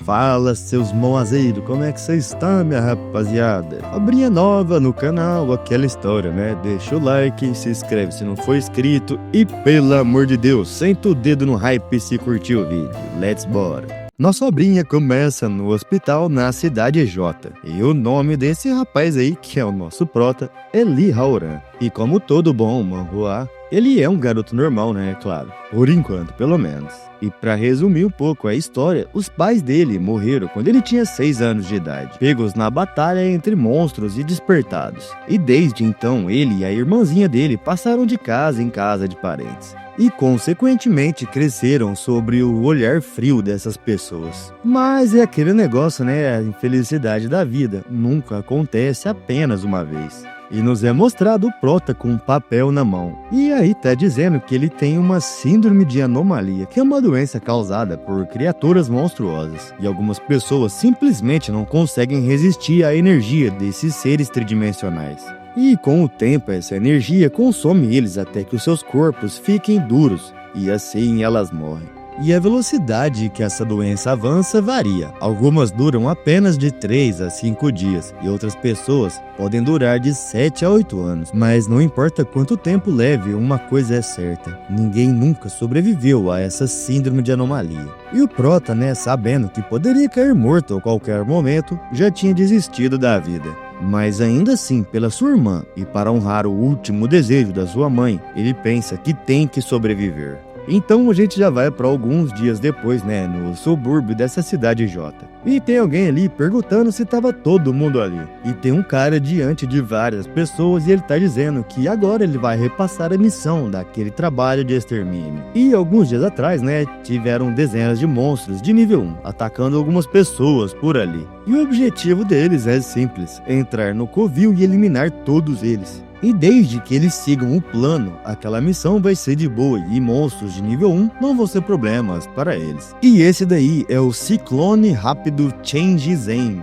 Fala, seus moazeiros, como é que vocês estão, minha rapaziada? Obrinha nova no canal, aquela história, né? Deixa o like, se inscreve se não for inscrito e, pelo amor de Deus, senta o dedo no hype se curtiu o vídeo. Let's bora! Nossa obrinha começa no hospital na cidade J. E o nome desse rapaz aí, que é o nosso prota, é Lee Haoran. E como todo bom manhwa, ele é um garoto normal, né? Claro. Por enquanto, pelo menos. E pra resumir um pouco a história, os pais dele morreram quando ele tinha 6 anos de idade, pegos na batalha entre monstros e despertados. E desde então, ele e a irmãzinha dele passaram de casa em casa de parentes. E, consequentemente, cresceram sobre o olhar frio dessas pessoas. Mas é aquele negócio, né? A infelicidade da vida nunca acontece apenas uma vez. E nos é mostrado o prota com um papel na mão. E aí tá dizendo que ele tem uma síndrome de anomalia, que é uma doença causada por criaturas monstruosas. E algumas pessoas simplesmente não conseguem resistir à energia desses seres tridimensionais. E com o tempo essa energia consome eles até que os seus corpos fiquem duros, e assim elas morrem. E a velocidade que essa doença avança varia. Algumas duram apenas de 3 a 5 dias, e outras pessoas podem durar de 7 a 8 anos. Mas não importa quanto tempo leve, uma coisa é certa: ninguém nunca sobreviveu a essa síndrome de anomalia. E o prota, né, sabendo que poderia cair morto a qualquer momento, já tinha desistido da vida. Mas ainda assim, pela sua irmã e para honrar o último desejo da sua mãe, ele pensa que tem que sobreviver. Então a gente já vai para alguns dias depois, né, no subúrbio dessa cidade J. E tem alguém ali perguntando se tava todo mundo ali. E tem um cara diante de várias pessoas e ele tá dizendo que agora ele vai repassar a missão daquele trabalho de extermínio. E alguns dias atrás, né, tiveram dezenas de monstros de nível 1 atacando algumas pessoas por ali. E o objetivo deles é simples: entrar no covil e eliminar todos eles. E desde que eles sigam o plano, aquela missão vai ser de boa e monstros de nível 1 não vão ser problemas para eles. E esse daí é o Ciclone Rápido Change Zen,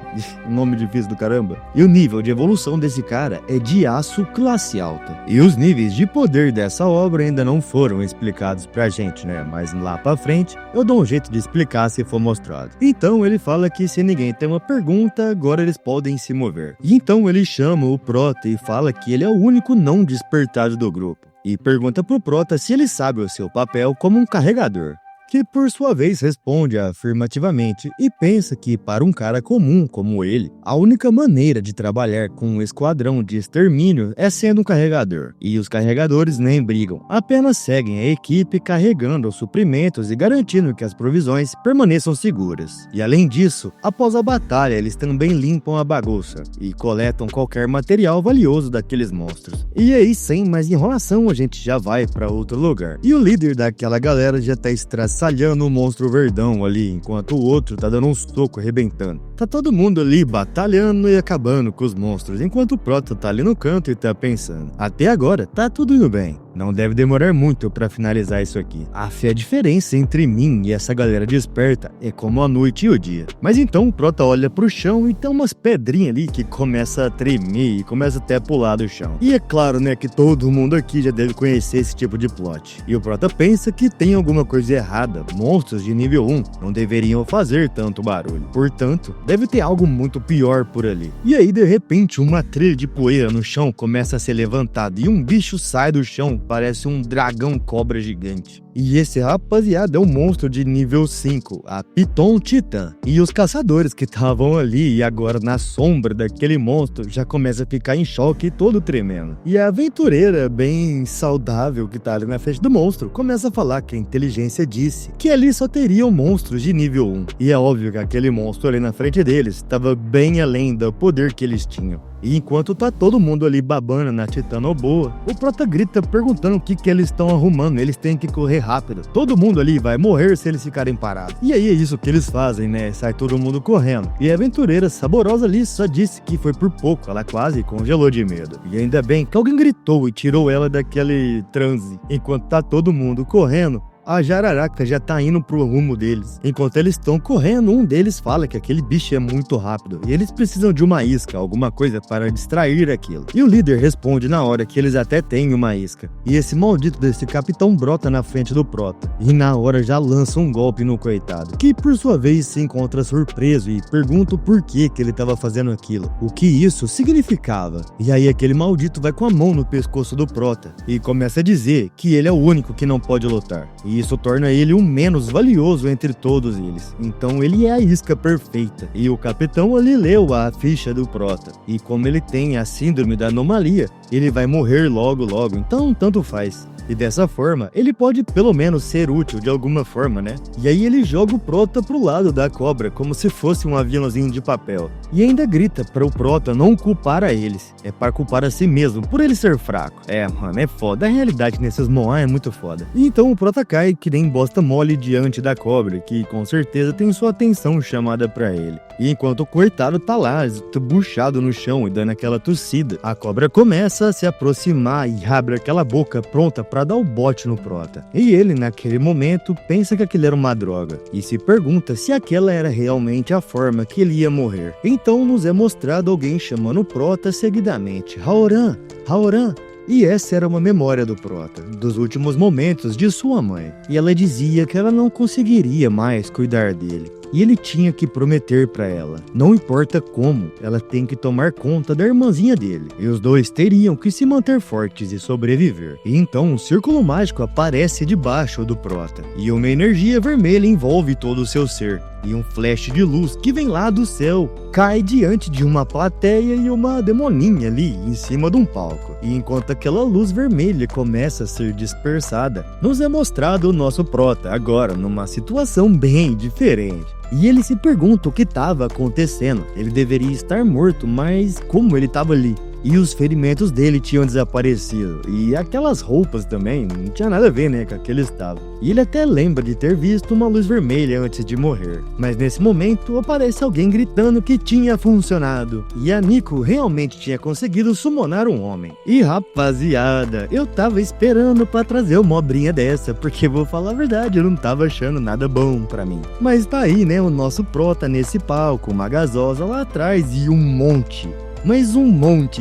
nome difícil do caramba. E o nível de evolução desse cara é de aço classe alta. E os níveis de poder dessa obra ainda não foram explicados pra gente, né? Mas lá pra frente eu dou um jeito de explicar se for mostrado. Então ele fala que se ninguém tem uma pergunta, agora eles podem se mover. E então ele chama o prota e fala que ele é o único não despertado do grupo, e pergunta pro prota se ele sabe o seu papel como um carregador, que por sua vez responde afirmativamente e pensa que para um cara comum como ele, a única maneira de trabalhar com um esquadrão de extermínio é sendo um carregador, e os carregadores nem brigam, apenas seguem a equipe carregando os suprimentos e garantindo que as provisões permaneçam seguras. E além disso, após a batalha eles também limpam a bagunça e coletam qualquer material valioso daqueles monstros. E aí, sem mais enrolação, a gente já vai para outro lugar, e o líder daquela galera já tá estraçalhando o monstro verdão ali, enquanto o outro tá dando um soco arrebentando. Tá todo mundo ali batalhando e acabando com os monstros, enquanto o prota tá ali no canto e tá pensando: até agora tá tudo indo bem, não deve demorar muito pra finalizar isso aqui. A diferença entre mim e essa galera desperta é como a noite e o dia. Mas então o prota olha pro chão e tem umas pedrinhas ali que começa a tremer e começa até a pular do chão. E é claro, né, que todo mundo aqui já deve conhecer esse tipo de plot. E o prota pensa que tem alguma coisa errada, monstros de nível 1 não deveriam fazer tanto barulho. Portanto, deve ter algo muito pior por ali. E aí, de repente, uma trilha de poeira no chão começa a ser levantada e um bicho sai do chão, parece um dragão cobra gigante. E esse rapaziada é um monstro de nível 5, a Piton Titã. E os caçadores que estavam ali e agora na sombra daquele monstro já começam a ficar em choque e todo tremendo. E a aventureira bem saudável que tá ali na frente do monstro começa a falar que a inteligência disse que ali só teriam monstros de nível 1. E é óbvio que aquele monstro ali na frente deles estava bem além do poder que eles tinham. E enquanto tá todo mundo ali babando na Titanoboa, o prota grita perguntando o que eles estão arrumando. Eles têm que correr rápido. Todo mundo ali vai morrer se eles ficarem parados. E aí é isso que eles fazem, né? Sai todo mundo correndo. E a aventureira saborosa ali só disse que foi por pouco. Ela quase congelou de medo. E ainda bem que alguém gritou e tirou ela daquele transe. Enquanto tá todo mundo correndo, a jararaca já tá indo pro rumo deles. Enquanto eles estão correndo, um deles fala que aquele bicho é muito rápido e eles precisam de uma isca, alguma coisa para distrair aquilo. E o líder responde na hora que eles até têm uma isca. E esse maldito desse capitão brota na frente do prota e na hora já lança um golpe no coitado, que por sua vez se encontra surpreso e pergunta por que ele estava fazendo aquilo, o que isso significava. E aí aquele maldito vai com a mão no pescoço do prota e começa a dizer que ele é o único que não pode lutar, e isso torna ele o menos valioso entre todos eles. Então ele é a isca perfeita, e o capitão ali leu a ficha do prota, e como ele tem a síndrome da anomalia, ele vai morrer logo, então tanto faz. E dessa forma, ele pode pelo menos ser útil de alguma forma, né? E aí ele joga o prota pro lado da cobra, como se fosse um aviãozinho de papel. E ainda grita para o prota não culpar a eles, é para culpar a si mesmo, por ele ser fraco. Mano, é foda, a realidade nesses Moai é muito foda. E então o prota cai que nem bosta mole diante da cobra, que com certeza tem sua atenção chamada pra ele. E enquanto o coitado tá lá, buchado no chão e dando aquela tossida, a cobra começa a se aproximar e abre aquela boca pronta pra dar o bote no prota. E ele, naquele momento, pensa que aquilo era uma droga e se pergunta se aquela era realmente a forma que ele ia morrer. Então nos é mostrado alguém chamando o prota seguidamente: Haoran, Haoran. E essa era uma memória do prota, dos últimos momentos de sua mãe. E ela dizia que ela não conseguiria mais cuidar dele. E ele tinha que prometer pra ela, não importa como, ela tem que tomar conta da irmãzinha dele. E os dois teriam que se manter fortes e sobreviver. E então um círculo mágico aparece debaixo do prota. E uma energia vermelha envolve todo o seu ser. E um flash de luz que vem lá do céu cai diante de uma plateia e uma demoninha ali em cima de um palco. E enquanto aquela luz vermelha começa a ser dispersada, nos é mostrado o nosso prota agora numa situação bem diferente. E ele se pergunta o que estava acontecendo. Ele deveria estar morto, mas como ele estava ali? E os ferimentos dele tinham desaparecido. E aquelas roupas também não tinha nada a ver, né, com aquele estado. E ele até lembra de ter visto uma luz vermelha antes de morrer. Mas nesse momento aparece alguém gritando que tinha funcionado. E a Nico realmente tinha conseguido summonar um homem. E rapaziada, eu tava esperando pra trazer uma obrinha dessa, porque vou falar a verdade, eu não tava achando nada bom pra mim. Mas tá aí, né, o nosso prota nesse palco, uma gasosa lá atrás e um monte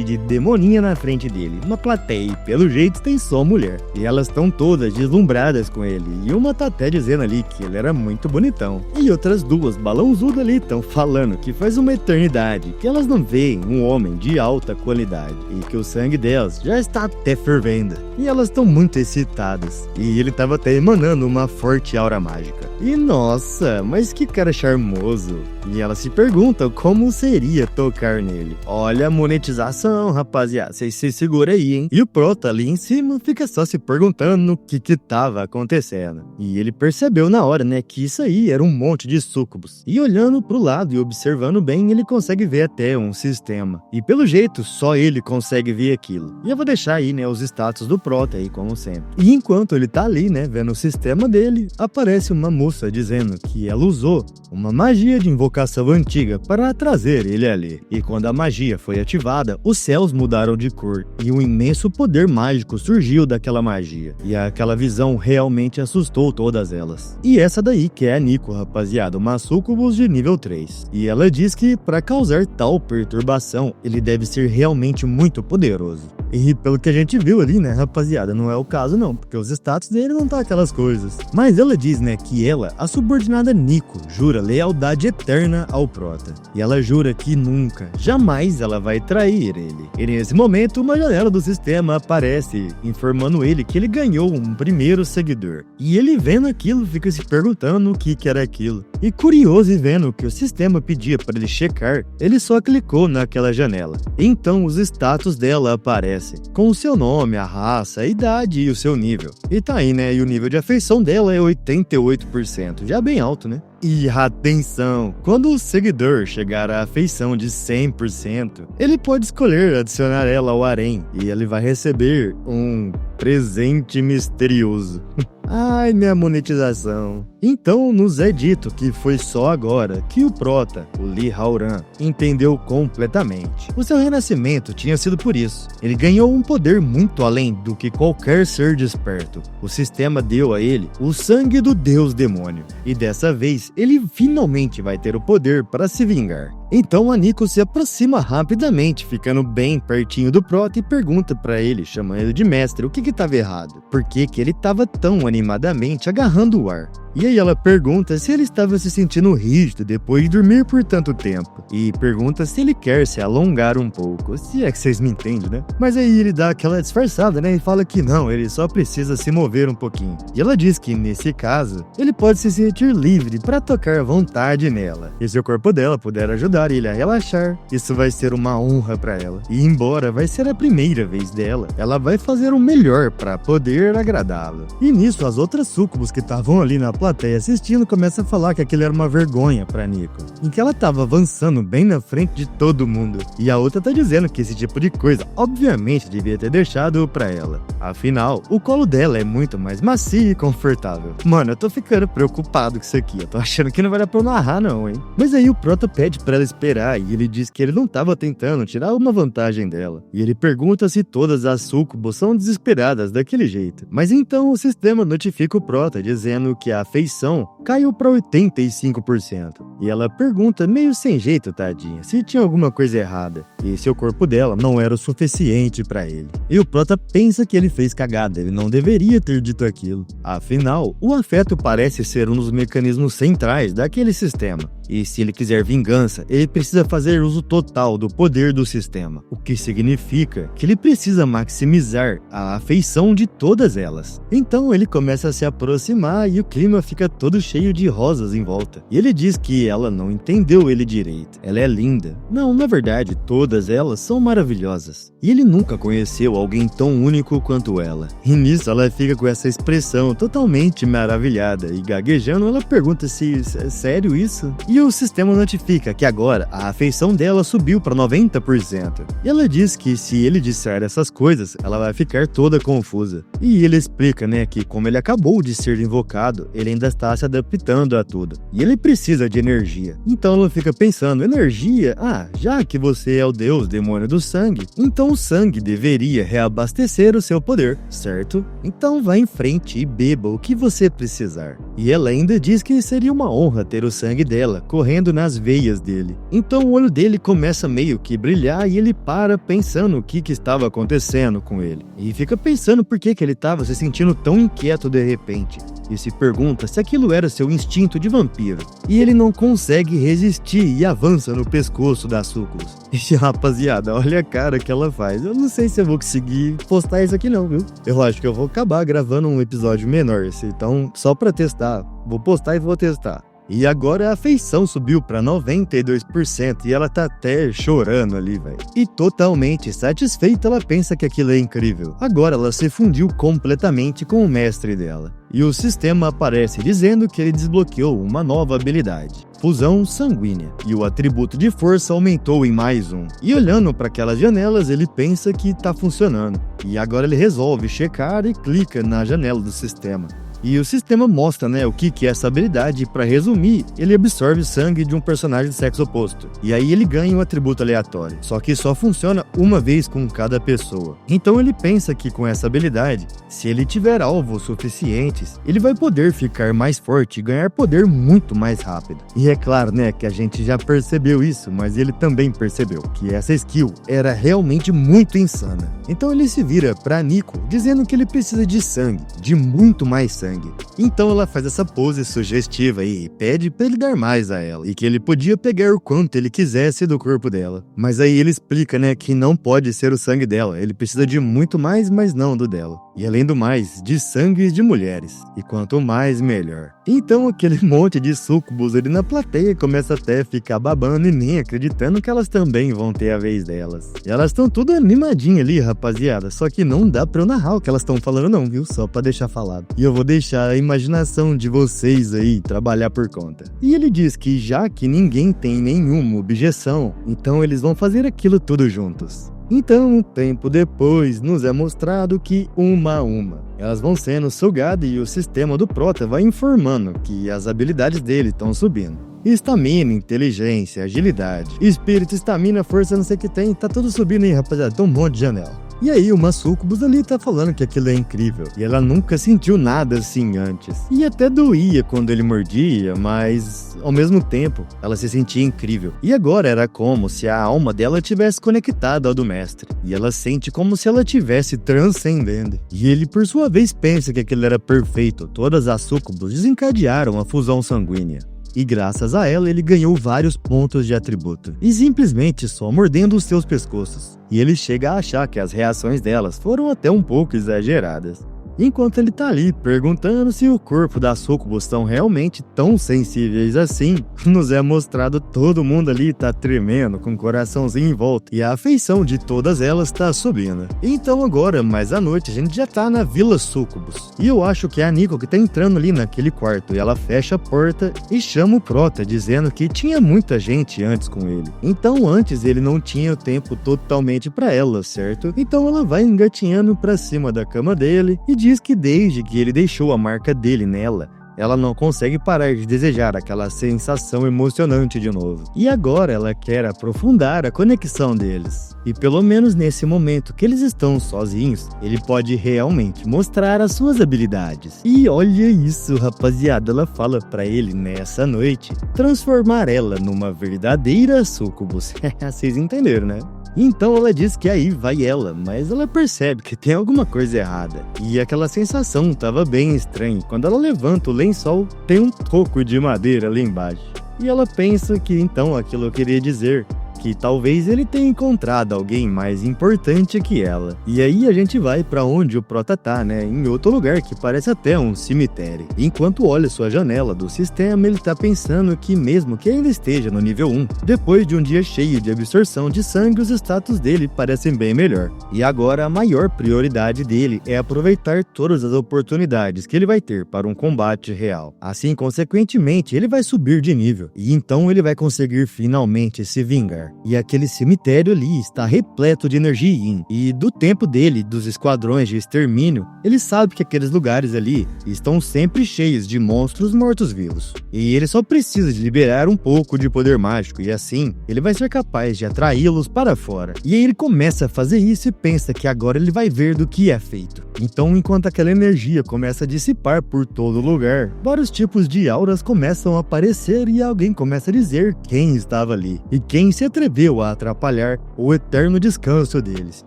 de demoninha na frente dele, uma plateia, e pelo jeito tem só mulher. E elas estão todas deslumbradas com ele, e uma tá até dizendo ali que ele era muito bonitão. E outras duas balãozudas ali estão falando que faz uma eternidade que elas não veem um homem de alta qualidade, e que o sangue delas já está até fervendo. E elas estão muito excitadas, e ele tava até emanando uma forte aura mágica. E nossa, mas que cara charmoso. E elas se perguntam como seria tocar nele. Olha a monetização, rapaziada. Vocês se segura aí, hein? E o prota ali em cima fica só se perguntando o que tava acontecendo. E ele percebeu na hora, né, que isso aí era um monte de súcubos. E olhando pro lado e observando bem, ele consegue ver até um sistema. E pelo jeito, só ele consegue ver aquilo. E eu vou deixar aí, né, os status do prota aí, como sempre. E enquanto ele tá ali, né, vendo o sistema dele, aparece uma moça dizendo que ela usou uma magia de invocação antiga para trazer ele ali. E quando a magia foi ativada, os céus mudaram de cor e um imenso poder mágico surgiu daquela magia. E aquela visão realmente assustou todas elas. E essa daí que é a Nico, rapaziada, uma sucubus de nível 3. E ela diz que para causar tal perturbação, ele deve ser realmente muito poderoso. E pelo que a gente viu ali, né, rapaziada, não é o caso não, porque os status dele não tá aquelas coisas. Mas ela diz, né, que ela, a subordinada Nico, jura lealdade eterna ao prota. E ela jura que nunca, jamais ela vai trair ele. E nesse momento, uma janela do sistema aparece, informando ele que ele ganhou um primeiro seguidor. E ele vendo aquilo, fica se perguntando o que era aquilo. E curioso e vendo que o sistema pedia para ele checar, ele só clicou naquela janela. Então os status dela aparecem, com o seu nome, a raça, a idade e o seu nível. E tá aí, né? E o nível de afeição dela é 88%, já bem alto, né? E atenção, quando o seguidor chegar à afeição de 100%, ele pode escolher adicionar ela ao harém e ele vai receber um presente misterioso. Ai, minha monetização. Então nos é dito que foi só agora que o prota, o Lee Hao-ran, entendeu completamente. O seu renascimento tinha sido por isso. Ele ganhou um poder muito além do que qualquer ser desperto. O sistema deu a ele o sangue do deus demônio. E dessa vez, ele finalmente vai ter o poder para se vingar. Então a Nico se aproxima rapidamente, ficando bem pertinho do prota e pergunta para ele, chamando ele de mestre, o que estava errado. Por que ele estava tão animadamente agarrando o ar? E aí ela pergunta se ele estava se sentindo rígido depois de dormir por tanto tempo. E pergunta se ele quer se alongar um pouco, se é que vocês me entendem, né? Mas aí ele dá aquela disfarçada, né? E fala que não, ele só precisa se mover um pouquinho. E ela diz que nesse caso, ele pode se sentir livre para tocar à vontade nela. E se o corpo dela puder ajudar ele a relaxar, isso vai ser uma honra para ela. E embora vai ser a primeira vez dela, ela vai fazer o melhor para poder agradá-lo. E nisso as outras súcubos que estavam ali na plateia assistindo começa a falar que aquilo era uma vergonha pra Nico, em que ela tava avançando bem na frente de todo mundo, e a outra tá dizendo que esse tipo de coisa obviamente devia ter deixado pra ela. Afinal, o colo dela é muito mais macio e confortável. Mano, eu tô ficando preocupado com isso aqui, eu tô achando que não vai dar pra eu narrar não, hein? Mas aí o prota pede pra ela esperar e ele diz que ele não tava tentando tirar uma vantagem dela. E ele pergunta se todas as súcubos são desesperadas daquele jeito. Mas então o sistema notifica o prota dizendo que a afeição caiu para 85%. E ela pergunta, meio sem jeito, tadinha, se tinha alguma coisa errada e se o corpo dela não era o suficiente para ele. E o prota pensa que ele fez cagada, ele não deveria ter dito aquilo. Afinal, o afeto parece ser um dos mecanismos centrais daquele sistema. E se ele quiser vingança, ele precisa fazer uso total do poder do sistema, o que significa que ele precisa maximizar a afeição de todas elas. Então ele começa a se aproximar e o clima fica todo cheio de rosas em volta. E ele diz que ela não entendeu ele direito. Ela é linda. Não, na verdade, todas elas são maravilhosas. E ele nunca conheceu alguém tão único quanto ela. E nisso ela fica com essa expressão totalmente maravilhada e gaguejando, ela pergunta se é sério isso? E o sistema notifica que agora a afeição dela subiu para 90%. E ela diz que se ele disser essas coisas, ela vai ficar toda confusa. E ele explica, né, que como ele acabou de ser invocado, ele ainda está se adaptando a tudo. E ele precisa de energia. Então ela fica pensando, energia? Ah, já que você é o deus demônio do sangue, então o sangue deveria reabastecer o seu poder, certo? Então vá em frente e beba o que você precisar. E ela ainda diz que seria uma honra ter o sangue dela correndo nas veias dele. Então o olho dele começa meio que brilhar e ele para pensando o que estava acontecendo com ele. E fica pensando por que ele estava se sentindo tão inquieto de repente. E se pergunta se aquilo era seu instinto de vampiro. E ele não consegue resistir e avança no pescoço da súcubus. E rapaziada, olha a cara que ela faz. Eu não sei se eu vou conseguir postar isso aqui não, viu? Eu acho que eu vou acabar gravando um episódio menor. Então, só pra testar, vou postar e vou testar. E agora a afeição subiu para 92% e ela tá até chorando ali, velho. E totalmente satisfeita, ela pensa que aquilo é incrível. Agora ela se fundiu completamente com o mestre dela. E o sistema aparece dizendo que ele desbloqueou uma nova habilidade, fusão sanguínea. E o atributo de força aumentou em mais um. E olhando para aquelas janelas, ele pensa que tá funcionando. E agora ele resolve checar e clica na janela do sistema. E o sistema mostra, né, o que é essa habilidade e, para resumir, ele absorve sangue de um personagem de sexo oposto. E aí ele ganha um atributo aleatório, só que só funciona uma vez com cada pessoa. Então ele pensa que com essa habilidade, se ele tiver alvos suficientes, ele vai poder ficar mais forte e ganhar poder muito mais rápido. E é claro, né, que a gente já percebeu isso, mas ele também percebeu que essa skill era realmente muito insana. Então ele se vira pra Nico, dizendo que ele precisa de sangue, de muito mais sangue. Então ela faz essa pose sugestiva e pede pra ele dar mais a ela, e que ele podia pegar o quanto ele quisesse do corpo dela. Mas aí ele explica, né, que não pode ser o sangue dela, ele precisa de muito mais, mas não do dela. E além do mais, de sangue de mulheres. E quanto mais, melhor. Então aquele monte de súcubos ali na plateia começa até a ficar babando e nem acreditando que elas também vão ter a vez delas. E elas estão tudo animadinhas ali, rapaziada. Só que não dá pra eu narrar o que elas estão falando não, viu? Só pra deixar falado. E eu vou deixar a imaginação de vocês aí trabalhar por conta. E ele diz que já que ninguém tem nenhuma objeção, então eles vão fazer aquilo tudo juntos. Então, um tempo depois, nos é mostrado que, uma a uma, elas vão sendo sugadas e o sistema do Prota vai informando que as habilidades dele estão subindo. Estamina, inteligência, agilidade, espírito, estamina, força, não sei o que tem, tá tudo subindo aí, rapaziada, tem um monte de janela. E aí uma Succubus ali tá falando que aquilo é incrível, e ela nunca sentiu nada assim antes. E até doía quando ele mordia, mas ao mesmo tempo ela se sentia incrível. E agora era como se a alma dela tivesse conectada ao do mestre, e ela sente como se ela tivesse transcendendo. E ele por sua vez pensa que aquilo era perfeito, todas as Succubus desencadearam a fusão sanguínea. E graças a ela ele ganhou vários pontos de atributo, e simplesmente só mordendo os seus pescoços. E ele chega a achar que as reações delas foram até um pouco exageradas. Enquanto ele tá ali perguntando se o corpo das Succubus são realmente tão sensíveis assim, nos é mostrado todo mundo ali tá tremendo, com o coraçãozinho em volta, e a afeição de todas elas tá subindo. Então agora, mais à noite, a gente já tá na Vila Succubus. E eu acho que é a Nico que tá entrando ali naquele quarto, e ela fecha a porta e chama o Prota, dizendo que tinha muita gente antes com ele. Então antes ele não tinha tempo totalmente pra ela, certo? Então ela vai engatinhando pra cima da cama dele e diz que desde que ele deixou a marca dele nela, ela não consegue parar de desejar aquela sensação emocionante de novo. E agora ela quer aprofundar a conexão deles. E pelo menos nesse momento que eles estão sozinhos, ele pode realmente mostrar as suas habilidades. E olha isso, rapaziada, ela fala pra ele nessa noite transformar ela numa verdadeira Succubus. Vocês entenderam, né? Então ela diz que aí vai ela, mas ela percebe que tem alguma coisa errada. E aquela sensação estava bem estranha. Quando ela levanta o lençol, tem um toco de madeira ali embaixo. E ela pensa que então aquilo queria dizer que talvez ele tenha encontrado alguém mais importante que ela. E aí a gente vai pra onde o Prota tá, né? Em outro lugar que parece até um cemitério. Enquanto olha sua janela do sistema, ele tá pensando que mesmo que ainda esteja no nível 1, depois de um dia cheio de absorção de sangue, os status dele parecem bem melhor. E agora a maior prioridade dele é aproveitar todas as oportunidades que ele vai ter para um combate real. Assim, consequentemente, ele vai subir de nível. E então ele vai conseguir finalmente se vingar. E aquele cemitério ali está repleto de energia yin. E do tempo dele, dos esquadrões de extermínio, ele sabe que aqueles lugares ali estão sempre cheios de monstros mortos-vivos. E ele só precisa de liberar um pouco de poder mágico, e assim, ele vai ser capaz de atraí-los para fora. E aí ele começa a fazer isso e pensa que agora ele vai ver do que é feito. Então, enquanto aquela energia começa a dissipar por todo lugar, vários tipos de auras começam a aparecer e alguém começa a dizer quem estava ali e quem se atreveu a atrapalhar o eterno descanso deles.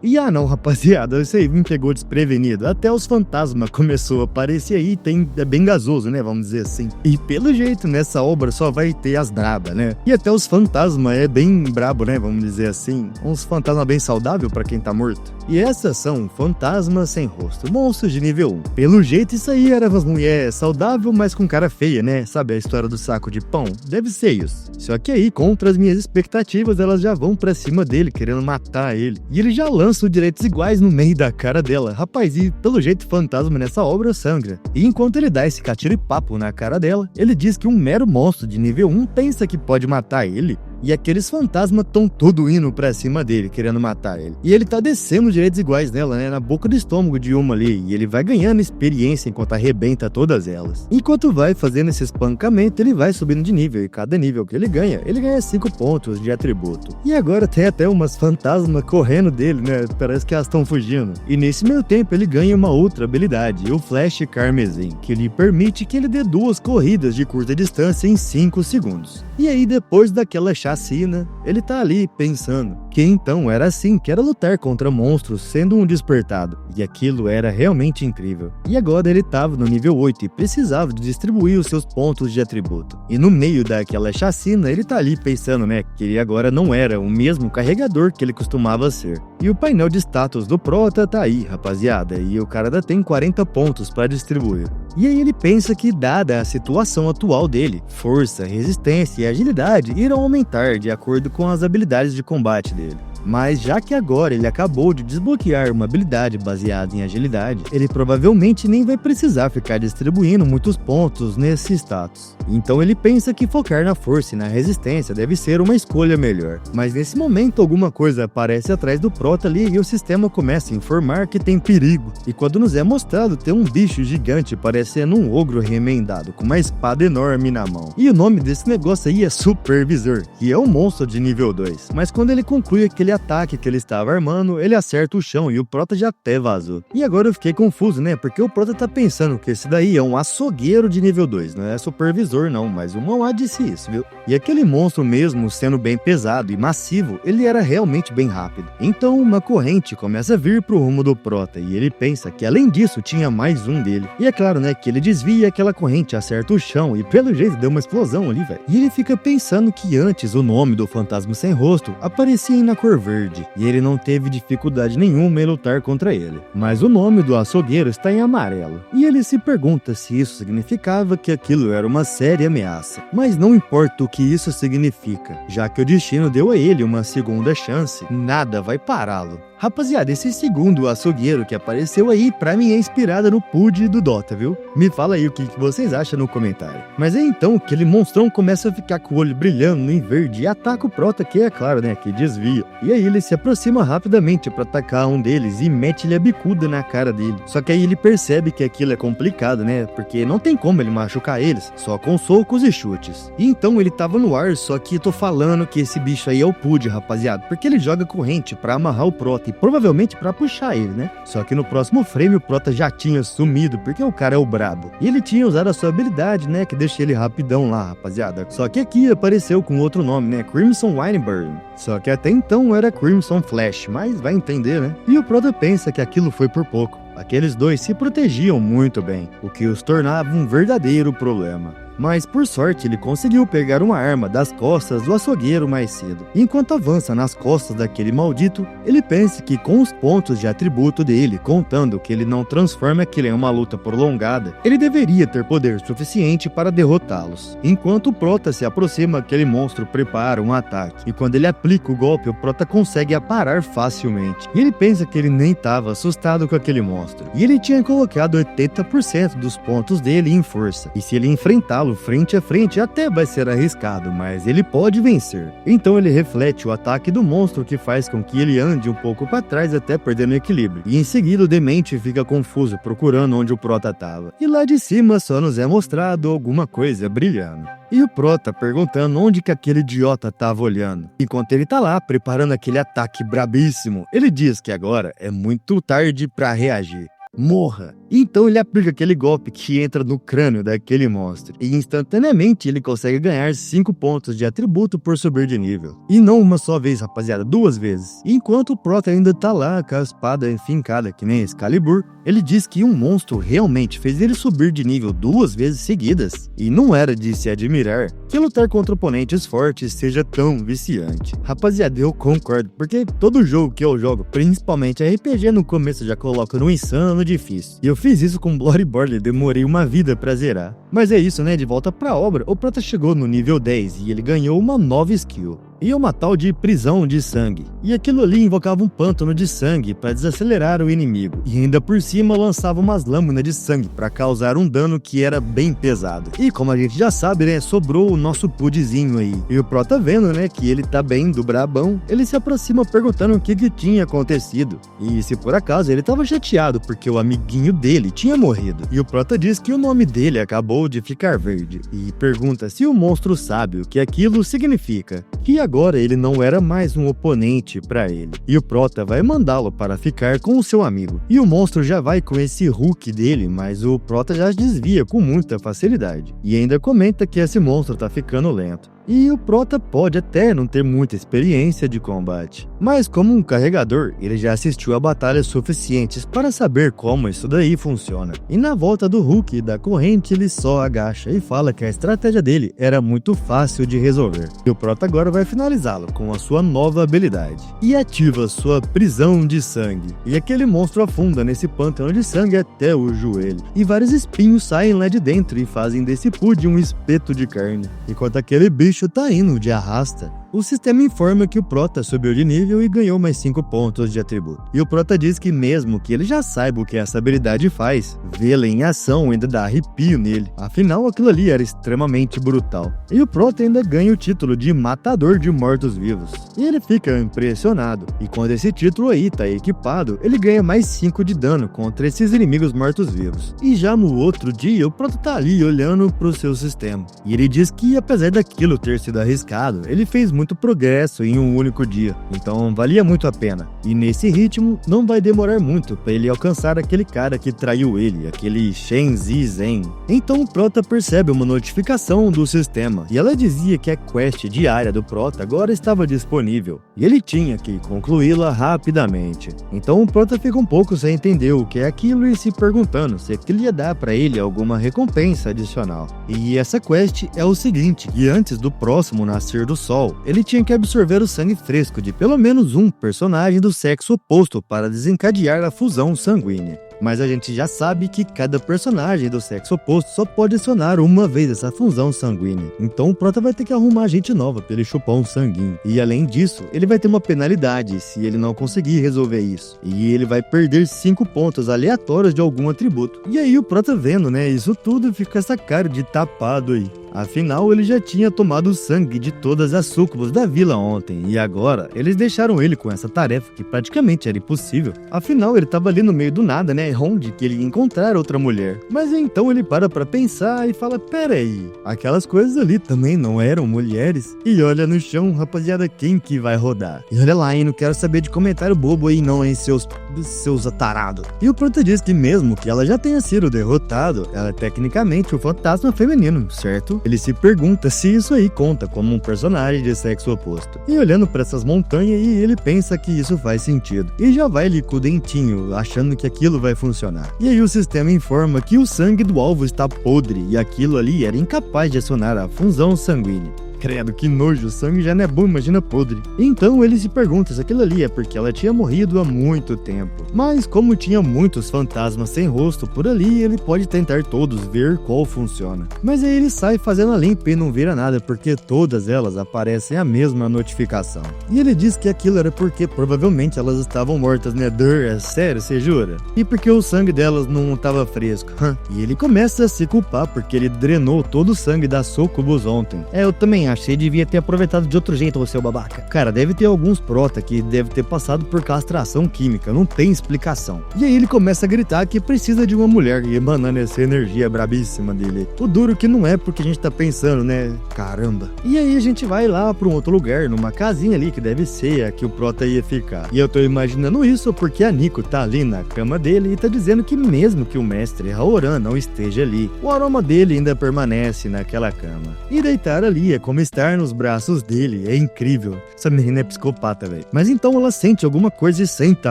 E não, rapaziada, isso aí me pegou desprevenido. Até os fantasmas começou a aparecer aí, é bem gasoso, né, vamos dizer assim. E pelo jeito, nessa obra só vai ter as brabas, né? E até os fantasmas é bem brabo, né, vamos dizer assim. Uns fantasmas bem saudáveis pra quem tá morto. E essas são fantasmas sem rosto, monstros de nível 1. Pelo jeito, isso aí era umas mulheres saudável, mas com cara feia, né? Sabe a história do saco de pão? Deve ser isso. Só que aí, contra as minhas expectativas, elas já vão pra cima dele, querendo matar ele. E ele já lança os direitos iguais no meio da cara dela. Rapaz, e pelo jeito, fantasma nessa obra sangra. E enquanto ele dá esse catiripapo na cara dela, ele diz que um mero monstro de nível 1 pensa que pode matar ele. E aqueles fantasmas tão todo indo pra cima dele, querendo matar ele. E ele tá descendo direitos iguais nela, né? Na boca do estômago de uma ali. E ele vai ganhando experiência enquanto arrebenta todas elas. Enquanto vai fazendo esse espancamento, ele vai subindo de nível. E cada nível que ele ganha 5 pontos de atributo. E agora tem até umas fantasmas correndo dele, né? Parece que elas estão fugindo. E nesse meio tempo ele ganha uma outra habilidade, o Flash Carmesim, que lhe permite que ele dê 2 corridas de curta distância em 5 segundos. E aí depois daquela chacina, ele tá ali pensando que então era assim que era lutar contra monstros sendo um despertado. E aquilo era realmente incrível. E agora ele tava no nível 8 e precisava de distribuir os seus pontos de atributo. E no meio daquela chacina, ele tá ali pensando, né, que ele agora não era o mesmo carregador que ele costumava ser. E o painel de status do Prota tá aí, rapaziada, e o cara ainda tem 40 pontos para distribuir. E aí ele pensa que, dada a situação atual dele, força, resistência e agilidade irão aumentar de acordo com as habilidades de combate dele. Mas já que agora ele acabou de desbloquear uma habilidade baseada em agilidade, ele provavelmente nem vai precisar ficar distribuindo muitos pontos nesse status. Então ele pensa que focar na força e na resistência deve ser uma escolha melhor. Mas nesse momento alguma coisa aparece atrás do Prota ali e o sistema começa a informar que tem perigo. E quando nos é mostrado, tem um bicho gigante parecendo um ogro remendado com uma espada enorme na mão. E o nome desse negócio aí é Supervisor, que é um monstro de nível 2. Mas quando ele conclui aquele ataque que ele estava armando, ele acerta o chão e o Prota já até vazou. E agora eu fiquei confuso, né? Porque o Prota tá pensando que esse daí é um açougueiro de nível 2, não é supervisor não, mas o Mauá disse isso, viu? E aquele monstro mesmo, sendo bem pesado e massivo, ele era realmente bem rápido. Então uma corrente começa a vir pro rumo do Prota e ele pensa que além disso tinha mais um dele. E é claro, né, que ele desvia aquela corrente, acerta o chão e pelo jeito deu uma explosão ali, velho. E ele fica pensando que antes o nome do fantasma sem rosto aparecia na cor verde e ele não teve dificuldade nenhuma em lutar contra ele. Mas o nome do açougueiro está em amarelo e ele se pergunta se isso significava que aquilo era uma séria ameaça. Mas não importa o que isso significa, já que o destino deu a ele uma segunda chance, nada vai pará-lo. Rapaziada, esse segundo açougueiro que apareceu aí, pra mim é inspirado no Pudgy do Dota, viu? Me fala aí o que vocês acham no comentário. Mas é então que aquele monstrão começa a ficar com o olho brilhando em verde e ataca o Prota, que é claro, né, que desvia. E aí ele se aproxima rapidamente pra atacar um deles e mete-lhe a bicuda na cara dele. Só que aí ele percebe que aquilo é complicado, né, porque não tem como ele machucar eles, só com socos e chutes. E então ele tava no ar, só que eu tô falando que esse bicho aí é o Pudgy, rapaziada, porque ele joga corrente pra amarrar o Prota e provavelmente pra puxar ele, né? Só que no próximo frame o Prota já tinha sumido, porque o cara é o brabo. E ele tinha usado a sua habilidade, né, que deixa ele rapidão lá, rapaziada. Só que aqui apareceu com outro nome, né, Crimson Wineburn. Só que até então era Crimson Flash, mas vai entender, né? E o Prota pensa que aquilo foi por pouco. Aqueles dois se protegiam muito bem, o que os tornava um verdadeiro problema. Mas por sorte ele conseguiu pegar uma arma das costas do açougueiro mais cedo. Enquanto avança nas costas daquele maldito, ele pensa que com os pontos de atributo dele, contando que ele não transforma aquilo em uma luta prolongada, ele deveria ter poder suficiente para derrotá-los. Enquanto o Prota se aproxima, aquele monstro prepara um ataque, e quando ele aplica o golpe, o Prota consegue aparar facilmente. E ele pensa que ele nem estava assustado com aquele monstro, e ele tinha colocado 80% dos pontos dele em força, e se ele enfrentá-lo frente a frente até vai ser arriscado, mas ele pode vencer. Então ele reflete o ataque do monstro, que faz com que ele ande um pouco para trás até perdendo o equilíbrio. E em seguida o demente fica confuso procurando onde o Prota estava. E lá de cima só nos é mostrado alguma coisa brilhando. E o Prota perguntando onde que aquele idiota estava olhando. Enquanto ele tá lá preparando aquele ataque brabíssimo, ele diz que agora é muito tarde para reagir. Morra! Então ele aplica aquele golpe que entra no crânio daquele monstro, e instantaneamente ele consegue ganhar 5 pontos de atributo por subir de nível. E não uma só vez, rapaziada, 2 vezes. Enquanto o Prota ainda tá lá com a espada enfincada que nem Excalibur, ele diz que um monstro realmente fez ele subir de nível 2 vezes seguidas, e não era de se admirar que lutar contra oponentes fortes seja tão viciante. Rapaziada, eu concordo, porque todo jogo que eu jogo, principalmente RPG, no começo já coloca no insano difícil. E eu fiz isso com Bloodborne, demorei uma vida pra zerar. Mas é isso, né? De volta pra obra, o Prota chegou no nível 10 e ele ganhou uma nova skill. E uma tal de prisão de sangue. E aquilo ali invocava um pântano de sangue para desacelerar o inimigo. E ainda por cima lançava umas lâminas de sangue para causar um dano que era bem pesado. E como a gente já sabe, né, sobrou o nosso Pudgyzinho aí. E o Prota vendo, né, que ele tá bem do brabão, ele se aproxima perguntando o que tinha acontecido. E se por acaso ele tava chateado porque o amiguinho dele tinha morrido. E o Prota diz que o nome dele acabou de ficar verde. E pergunta se o monstro sabe o que aquilo significa. Que agora ele não era mais um oponente para ele. E o Prota vai mandá-lo para ficar com o seu amigo. E o monstro já vai com esse hook dele, mas o Prota já desvia com muita facilidade. E ainda comenta que esse monstro tá ficando lento. E o Prota pode até não ter muita experiência de combate, mas como um carregador, ele já assistiu a batalhas suficientes para saber como isso daí funciona. E na volta do Hulk e da corrente, ele só agacha e fala que a estratégia dele era muito fácil de resolver. E o Prota agora vai finalizá-lo com a sua nova habilidade e ativa sua prisão de sangue. E aquele monstro afunda nesse pântano de sangue até o joelho, e vários espinhos saem lá de dentro e fazem desse Pudgy um espeto de carne, enquanto aquele bicho tá indo de arrasta. O sistema informa que o Prota subiu de nível e ganhou mais 5 pontos de atributo. E o Prota diz que mesmo que ele já saiba o que essa habilidade faz, vê-la em ação ainda dá arrepio nele. Afinal, aquilo ali era extremamente brutal. E o Prota ainda ganha o título de Matador de Mortos-Vivos. E ele fica impressionado. E quando esse título aí tá equipado, ele ganha mais 5 de dano contra esses inimigos mortos-vivos. E já no outro dia, o Prota tá ali olhando pro seu sistema. E ele diz que apesar daquilo ter sido arriscado, ele fez muito progresso em um único dia. Então valia muito a pena. E nesse ritmo, não vai demorar muito para ele alcançar aquele cara que traiu ele, aquele Shen Zizen. Então o Prota percebe uma notificação do sistema. E ela dizia que a quest diária do Prota agora estava disponível. E ele tinha que concluí-la rapidamente. Então o Prota fica um pouco sem entender o que é aquilo e se perguntando se aquilo ia dar para ele alguma recompensa adicional. E essa quest é o seguinte, que antes do próximo nascer do sol, ele tinha que absorver o sangue fresco de pelo menos um personagem do sexo oposto para desencadear a fusão sanguínea. Mas a gente já sabe que cada personagem do sexo oposto só pode acionar uma vez essa fusão sanguínea. Então o Prota vai ter que arrumar gente nova pra ele chupar um sanguinho. E além disso, ele vai ter uma penalidade se ele não conseguir resolver isso. E ele vai perder 5 pontos aleatórios de algum atributo. E aí o Prota vendo, né, isso tudo fica com essa cara de tapado aí. Afinal, ele já tinha tomado o sangue de todas as súcubas da vila ontem, e agora eles deixaram ele com essa tarefa que praticamente era impossível. Afinal, ele estava ali no meio do nada, né, onde que ele ia encontrar outra mulher. Mas então ele para pra pensar e fala, pera aí, aquelas coisas ali também não eram mulheres? E olha no chão, rapaziada, quem que vai rodar? E olha lá, hein, não quero saber de comentário bobo aí não, hein, seus atarados. E o Prota diz que mesmo que ela já tenha sido derrotado, ela é tecnicamente o fantasma feminino, certo? Ele se pergunta se isso aí conta como um personagem de sexo oposto. E olhando para essas montanhas, ele pensa que isso faz sentido. E já vai ali com o dentinho, achando que aquilo vai funcionar. E aí o sistema informa que o sangue do alvo está podre e aquilo ali era incapaz de acionar a fusão sanguínea. Credo, que nojo, o sangue já não é bom, imagina podre. Então ele se pergunta se aquilo ali é porque ela tinha morrido há muito tempo. Mas como tinha muitos fantasmas sem rosto por ali, ele pode tentar todos ver qual funciona. Mas aí ele sai fazendo a limpa e não vira nada porque todas elas aparecem a mesma notificação. E ele diz que aquilo era porque provavelmente elas estavam mortas, né? É sério, você jura? E porque o sangue delas não estava fresco. E ele começa a se culpar porque ele drenou todo o sangue das súcubos ontem. Eu também acho. Você devia ter aproveitado de outro jeito, seu babaca. Cara, deve ter alguns Prota que deve ter passado por castração química, não tem explicação. E aí ele começa a gritar que precisa de uma mulher e emanando essa energia brabíssima dele. O duro que não é porque a gente tá pensando, né? Caramba. E aí a gente vai lá pra um outro lugar, numa casinha ali que deve ser a que o Prota ia ficar. E eu tô imaginando isso porque a Nico tá ali na cama dele e tá dizendo que mesmo que o mestre Haoran não esteja ali, o aroma dele ainda permanece naquela cama. E deitar ali é como estar nos braços dele, é incrível. Essa menina é psicopata, velho. Mas então ela sente alguma coisa e senta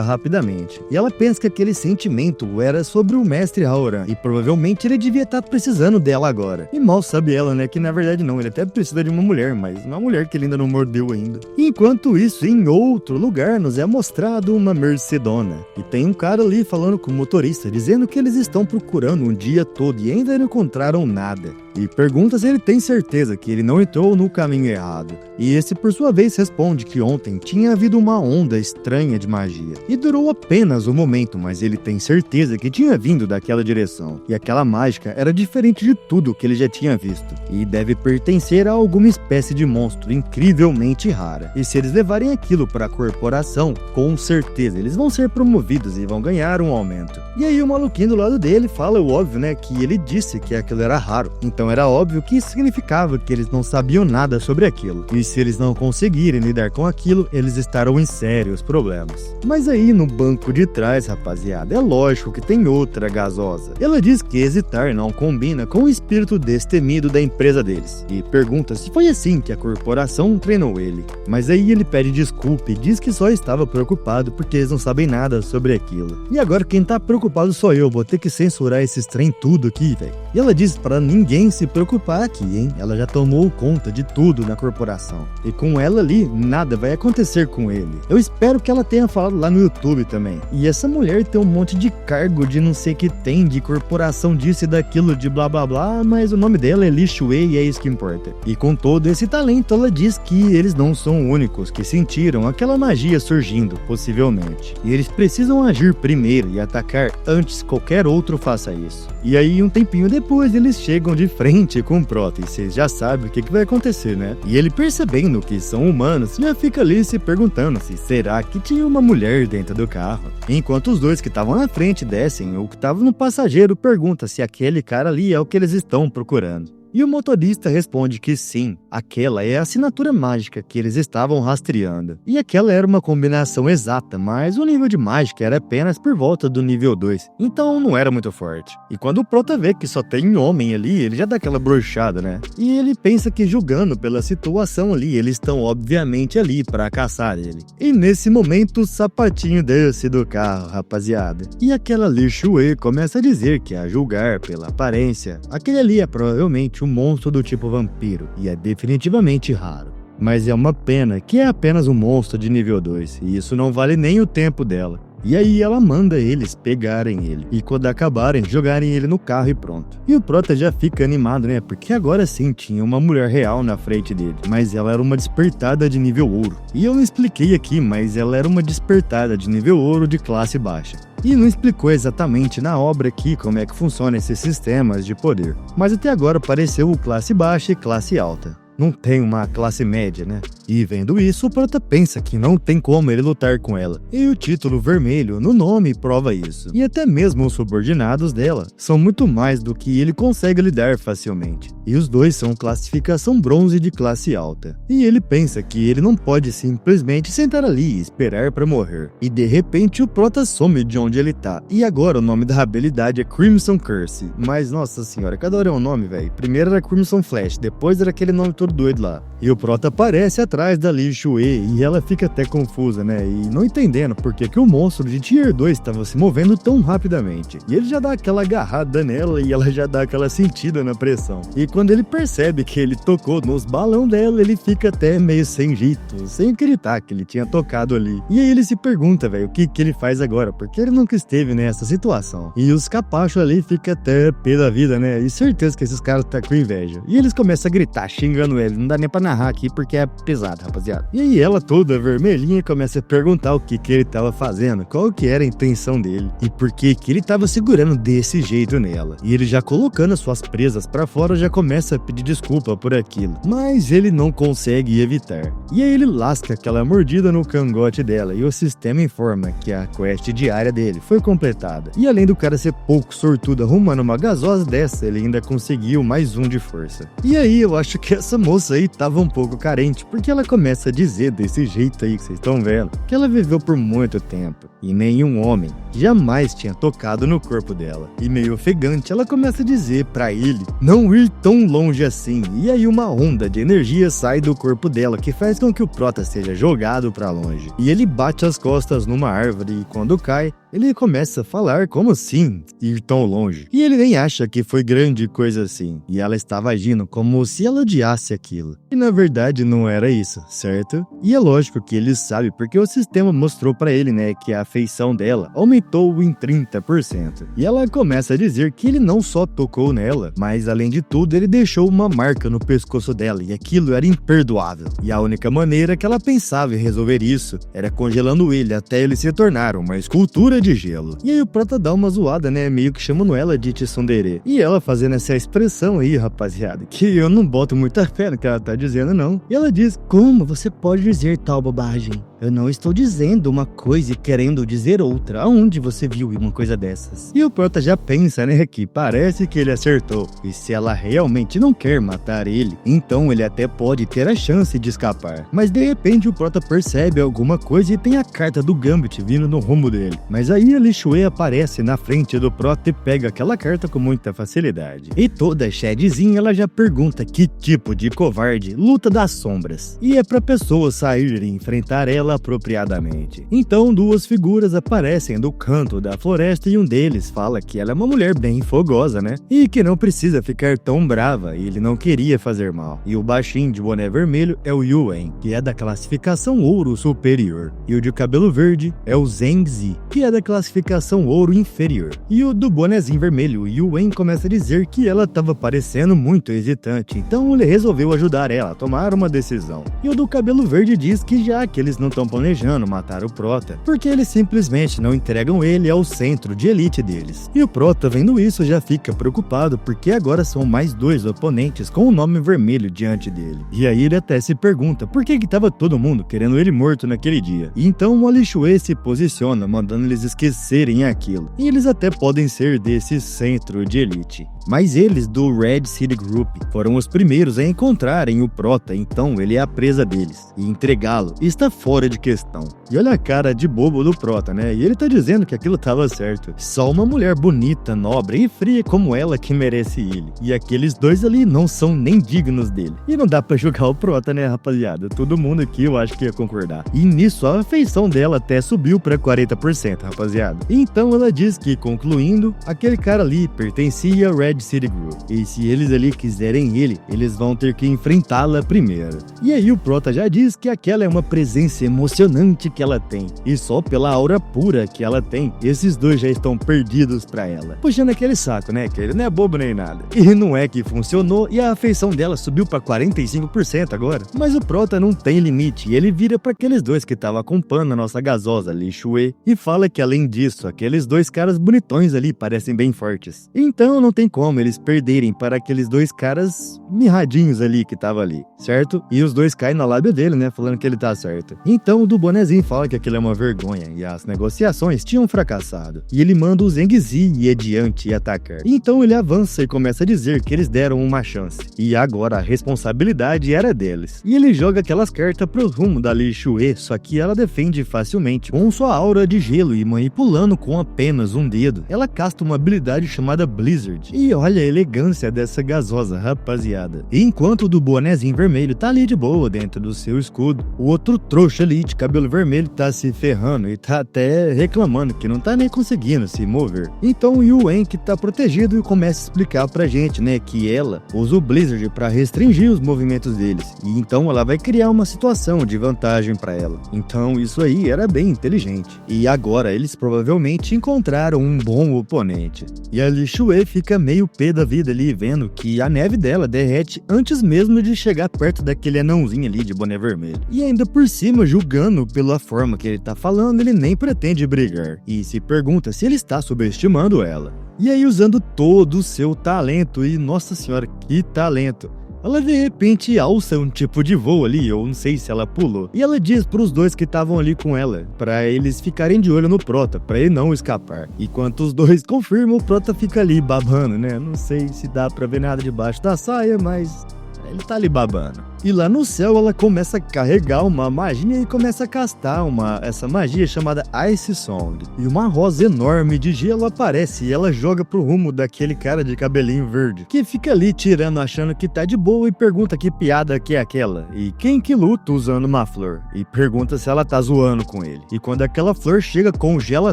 rapidamente. E ela pensa que aquele sentimento era sobre o mestre Haoran. E provavelmente ele devia estar precisando dela agora. E mal sabe ela, né, que na verdade não, ele até precisa de uma mulher, mas uma mulher que ele ainda não mordeu ainda. Enquanto isso, em outro lugar, nos é mostrado uma Mercedona. E tem um cara ali falando com o motorista, dizendo que eles estão procurando um dia todo e ainda não encontraram nada. E pergunta se ele tem certeza que ele não entrou no caminho errado. E esse por sua vez responde que ontem tinha havido uma onda estranha de magia. E durou apenas um momento, mas ele tem certeza que tinha vindo daquela direção. E aquela mágica era diferente de tudo que ele já tinha visto. E deve pertencer a alguma espécie de monstro incrivelmente rara. E se eles levarem aquilo para a corporação, com certeza eles vão ser promovidos e vão ganhar um aumento. E aí o maluquinho do lado dele fala o óbvio, né, que ele disse que aquilo era raro. Então era óbvio que isso significava que eles não sabiam nada sobre aquilo. E se eles não conseguirem lidar com aquilo, eles estarão em sérios problemas. Mas aí no banco de trás, rapaziada, é lógico que tem outra gasosa. Ela diz que hesitar não combina com o espírito destemido da empresa deles. E pergunta se foi assim que a corporação treinou ele. Mas aí ele pede desculpa e diz que só estava preocupado porque eles não sabem nada sobre aquilo. E agora quem tá preocupado sou eu, vou ter que censurar esses trem tudo aqui, velho. E ela diz para ninguém se preocupar aqui, hein? Ela já tomou conta de tudo na corporação. E com ela ali, nada vai acontecer com ele. Eu espero que ela tenha falado lá no YouTube também. E essa mulher tem um monte de cargo de não sei que tem, de corporação disso e daquilo, de blá blá blá, mas o nome dela é Li Shui e é isso que importa. E com todo esse talento, ela diz que eles não são únicos que sentiram aquela magia surgindo, possivelmente. E eles precisam agir primeiro e atacar antes que qualquer outro faça isso. E aí, um tempinho depois, eles chegam de frente com o Prota, e vocês já sabem o que vai acontecer, né? E ele, percebendo que são humanos, já fica ali se perguntando se será que tinha uma mulher dentro do carro. Enquanto os dois que estavam na frente descem, o que estava no passageiro pergunta se aquele cara ali é o que eles estão procurando. E o motorista responde que sim, aquela é a assinatura mágica que eles estavam rastreando. E aquela era uma combinação exata, mas o nível de mágica era apenas por volta do nível 2, então não era muito forte. E quando o Prota vê que só tem homem ali, ele já dá aquela broxada, né? E ele pensa que, julgando pela situação ali, eles estão obviamente ali para caçar ele. E nesse momento o sapatinho desce do carro, rapaziada. E aquela Li Shui começa a dizer que, a julgar pela aparência, aquele ali é provavelmente um monstro do tipo vampiro, e é definitivamente raro. Mas é uma pena que é apenas um monstro de nível 2, e isso não vale nem o tempo dela. E aí ela manda eles pegarem ele, e quando acabarem, jogarem ele no carro e pronto. E o Prota já fica animado, né, porque agora sim tinha uma mulher real na frente dele, mas ela era uma despertada de nível ouro. E eu não expliquei aqui, mas ela era uma despertada de nível ouro de classe baixa. E não explicou exatamente na obra aqui como é que funciona esses sistemas de poder. Mas até agora apareceu o classe baixa e classe alta. Não tem uma classe média, né? E vendo isso, o Prota pensa que não tem como ele lutar com ela. E o título vermelho no nome prova isso. E até mesmo os subordinados dela são muito mais do que ele consegue lidar facilmente. E os dois são classificação bronze de classe alta. E ele pensa que ele não pode simplesmente sentar ali e esperar pra morrer. E de repente o Prota some de onde ele tá. E agora o nome da habilidade é Crimson Curse. Mas nossa senhora, cada hora é um nome, velho. Primeiro era Crimson Flash, depois era aquele nome todo doido lá. E o Prota aparece atrás da Li Shui e ela fica até confusa, né? E não entendendo por que o monstro de Tier 2 estava se movendo tão rapidamente. E ele já dá aquela agarrada nela e ela já dá aquela sentida na pressão. E quando ele percebe que ele tocou nos balão dela, ele fica até meio sem jeito, sem acreditar que ele tinha tocado ali. E aí ele se pergunta, velho, o que ele faz agora? Porque ele nunca esteve nessa situação. E os capachos ali ficam até pé da vida, né? E certeza que esses caras tá com inveja. E eles começam a gritar, xingando ele. Não dá nem pra narrar aqui porque é pesado, rapaziada. E aí ela toda vermelhinha começa a perguntar o que ele tava fazendo, qual que era a intenção dele e por que ele tava segurando desse jeito nela. E ele já colocando as suas presas pra fora já começa a pedir desculpa por aquilo, mas ele não consegue evitar. E aí ele lasca aquela mordida no cangote dela e o sistema informa que a quest diária dele foi completada. E além do cara ser pouco sortudo arrumando uma gasosa dessa, ele ainda conseguiu mais um de força. E aí eu acho que essa moça aí tava um pouco carente, porque ela começa a dizer desse jeito aí que vocês estão vendo, que ela viveu por muito tempo e nenhum homem jamais tinha tocado no corpo dela. E meio ofegante, ela começa a dizer pra ele não ir tão longe assim. E aí uma onda de energia sai do corpo dela que faz com que o Prota seja jogado pra longe. E ele bate as costas numa árvore e quando cai, ele começa a falar como assim ir tão longe. E ele nem acha que foi grande coisa assim. E ela estava agindo como se ela odiasse aquilo. E na verdade não era isso, certo? E é lógico que ele sabe porque o sistema mostrou pra ele, né, que a afeição dela aumentou em 30%. E ela começa a dizer que ele não só tocou nela, mas além de tudo ele deixou uma marca no pescoço dela e aquilo era imperdoável. E a única maneira que ela pensava em resolver isso era congelando ele até ele se tornar uma escultura de gelo. E aí o Prota dá uma zoada, né, meio que chamando ela de tsundere. E ela fazendo essa expressão aí, rapaziada, que eu não boto muita fé no que ela tá dizendo não. E ela diz, como você pode dizer tal bobagem? Eu não estou dizendo uma coisa e querendo dizer outra. Aonde você viu uma coisa dessas? E o Prota já pensa, né, que parece que ele acertou. E se ela realmente não quer matar ele, então ele até pode ter a chance de escapar. Mas de repente o Prota percebe alguma coisa e tem a carta do Gambit vindo no rumo dele. Mas aí a Li Shui aparece na frente do Prota e pega aquela carta com muita facilidade. E toda Shadzinha ela já pergunta que tipo de covarde luta das sombras. E é pra pessoa sair e enfrentar ela ela apropriadamente. Então, duas figuras aparecem do canto da floresta e um deles fala que ela é uma mulher bem fogosa, né? E que não precisa ficar tão brava e ele não queria fazer mal. E o baixinho de boné vermelho é o Yuen, que é da classificação ouro superior. E o de cabelo verde é o Zheng Zi, que é da classificação ouro inferior. E o do bonezinho vermelho, o Yuen, começa a dizer que ela estava parecendo muito hesitante, então ele resolveu ajudar ela a tomar uma decisão. E o do cabelo verde diz que já que eles não estão planejando matar o Prota, porque eles simplesmente não entregam ele ao centro de elite deles. E o Prota, vendo isso, já fica preocupado porque agora são mais dois oponentes com o nome vermelho diante dele. E aí ele até se pergunta por que estava todo mundo querendo ele morto naquele dia. E então o Lixue se posiciona, mandando eles esquecerem aquilo. E eles até podem ser desse centro de elite. Mas eles, do Red City Group, foram os primeiros a encontrarem o Prota, então ele é a presa deles. E entregá-lo está fora de questão. E olha a cara de bobo do Prota, né? E ele tá dizendo que aquilo tava certo. Só uma mulher bonita, nobre e fria como ela que merece ele. E aqueles dois ali não são nem dignos dele. E não dá pra julgar o Prota, né, rapaziada? Todo mundo aqui eu acho que ia concordar. E nisso a afeição dela até subiu pra 40%, rapaziada. Então ela diz que, concluindo, aquele cara ali pertencia ao Red City Group. E se eles ali quiserem ele, eles vão ter que enfrentá-la primeiro. E aí o Prota já diz que aquela é uma presença emocionante que ela tem. E só pela aura pura que ela tem, esses dois já estão perdidos pra ela. Puxando aquele saco, né? Que ele não é bobo nem nada. E não é que funcionou e a afeição dela subiu pra 45% agora. Mas o Prota não tem limite e ele vira pra aqueles dois que estavam acompanhando a nossa gasosa Lixue e fala que além disso, aqueles dois caras bonitões ali parecem bem fortes. Então não tem como eles perderem para aqueles dois caras mirradinhos ali que tava ali, certo? E os dois caem na lábia dele, né? Falando que ele tá certo. Então o do bonezinho fala que aquilo é uma vergonha e as negociações tinham fracassado. E ele manda o Zheng Zi ir adiante e atacar. Então ele avança e começa a dizer que eles deram uma chance. E agora a responsabilidade era deles. E ele joga aquelas cartas pro rumo da Lixue, só que ela defende facilmente, com sua aura de gelo e manipulando com apenas um dedo. Ela casta uma habilidade chamada Blizzard. E olha a elegância dessa gasosa, rapaziada. E enquanto o do bonezinho vermelho tá ali de boa dentro do seu escudo, o outro trouxa ali de cabelo vermelho tá se ferrando e tá até reclamando que não tá nem conseguindo se mover. Então o Yuen, que tá protegido, começa a explicar pra gente, né, que ela usa o Blizzard pra restringir os movimentos deles. E então ela vai criar uma situação de vantagem pra ela. Então isso aí era bem inteligente. E agora eles provavelmente encontraram um bom oponente. E a Lixue fica meio pé da vida ali, vendo que a neve dela derrete antes mesmo de chegar perto daquele anãozinho ali de boné vermelho. E ainda por cima, julgando pela forma que ele tá falando, ele nem pretende brigar. E se pergunta se ele está subestimando ela. E aí, usando todo o seu talento, e nossa senhora, que talento! Ela de repente alça um tipo de voo ali, ou não sei se ela pulou. E ela diz pros dois que estavam ali com ela, pra eles ficarem de olho no Prota, pra ele não escapar. Enquanto os dois confirmam, o Prota fica ali babando, né? Não sei se dá pra ver nada debaixo da saia, mas ele tá ali babando. E lá no céu ela começa a carregar uma magia e começa a castar essa magia chamada Ice Song. E uma rosa enorme de gelo aparece e ela joga pro rumo daquele cara de cabelinho verde, que fica ali tirando, achando que tá de boa e pergunta que piada que é aquela. E quem que luta usando uma flor? E pergunta se ela tá zoando com ele. E quando aquela flor chega, congela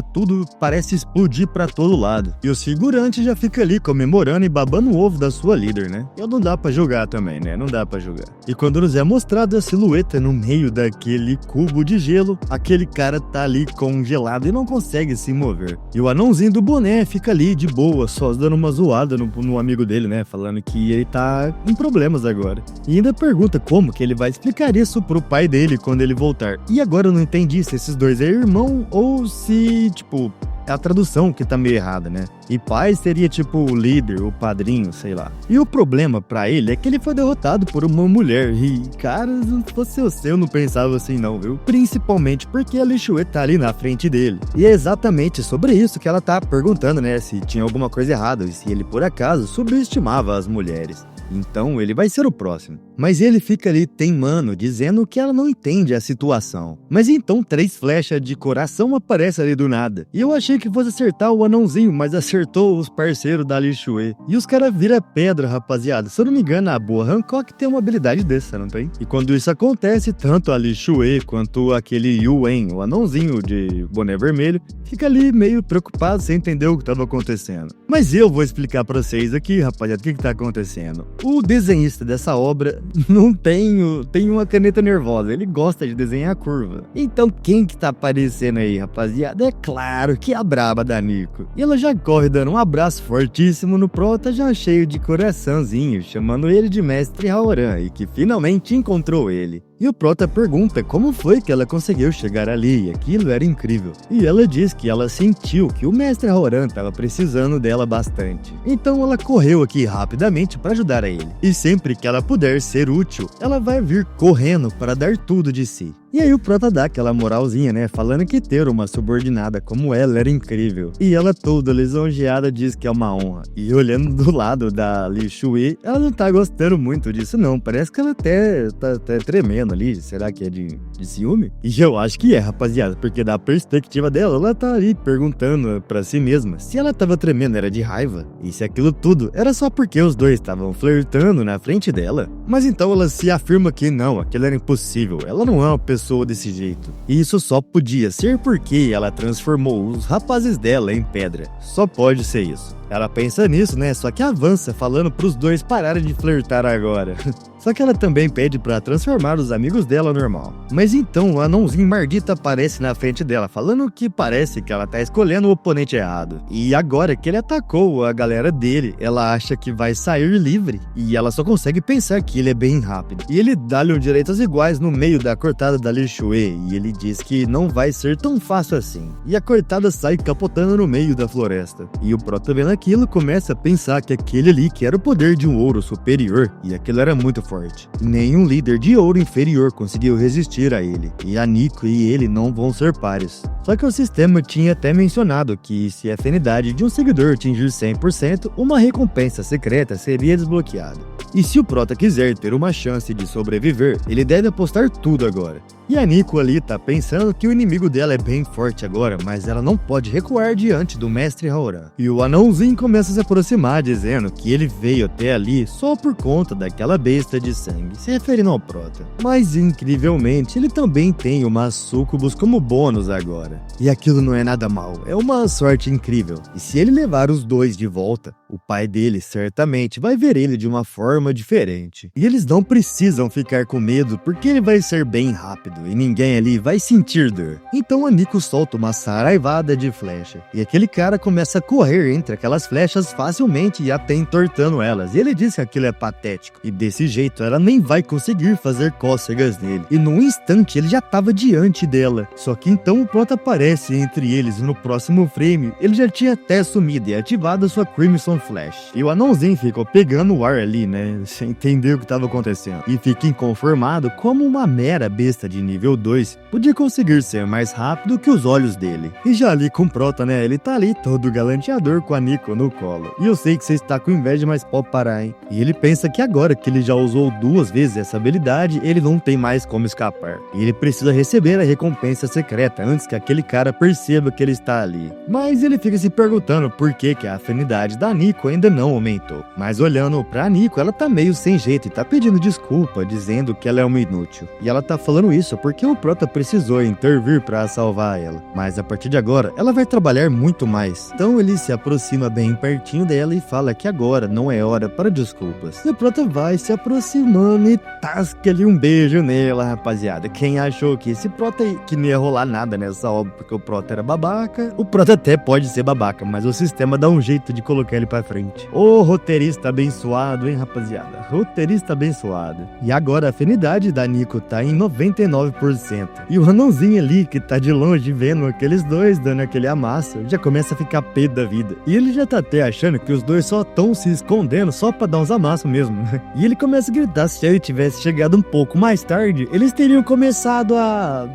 tudo, parece explodir pra todo lado. E os figurantes já ficam ali comemorando e babando o ovo da sua líder, né? E não dá pra julgar também, né? Não dá pra julgar. E quando nos é mostrada a silhueta no meio daquele cubo de gelo, aquele cara tá ali congelado e não consegue se mover. E o anãozinho do boné fica ali de boa, só dando uma zoada no amigo dele, né? Falando que ele tá em problemas agora. E ainda pergunta como que ele vai explicar isso pro pai dele quando ele voltar. E agora eu não entendi se esses dois é irmão ou se, tipo, é a tradução que tá meio errada, né? E pai seria tipo o líder, o padrinho, sei lá. E o problema pra ele é que ele foi derrotado por uma mulher. E, cara, se fosse eu não pensava assim não, viu? Principalmente porque a Lixue tá ali na frente dele. E é exatamente sobre isso que ela tá perguntando, né? Se tinha alguma coisa errada e se ele por acaso subestimava as mulheres. então ele vai ser o próximo. Mas ele fica ali teimando, dizendo que ela não entende a situação. Mas então 3 flechas de coração aparecem ali do nada. E eu achei que fosse acertar o anãozinho, mas acertou os parceiros da Li Shui. E os caras viram pedra, rapaziada. Se eu não me engano, a boa Hancock tem uma habilidade dessa, não tem? E quando isso acontece, tanto a Li Shui quanto aquele Yuen, o anãozinho de boné vermelho, fica ali meio preocupado sem entender o que estava acontecendo. Mas eu vou explicar pra vocês aqui, rapaziada, o que tá acontecendo. O desenhista dessa obra não tem uma caneta nervosa, ele gosta de desenhar curva. Então quem que tá aparecendo aí, rapaziada? É claro que é a braba da Nico. E ela já corre dando um abraço fortíssimo no Prota, já cheio de coraçãozinho, chamando ele de Mestre Haoran, e que finalmente encontrou ele. E o Prota pergunta como foi que ela conseguiu chegar ali, e aquilo era incrível. E ela diz que ela sentiu que o Mestre Haoran estava precisando dela bastante. Então ela correu aqui rapidamente para ajudar a ele. E sempre que ela puder ser útil, ela vai vir correndo para dar tudo de si. E aí o Prota dá aquela moralzinha, né, falando que ter uma subordinada como ela era incrível. E ela toda lisonjeada diz que é uma honra. E olhando do lado da Li Shui, ela não tá gostando muito disso não, parece que ela até tá tremendo ali, será que é de ciúme? E eu acho que é, rapaziada, porque da perspectiva dela, ela tá ali perguntando pra si mesma se ela tava tremendo era de raiva, e se aquilo tudo era só porque os dois estavam flertando na frente dela. Mas então ela se afirma que não, aquilo era impossível, ela não é uma pessoa desse jeito. E isso só podia ser porque ela transformou os rapazes dela em pedra, só pode ser isso. Ela pensa nisso, né? Só que avança, falando pros dois pararem de flertar agora. Só que ela também pede pra transformar os amigos dela normal. Mas então o anãozinho mardito aparece na frente dela, falando que parece que ela tá escolhendo o oponente errado. E agora que ele atacou a galera dele, ela acha que vai sair livre. E ela só consegue pensar que ele é bem rápido. E ele dá-lhe direitos iguais no meio da cortada da Li Shui. E ele diz que não vai ser tão fácil assim. E a cortada sai capotando no meio da floresta. E o Prota vendo aquilo começa a pensar que aquele ali que era o poder de um ouro superior. E aquilo era muito forte. Nenhum líder de ouro inferior conseguiu resistir a ele, e a Nico e ele não vão ser pares. Só que o sistema tinha até mencionado que se a afinidade de um seguidor atingir 100%, uma recompensa secreta seria desbloqueada. E se o Prota quiser ter uma chance de sobreviver, ele deve apostar tudo agora. E a Nico ali tá pensando que o inimigo dela é bem forte agora, mas ela não pode recuar diante do Mestre Haoran. E o anãozinho começa a se aproximar, dizendo que ele veio até ali só por conta daquela besta de sangue, se referindo ao Prota. Mas incrivelmente, ele também tem uma sucubus como bônus agora. E aquilo não é nada mal, é uma sorte incrível. E se ele levar os dois de volta, o pai dele certamente vai ver ele de uma forma diferente. E eles não precisam ficar com medo, porque ele vai ser bem rápido e ninguém ali vai sentir dor. Então a Nico solta uma saraivada de flecha, e aquele cara começa a correr entre aquelas flechas facilmente e até entortando elas. E ele diz que aquilo é patético, e desse jeito ela nem vai conseguir fazer cócegas nele. E num instante ele já estava diante dela. Só que então o Prota aparece entre eles, e no próximo frame ele já tinha até sumido e ativado a sua Crimson Flash. E o anãozinho ficou pegando o ar ali, né, sem entender o que estava acontecendo, e fica inconformado como uma mera besta de nível 2 podia conseguir ser mais rápido que os olhos dele. E já ali com o Prota, né, ele tá ali todo galanteador com a Nico no colo. E eu sei que você está com inveja, mas pode parar, hein. E ele pensa que agora que ele já usou 2 vezes essa habilidade, ele não tem mais como escapar. E ele precisa receber a recompensa secreta antes que aquele cara perceba que ele está ali. Mas ele fica se perguntando por que a afinidade da Nico ainda não aumentou. Mas olhando pra Nico, ela tá meio sem jeito e tá pedindo desculpa, dizendo que ela é uma inútil. E ela tá falando isso porque o Prota precisou intervir pra salvar ela. Mas a partir de agora, ela vai trabalhar muito mais. Então ele se aproxima bem pertinho dela e fala que agora não é hora para desculpas. E o Prota vai se aproximando e tasca ali um beijo nela, rapaziada. Quem achou que esse Prota que não ia rolar nada nessa obra porque o Prota era babaca, o Prota até pode ser babaca, mas o sistema dá um jeito de colocar ele pra frente. Ô roteirista abençoado, hein, rapaziada? Roteirista abençoado. E agora a afinidade da Nico tá em 99%. E o anãozinho ali, que tá de longe vendo aqueles dois dando aquele amasso, já começa a ficar pé da vida. E ele já tá até achando que os dois só tão se escondendo só pra dar uns amassos mesmo. E ele começa a gritar, se ele tivesse chegado um pouco mais tarde, eles teriam começado a...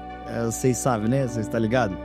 Vocês sabem, né? Vocês tá ligado?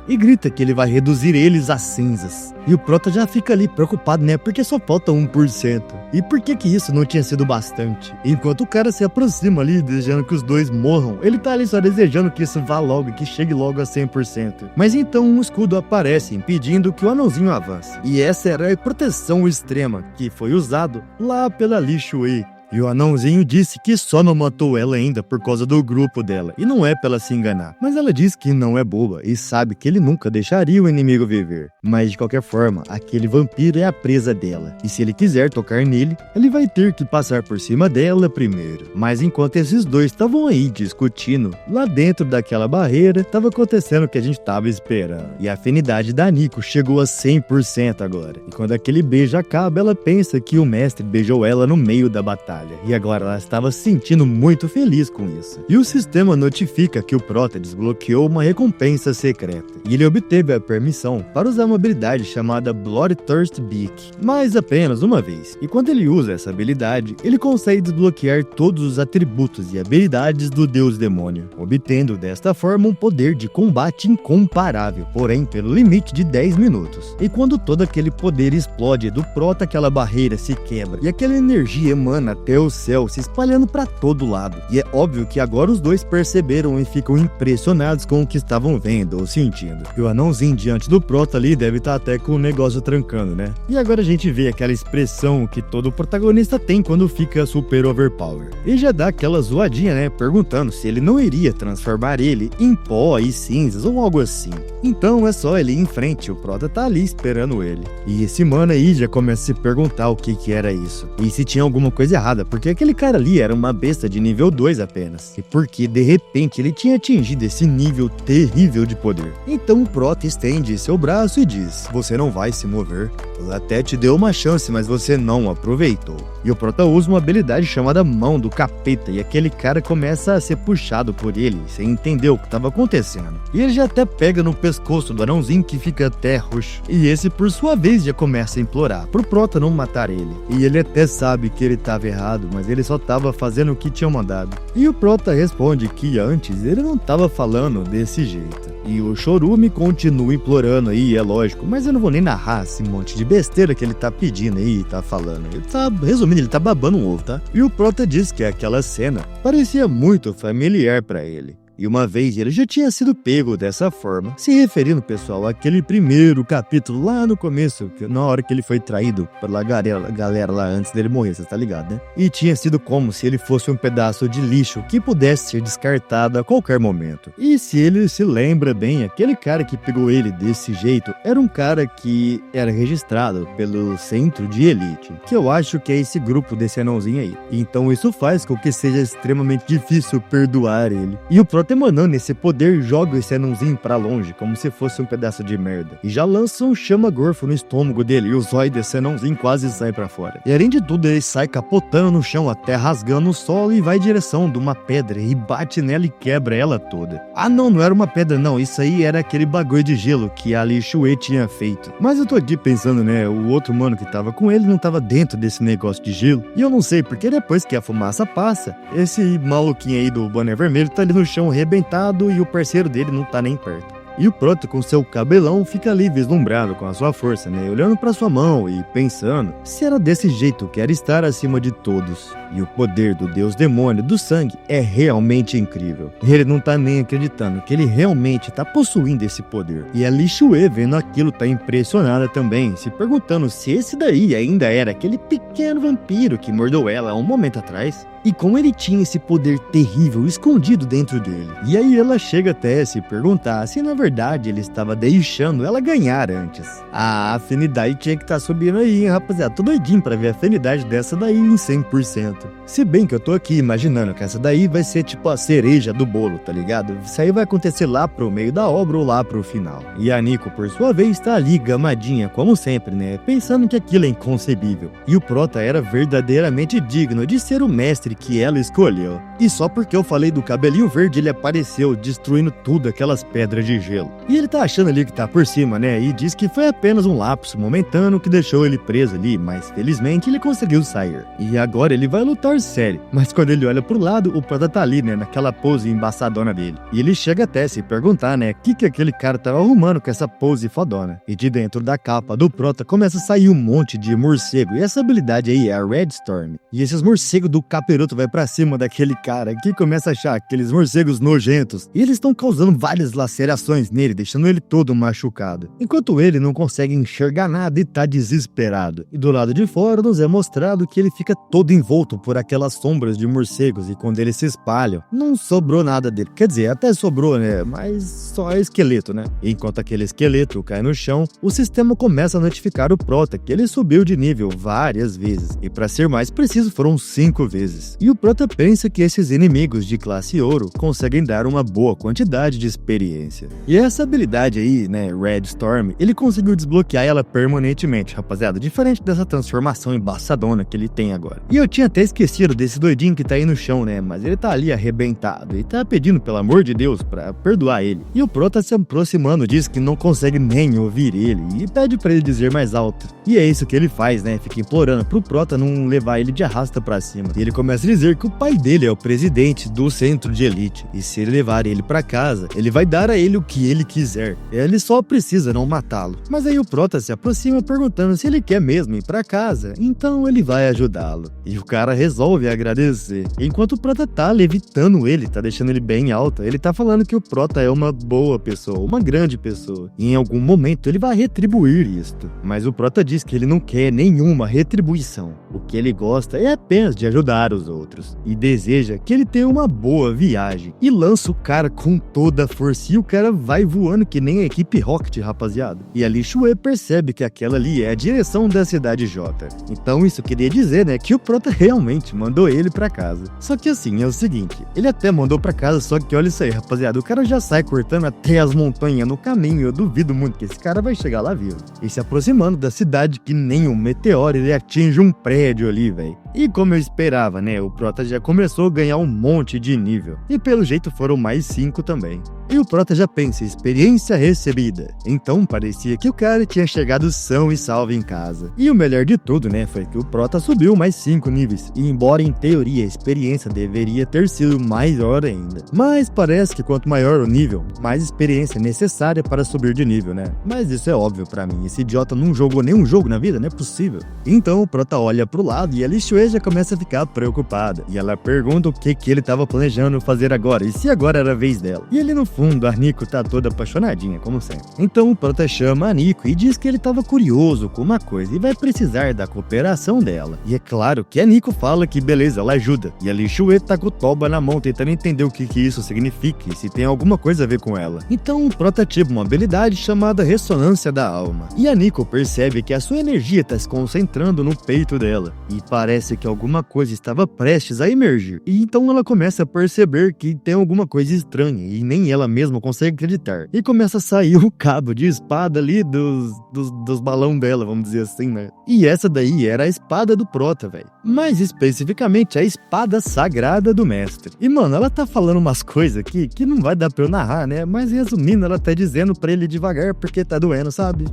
e grita que ele vai reduzir eles a cinzas. E o Prota já fica ali preocupado, né? Porque só falta 1%. E por que isso não tinha sido bastante? Enquanto o cara se aproxima ali, desejando que os dois morram, ele tá ali só desejando que isso vá logo e que chegue logo a 100%. Mas então um escudo aparece, impedindo que o anãozinho avance. E essa era a proteção extrema que foi usado lá pela Li Shui. E o anãozinho disse que só não matou ela ainda por causa do grupo dela, e não é pra ela se enganar. Mas ela diz que não é boba e sabe que ele nunca deixaria o inimigo viver. Mas de qualquer forma, aquele vampiro é a presa dela, e se ele quiser tocar nele, ele vai ter que passar por cima dela primeiro. Mas enquanto esses dois estavam aí discutindo, lá dentro daquela barreira, estava acontecendo o que a gente estava esperando. E a afinidade da Nico chegou a 100% agora. E quando aquele beijo acaba, ela pensa que o mestre beijou ela no meio da batalha. E agora ela estava se sentindo muito feliz com isso. E o sistema notifica que o Prota desbloqueou uma recompensa secreta. E ele obteve a permissão para usar uma habilidade chamada Bloodthirst Beak, mas apenas uma vez. E quando ele usa essa habilidade, ele consegue desbloquear todos os atributos e habilidades do Deus Demônio, obtendo desta forma um poder de combate incomparável, porém pelo limite de 10 minutos. E quando todo aquele poder explode do Prota, aquela barreira se quebra e aquela energia emana até o céu, se espalhando para todo lado. E é óbvio que agora os dois perceberam e ficam impressionados com o que estavam vendo ou sentindo. E o anãozinho diante do Prota ali deve estar até com o negócio trancando, né? E agora a gente vê aquela expressão que todo protagonista tem quando fica super overpower. E já dá aquela zoadinha, né? Perguntando se ele não iria transformar ele em pó e cinzas ou algo assim. Então é só ele ir em frente, o Prota tá ali esperando ele. E esse mano aí já começa a se perguntar o que era isso. E se tinha alguma coisa errada, porque aquele cara ali era uma besta de nível 2 apenas. E porque de repente ele tinha atingido esse nível terrível de poder. Então o Prota estende seu braço e diz: você não vai se mover. Eu até te deu uma chance, mas você não aproveitou. E o Prota usa uma habilidade chamada Mão do Capeta, e aquele cara começa a ser puxado por ele, sem entender o que estava acontecendo. E ele já até pega no pescoço do anãozinho, que fica até roxo. E esse por sua vez já começa a implorar pro Prota não matar ele. E ele até sabe que ele estava errado, mas ele só estava fazendo o que tinham mandado. E o Prota responde que antes ele não estava falando desse jeito. E o Chorume continua implorando aí, é lógico, mas eu não vou nem narrar esse monte de besteira que ele tá pedindo aí, tá falando. Ele tá, resumindo, ele tá babando um ovo, tá? E o Prota diz que aquela cena parecia muito familiar pra ele. E uma vez ele já tinha sido pego dessa forma, se referindo, pessoal, àquele primeiro capítulo lá no começo, na hora que ele foi traído pela galera lá antes dele morrer, você tá ligado, né? E tinha sido como se ele fosse um pedaço de lixo que pudesse ser descartado a qualquer momento. E se ele se lembra bem, aquele cara que pegou ele desse jeito era um cara que era registrado pelo Centro de Elite, que eu acho que é esse grupo desse anãozinho aí. Então isso faz com que seja extremamente difícil perdoar ele. E o emanando esse poder, joga esse anãozinho pra longe, como se fosse um pedaço de merda. E já lança um chama-gorfo no estômago dele, e o zóio desse anãozinho quase sai pra fora. E além de tudo, ele sai capotando no chão, até rasgando o solo, e vai em direção de uma pedra, e bate nela e quebra ela toda. Ah não era uma pedra não, isso aí era aquele bagulho de gelo que a Li Shui tinha feito. Mas eu tô aqui pensando, né, o outro mano que tava com ele não tava dentro desse negócio de gelo. E eu não sei, porque depois que a fumaça passa, esse maluquinho aí do boné vermelho tá ali no chão arrebentado e o parceiro dele não tá nem perto. E o Prota, com seu cabelão, fica ali vislumbrado com a sua força, né? Olhando pra sua mão e pensando se era desse jeito que era estar acima de todos. E o poder do Deus Demônio do sangue é realmente incrível. E ele não tá nem acreditando que ele realmente tá possuindo esse poder. E a Li Shui, vendo aquilo, tá impressionada também, se perguntando se esse daí ainda era aquele pequeno vampiro que mordeu ela há um momento atrás. E como ele tinha esse poder terrível escondido dentro dele. E aí ela chega até a se perguntar se na verdade ele estava deixando ela ganhar antes. A afinidade tinha que estar subindo aí, hein, rapaziada. Tô doidinho pra ver a afinidade dessa daí em 100%. Se bem que eu tô aqui imaginando que essa daí vai ser tipo a cereja do bolo, tá ligado? Isso aí vai acontecer lá pro meio da obra ou lá pro final. E a Nico, por sua vez, tá ali gamadinha, como sempre, né? Pensando que aquilo é inconcebível. E o Prota era verdadeiramente digno de ser o mestre habilidade que ela escolheu. E só porque eu falei do cabelinho verde, ele apareceu destruindo tudo aquelas pedras de gelo. E ele tá achando ali que tá por cima, né? E diz que foi apenas um lapso momentâneo que deixou ele preso ali, mas felizmente ele conseguiu sair. E agora ele vai lutar sério. Mas quando ele olha pro lado, o Prota tá ali, né? Naquela pose embaçadona dele. E ele chega até a se perguntar, né? O que aquele cara tava arrumando com essa pose fodona. E de dentro da capa do Prota começa a sair um monte de morcego. E essa habilidade aí é a Red Storm. E esses morcegos do capiroto vai pra cima daquele cara que começa a achar aqueles morcegos nojentos. E eles estão causando várias lacerações nele, deixando ele todo machucado. Enquanto ele não consegue enxergar nada e tá desesperado. E do lado de fora nos é mostrado que ele fica todo envolto por aquelas sombras de morcegos. E quando eles se espalham, não sobrou nada dele. Quer dizer, até sobrou, né? Mas só é esqueleto, né? E enquanto aquele esqueleto cai no chão, o sistema começa a notificar o Prota que ele subiu de nível várias vezes. E pra ser mais preciso, foram 5 vezes. E o Prota pensa que esses inimigos de classe ouro conseguem dar uma boa quantidade de experiência. E essa habilidade aí, né, Red Storm, ele conseguiu desbloquear ela permanentemente, rapaziada, diferente dessa transformação embaçadona que ele tem agora. E eu tinha até esquecido desse doidinho que tá aí no chão, né, mas ele tá ali arrebentado e tá pedindo, pelo amor de Deus, pra perdoar ele. E o Prota se aproximando diz que não consegue nem ouvir ele e pede pra ele dizer mais alto. E é isso que ele faz, né, fica implorando pro Prota não levar ele de arrasta pra cima. E ele começa a dizer que o pai dele é o presidente do centro de elite, e se ele levar ele pra casa, ele vai dar a ele o que ele quiser. Ele só precisa não matá-lo. Mas aí o Prota se aproxima perguntando se ele quer mesmo ir pra casa, então ele vai ajudá-lo. E o cara resolve agradecer. Enquanto o Prota tá levitando ele, tá deixando ele bem alto, ele tá falando que o Prota é uma boa pessoa, uma grande pessoa. E em algum momento ele vai retribuir isto. Mas o Prota diz que ele não quer nenhuma retribuição. O que ele gosta é apenas de ajudar os outros. E deseja que ele tenha uma boa viagem. E lança o cara com toda a força. E o cara vai voando que nem a equipe Rocket, rapaziada. E ali Shue percebe que aquela ali é a direção da cidade J. Então isso queria dizer, né, que o Prota realmente mandou ele pra casa. Só que assim, é o seguinte, ele até mandou pra casa, só que olha isso aí, rapaziada, o cara já sai cortando até as montanhas no caminho. Eu duvido muito que esse cara vai chegar lá vivo. E se aproximando da cidade que nem um meteoro, ele atinge um prédio ali, velho. E como eu esperava, né, o Prota já começou a ganhar um monte de nível. E pelo jeito foram mais 5 também. E o Prota já pensa, experiência recebida. Então parecia que o cara tinha chegado são e salvo em casa. E o melhor de tudo, né, foi que o Prota subiu mais 5 níveis. E embora em teoria a experiência deveria ter sido maior ainda. Mas parece que quanto maior o nível, mais experiência é necessária para subir de nível, né? Mas isso é óbvio pra mim, esse idiota não jogou nenhum jogo na vida, não é possível. Então o Prota olha pro lado e a Shue já começa a ficar preocupada. E ela pergunta o que ele tava planejando fazer agora, e se agora era a vez dela. E ele no fundo, a Nico tá toda apaixonadinha, como sempre. Então o Prota chama a Nico e diz que ele tava curioso com uma coisa e vai precisar da cooperação dela. E é claro que a Nico fala que beleza, ela ajuda. E a Shue tá com o toba na mão tentando entender o que isso significa e se tem alguma coisa a ver com ela. Então o Prota ativa uma habilidade chamada Ressonância da Alma. E a Nico percebe que a sua energia tá se concentrando no peito dela. E parece que alguma coisa estava prestes a emergir. E então ela começa a perceber que tem alguma coisa estranha e nem ela mesma consegue acreditar. E começa a sair o cabo de espada ali dos balão dela, vamos dizer assim, né? E essa daí era a espada do Prota, velho. Mais especificamente a espada sagrada do mestre. E mano, ela tá falando umas coisas aqui que não vai dar pra eu narrar, né? Mas resumindo, ela tá dizendo pra ele devagar porque tá doendo, sabe?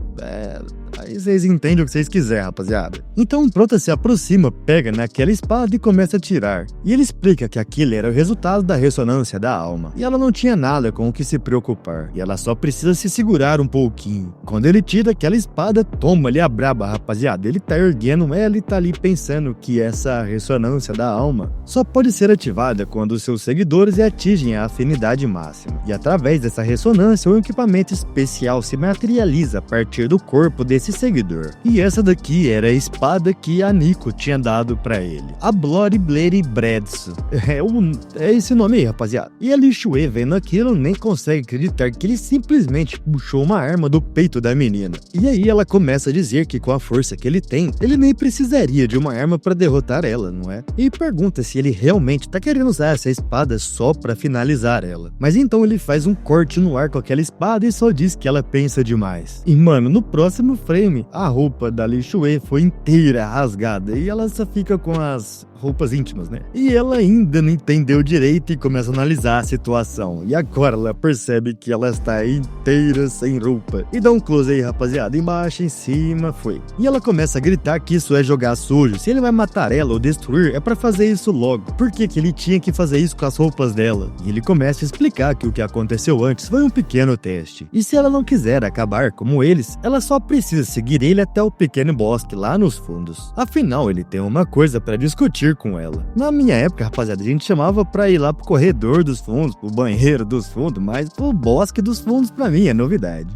Aí vocês entendem o que vocês quiserem, rapaziada. Então o Prota se aproxima, pega naquela espada e começa a tirar. E ele explica que aquilo era o resultado da ressonância da alma. E ela não tinha nada com o que se preocupar. E ela só precisa se segurar um pouquinho. Quando ele tira aquela espada, toma ali a braba, rapaziada. Ele tá erguendo ela e tá ali pensando que essa ressonância da alma só pode ser ativada quando os seus seguidores atingem a afinidade máxima. E através dessa ressonância, um equipamento especial se materializa a partir do corpo desse seguidor. E essa daqui era a espada que a Nico tinha dado pra ele. A Bloody Blade Bredso. É esse nome aí, rapaziada. E a Shue, vendo aquilo, nem consegue acreditar que ele simplesmente puxou uma arma do peito da menina. E aí ela começa a dizer que com a força que ele tem, ele nem precisaria de uma arma pra derrotar ela, não é? E pergunta se ele realmente tá querendo usar essa espada só pra finalizar ela. Mas então ele faz um corte no ar com aquela espada e só diz que ela pensa demais. E mano, no próximo frame, a roupa da Shue foi inteira rasgada e ela só fica com as roupas íntimas, né? E ela ainda não entendeu direito e começa a analisar a situação. E agora ela percebe que ela está inteira sem roupa. E dá um close aí, rapaziada. Embaixo, em cima, foi. E ela começa a gritar que isso é jogar sujo. Se ele vai matar ela ou destruir, é pra fazer isso logo. Por que ele tinha que fazer isso com as roupas dela? E ele começa a explicar que o que aconteceu antes foi um pequeno teste. E se ela não quiser acabar como eles, ela só precisa seguir ele até o pequeno bosque lá nos fundos. Afinal, ele tem uma coisa pra discutir com ela. Na minha época, rapaziada, a gente chamava pra ir lá pro corredor dos fundos, pro banheiro dos fundos, mas pro bosque dos fundos pra mim é novidade.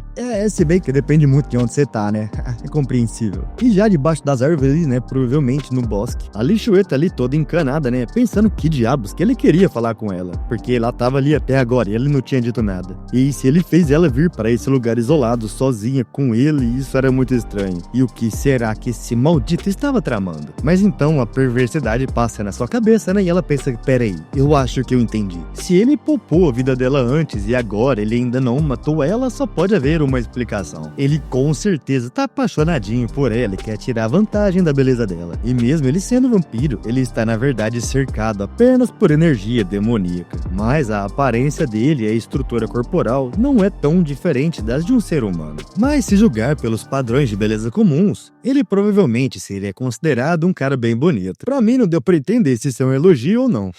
Se bem que depende muito de onde você tá, né? É compreensível. E já debaixo das árvores, né, provavelmente no bosque, a Lixuê tá ali toda encanada, né, pensando que diabos que ele queria falar com ela, porque ela tava ali até agora e ele não tinha dito nada. E se ele fez ela vir para esse lugar isolado, sozinha com ele, isso era muito estranho. E o que será que esse maldito estava tramando? Mas então a perversidade passa na sua cabeça, né, e ela pensa, peraí, eu acho que eu entendi. Se ele poupou a vida dela antes e agora ele ainda não matou ela, só pode haver uma explicação. Ele com certeza tá apaixonadinho por ela e quer tirar vantagem da beleza dela. E mesmo ele sendo vampiro, ele está na verdade cercado apenas por energia demoníaca. Mas a aparência dele e a estrutura corporal não é tão diferente das de um ser humano. Mas se julgar pelos padrões de beleza comuns, ele provavelmente seria considerado um cara bem bonito. Pra mim não deu pra entender se isso é um elogio ou não.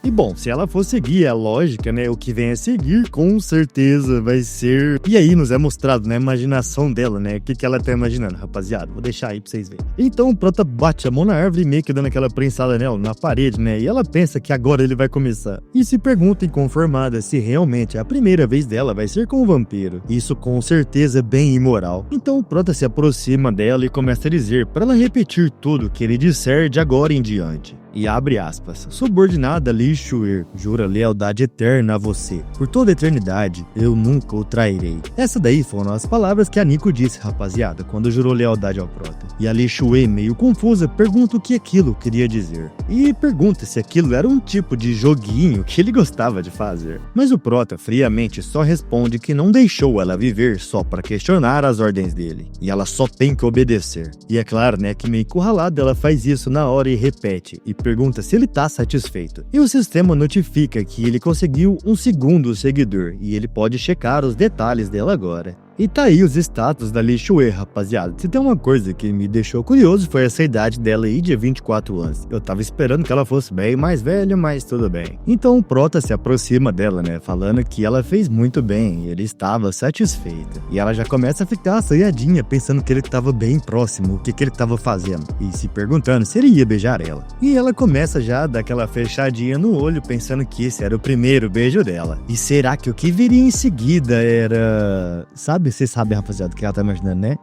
E bom, se ela for seguir a lógica, né, o que vem a seguir, com certeza vai ser... E aí nos é mostrado, né, a imaginação dela, né, o que ela tá imaginando, rapaziada. Vou deixar aí pra vocês verem. Então o Prota bate a mão na árvore, meio que dando aquela prensada nela, na parede, né, e ela pensa que agora ele vai começar. E se pergunta inconformada se realmente a primeira vez dela vai ser com um vampiro. Isso com certeza é bem imoral. Então o Prota se aproxima dela e começa a dizer para ela repetir tudo que ele disser de agora em diante. E abre aspas, subordinada Lixuê, jura lealdade eterna a você. Por toda a eternidade, eu nunca o trairei. Essa daí foram as palavras que a Nico disse, rapaziada, quando jurou lealdade ao Prota. E a Lixuê, meio confusa, pergunta o que aquilo queria dizer. E pergunta se aquilo era um tipo de joguinho que ele gostava de fazer. Mas o Prota friamente só responde que não deixou ela viver só para questionar as ordens dele. E ela só tem que obedecer. E é claro, né, que meio encurralada ela faz isso na hora e repete. E pergunta se ele tá satisfeito. E o sistema notifica que ele conseguiu um segundo seguidor e ele pode checar os detalhes dela agora. E tá aí os status da Lixuê, rapaziada. Se tem uma coisa que me deixou curioso foi essa idade dela aí de 24 anos. Eu tava esperando que ela fosse bem mais velha, mas tudo bem. Então o Prota se aproxima dela, né, falando que ela fez muito bem e ele estava satisfeito. E ela já começa a ficar assanhadinha, pensando que ele estava bem próximo, o que ele estava fazendo. E se perguntando se ele ia beijar ela. E ela começa já a dar aquela fechadinha no olho, pensando que esse era o primeiro beijo dela. E será que o que viria em seguida era... Sabe? Você sabe, rapaziada, o que ela tá imaginando, né?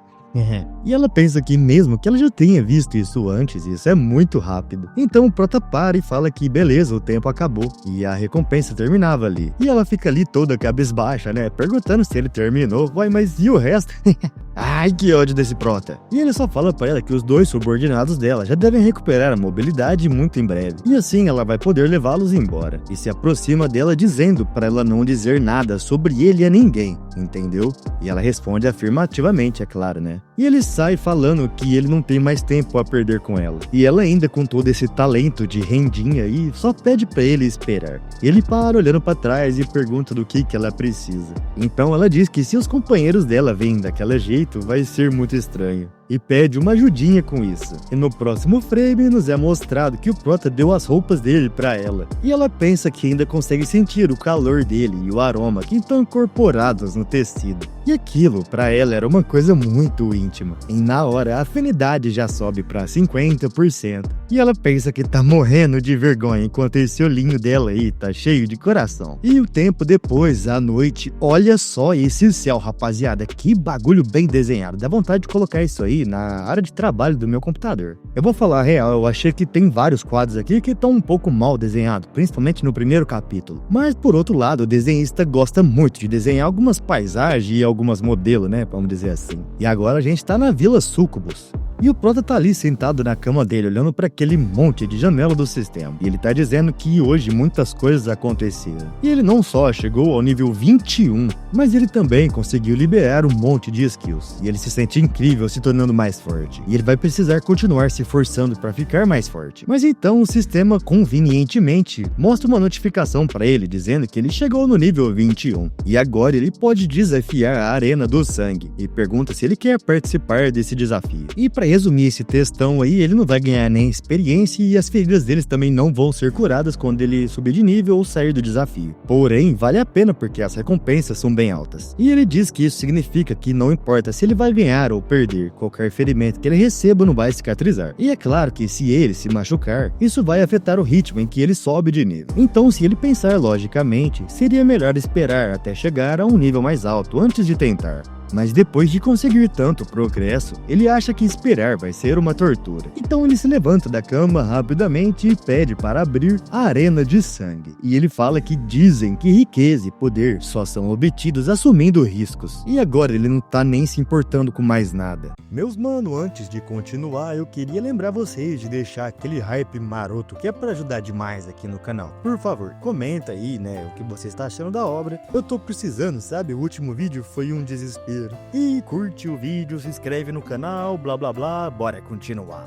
E ela pensa que mesmo que ela já tenha visto isso antes, isso é muito rápido. Então o Prota para e fala que beleza, o tempo acabou e a recompensa terminava ali. E ela fica ali toda cabisbaixa, né, perguntando se ele terminou. Uai, mas e o resto? Ai, que ódio desse Prota. E ele só fala pra ela que os dois subordinados dela já devem recuperar a mobilidade muito em breve. E assim ela vai poder levá-los embora. E se aproxima dela dizendo pra ela não dizer nada sobre ele a ninguém, entendeu? E ela responde afirmativamente, é claro, né? E ele sai falando que ele não tem mais tempo a perder com ela. E ela ainda com todo esse talento de rendinha aí, só pede pra ele esperar. Ele para olhando pra trás e pergunta do que ela precisa. Então ela diz que se os companheiros dela vêm daquele jeito, vai ser muito estranho. E pede uma ajudinha com isso. E no próximo frame nos é mostrado que o Prota deu as roupas dele pra ela. E ela pensa que ainda consegue sentir o calor dele e o aroma que estão incorporados no tecido. E aquilo pra ela era uma coisa muito íntima. E na hora a afinidade já sobe pra 50%. E ela pensa que tá morrendo de vergonha enquanto esse olhinho dela aí tá cheio de coração. E o tempo depois, à noite, olha só esse céu, rapaziada. Que bagulho bem desenhado. Dá vontade de colocar isso aí na área de trabalho do meu computador. Eu vou falar a real, eu achei que tem vários quadros aqui que estão um pouco mal desenhados, principalmente no primeiro capítulo. Mas por outro lado, o desenhista gosta muito de desenhar algumas paisagens e algumas modelos, né, vamos dizer assim. E agora a gente tá na Vila Sucubus. E o Prota tá ali sentado na cama dele, olhando para aquele monte de janela do sistema. E ele tá dizendo que hoje muitas coisas aconteceram. E ele não só chegou ao nível 21, mas ele também conseguiu liberar um monte de skills. E ele se sente incrível, se tornando mais forte. E ele vai precisar continuar se forçando para ficar mais forte. Mas então o sistema convenientemente mostra uma notificação para ele dizendo que ele chegou no nível 21. E agora ele pode desafiar a Arena do Sangue. E pergunta se ele quer participar desse desafio. E para resumir esse textão aí, ele não vai ganhar nem experiência e as feridas deles também não vão ser curadas quando ele subir de nível ou sair do desafio. Porém, vale a pena porque as recompensas são bem altas. E ele diz que isso significa que não importa se ele vai ganhar ou perder, qualquer ferimento que ele receba não vai cicatrizar. E é claro que se ele se machucar, isso vai afetar o ritmo em que ele sobe de nível. Então, se ele pensar logicamente, seria melhor esperar até chegar a um nível mais alto antes de tentar. Mas depois de conseguir tanto progresso, ele acha que esperar vai ser uma tortura. Então ele se levanta da cama rapidamente e pede para abrir a Arena de Sangue. E ele fala que dizem que riqueza e poder só são obtidos assumindo riscos. E agora ele não tá nem se importando com mais nada. Meus mano, antes de continuar, eu queria lembrar vocês de deixar aquele hype maroto que é para ajudar demais aqui no canal. Por favor, comenta aí, né, o que você está achando da obra. Eu tô precisando, sabe? O último vídeo foi um desespero. E curte o vídeo, se inscreve no canal, blá blá blá, bora continuar.